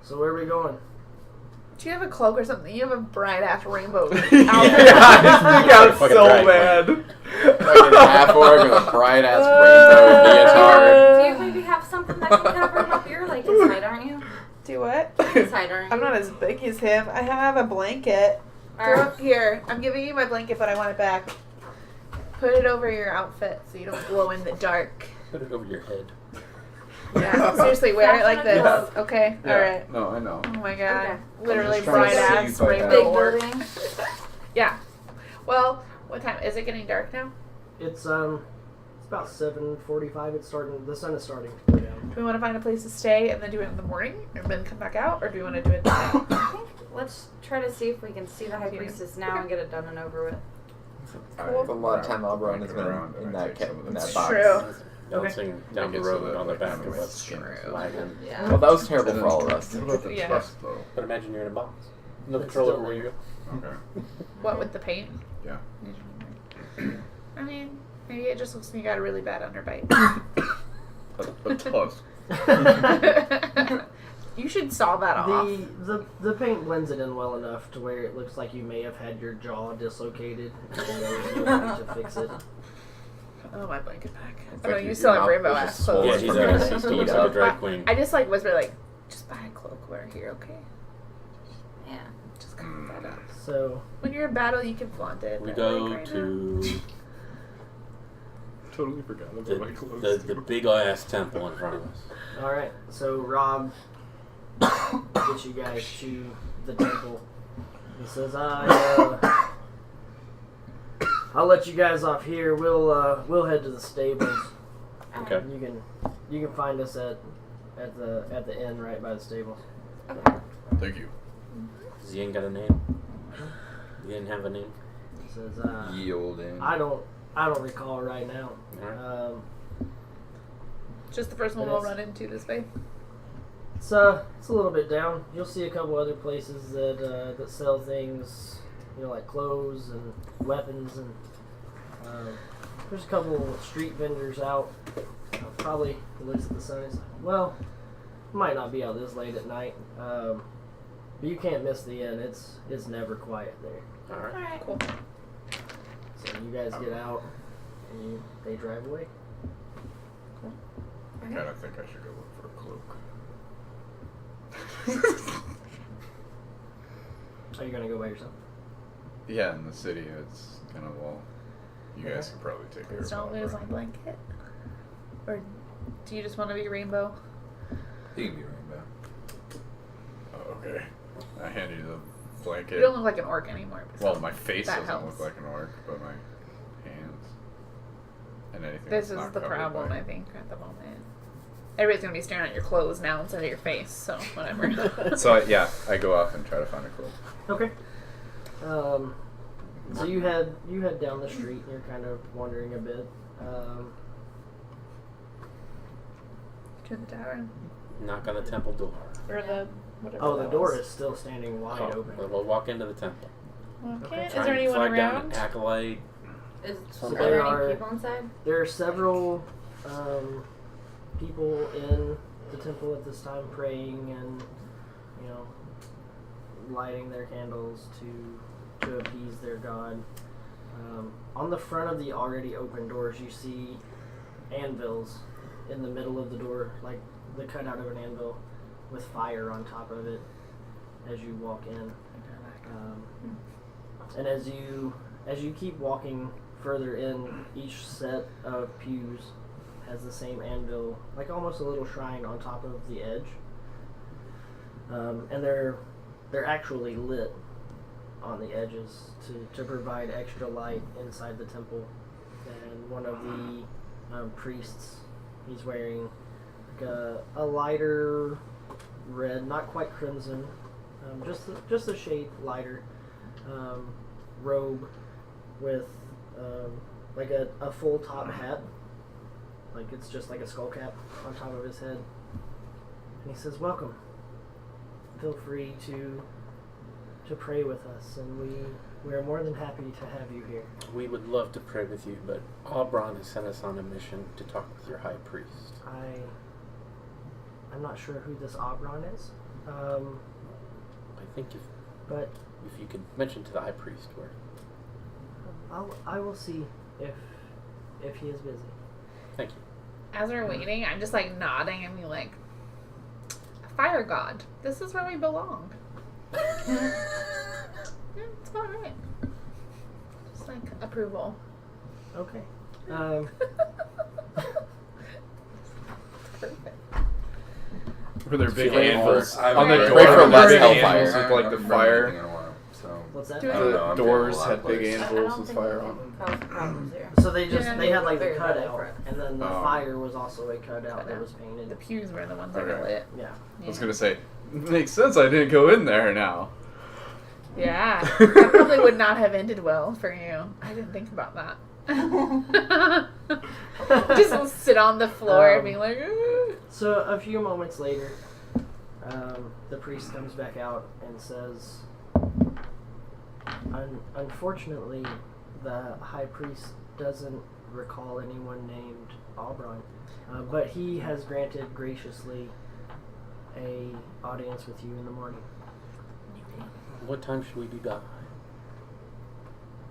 "So where are we going?" Do you have a cloak or something? You have a bright ass rainbow outfit. Yeah, I freak out Fucking so drag bad. Fucking half orc with a bright ass rainbow leotard. Do you maybe have something that can cover him up? You're like his height, aren't you? Do what? His height, aren't you? I'm not as big as him. I have a blanket. Alright. Here, I'm giving you my blanket, but I want it back. Put it over your outfit so you don't glow in the dark. Put it over your head. Yeah, seriously, wear it like this. Fashion Okay, Yeah, alright. No, I know. Oh my god. Okay. Literally I'm just trying bright to ass see if I rainbow Big orc. building. Yeah. Well, what time? Is it getting dark now? It's about 7:45. It's starting. The sun is starting to go down. Do we want to find a place to stay and then do it in the morning and then come back out? Or do we want to do it tonight? I think let's try to see if we can see the high priestess now and get it done and over with. That's a lot of time Aubron has been Around and in I that take some of in this. that box. True. bouncing down the Make it so road that, on the like, back kind of of a skin is True. wagon. Yeah. Well, that was terrible And for all of us. What about the Yeah. trust, though? But imagine you're in a box. No It's control still over where you there. go. Okay. What with the paint? Yeah. I mean, maybe it just looks like you got a really bad underbite. A tusk. You should saw that off. The paint blends it in well enough to where it looks like you may have had your jaw dislocated and there was no way to fix it. Oh, my blanket back. It's Oh, no, like you your still have mouth rainbow was ass just clothes. Yeah, swollen he from does. your He heat looks like a up. drag queen. I just like whisper like, just buy a cloak wear here, okay? Yeah. Just cover that up. So When you're in battle, you can flaunt it. We but, go like, right to Totally forgot about the, my clothes. the big ass temple in front of us. alright, so Rob gets you guys to the temple. He says, I'll let you guys off here. We'll head to the stables. Okay. You can find us at the inn right by the stables. Thank you. Does he ain't got a name? He didn't have a name. He says, Ye old inn. I don't recall right now. Alright. Just the first one It we'll is. run into this way. It's a little bit down. You'll see a couple other places that sell things, like clothes and weapons, and there's a couple street vendors out. Probably looks at the sun and says, well, might not be out this late at night, but you can't miss the inn. It's never quiet there. Alright. Alright. Cool. So you guys get out and they drive away. I kind of think I should go look for a cloak. Are you gonna go by yourself? Yeah, in the city, it's kind of you guys can probably take care of Please don't it. lose my blanket. Or do you just want to be rainbow? He can be rainbow. Oh, okay. I hand you the blanket. You don't look like an orc anymore. Well, my face That doesn't helps. look like an orc, but my hands and anything. This that's is not the covered problem, by- I think, at the moment. Everybody's gonna be staring at your clothes now instead of your face, so whatever. So I go off and try to find a cloak. Okay. So you head down the street and you're kind of wandering a bit. To the tower. Knock on the temple door. Or the whatever. Oh, the that door was. is still standing wide Oh, open. we'll walk into the temple. Okay. Is Try there and anyone flag down around? an acolyte. Is So there there any are- people inside? There are several people in the temple at this time praying and lighting their candles to appease their god. On the front of the already open doors, you see anvils in the middle of the door, like the cutout of an anvil with fire on top of it as you walk in. And as you keep walking further in, each set of pews has the same anvil, like almost a little shrine on top of the edge. And they're actually lit on the edges to provide extra light inside the temple. And one of the priests, he's wearing like a lighter red, not quite crimson, just a shade lighter robe with like a full top hat, like it's just like a skull cap on top of his head. And he says, "Welcome. Feel free to pray with us, and we are more than happy to have you here." We would love to pray with you, but Aubron has sent us on a mission to talk with your high priest. I'm not sure who this Aubron is, I think but if you could mention to the high priest where. I will see if he is busy. Thank you. As we're waiting, I'm just like nodding and being like, "Fire god, this is where we belong." Yeah, it's all right. Just like approval. Okay. Perfect. Were there big Pray for- anvils I've on the been door? praying for Were there less big hellfire. anvils with like the fire? What's that? Do I don't know. I'm Doors taking a lot had of big places. anvils with fire on them. Cause problems here. So they Yeah. they had like the Very bad cutout, for it. and then the Oh. fire was also a cutout that Cutout. was painted. The pews were the ones that were Okay. lit. Yeah. I was gonna say, makes sense. I didn't go in there now. Yeah, that probably would not have ended well for you. I didn't think about that. Just will sit on the floor and be like, So a few moments later, the priest comes back out and says, unfortunately, the high priest doesn't recall anyone named Aubron, but he has granted graciously a audience with you in the morning. What time should we be back?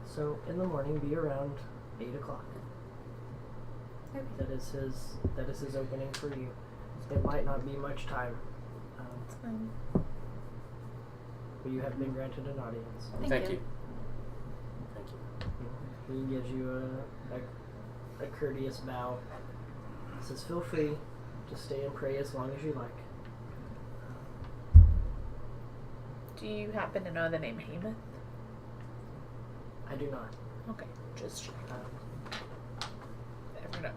So in the morning, be around 8 o'clock. Okay. That is his opening for you. It might not be much time, but you have been granted an audience. Thank you. Thank you. He gives you a courteous bow. He says, "Feel free to stay and pray as long as you like." do you happen to know the name Haymyth? I do not. Okay, just check. Never know.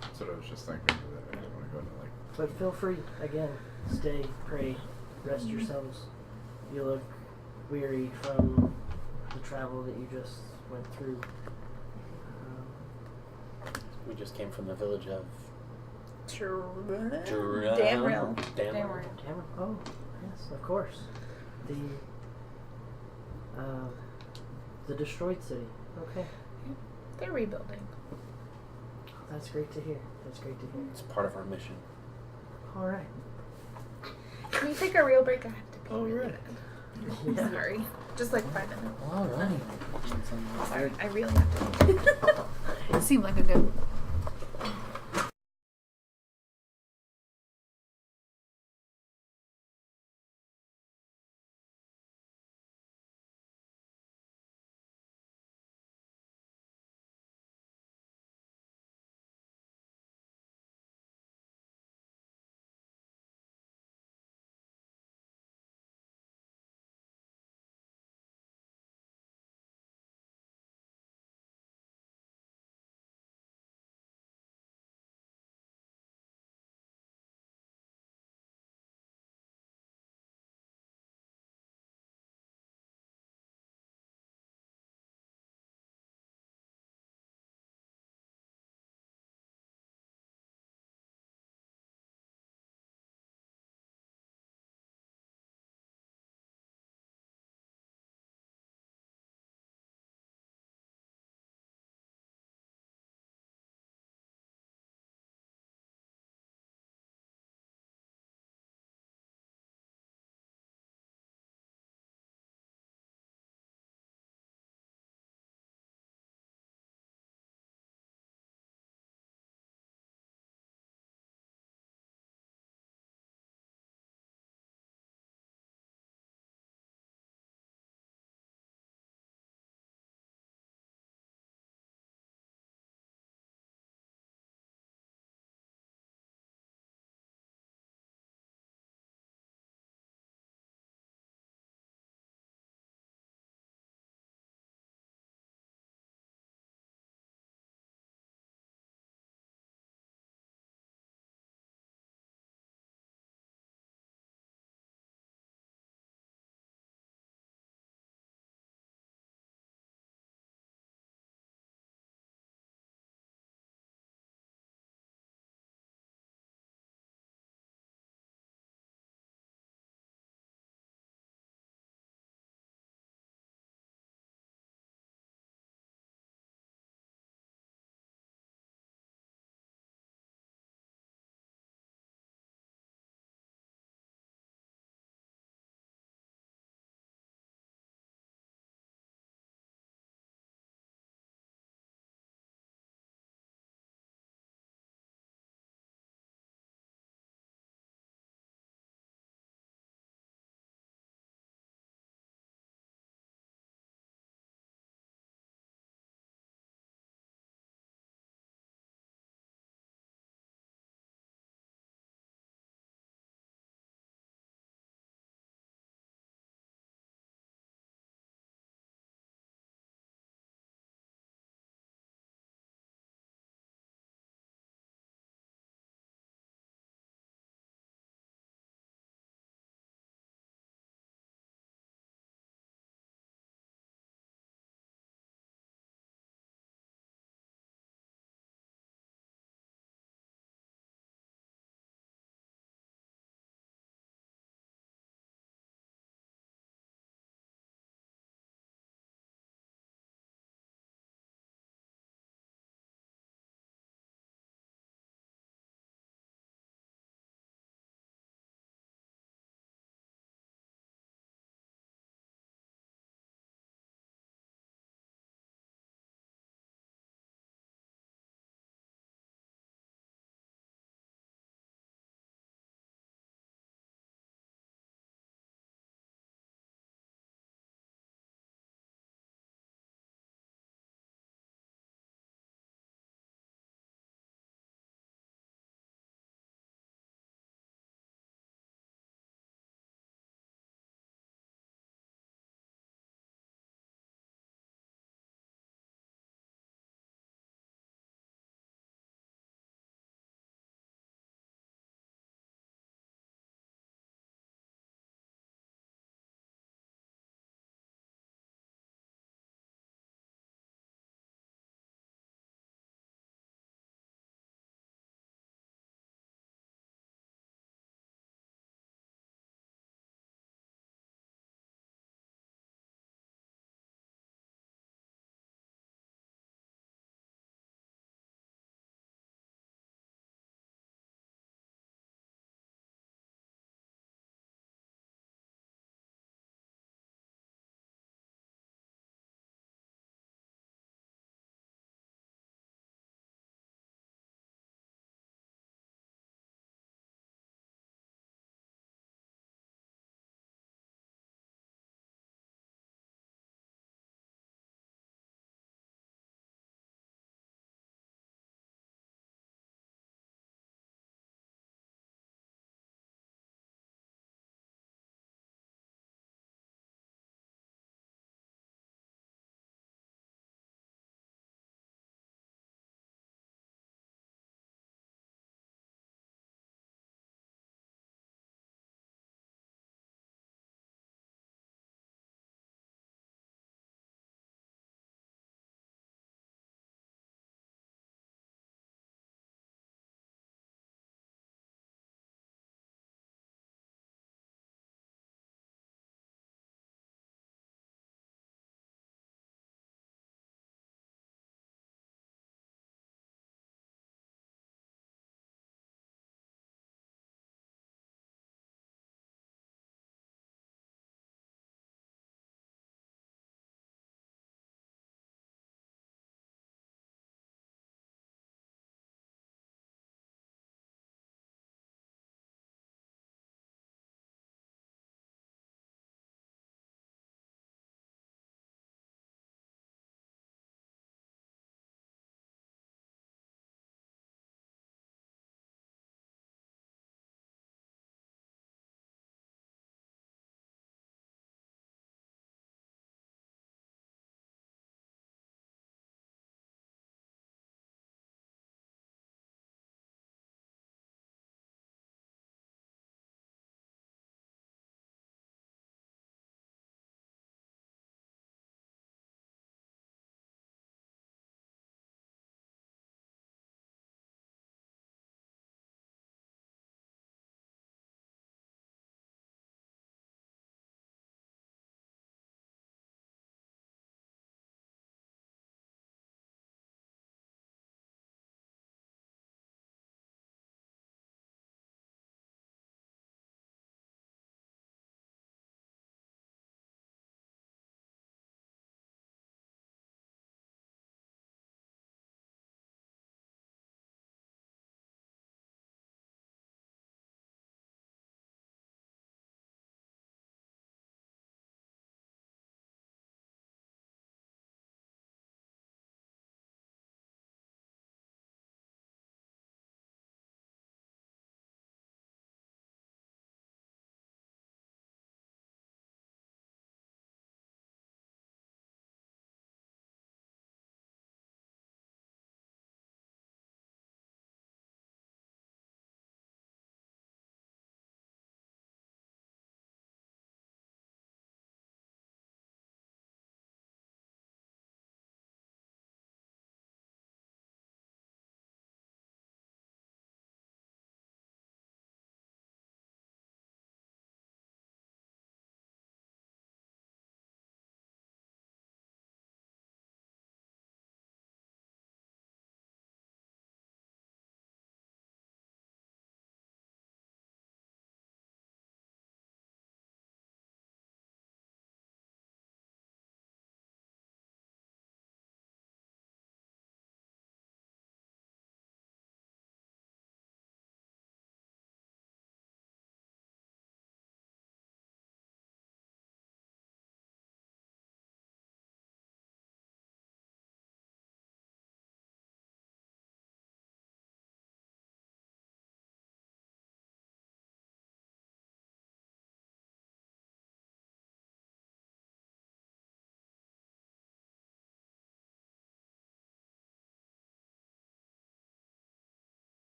That's what I was just thinking. That I didn't want to go into like. But feel free, again, stay, pray, rest yourselves. You look weary from the travel that you just went through. We just came from the village of Damrel. Damrel. Oh, yes, of course. The destroyed city. Okay. They're rebuilding. That's great to hear. That's great to hear. It's part of our mission. All right. Can we take a real break? I have to pee. All really right. bad. I'm sorry. Just like 5 minutes. All right. Sorry, I really have to pee. It seemed like a good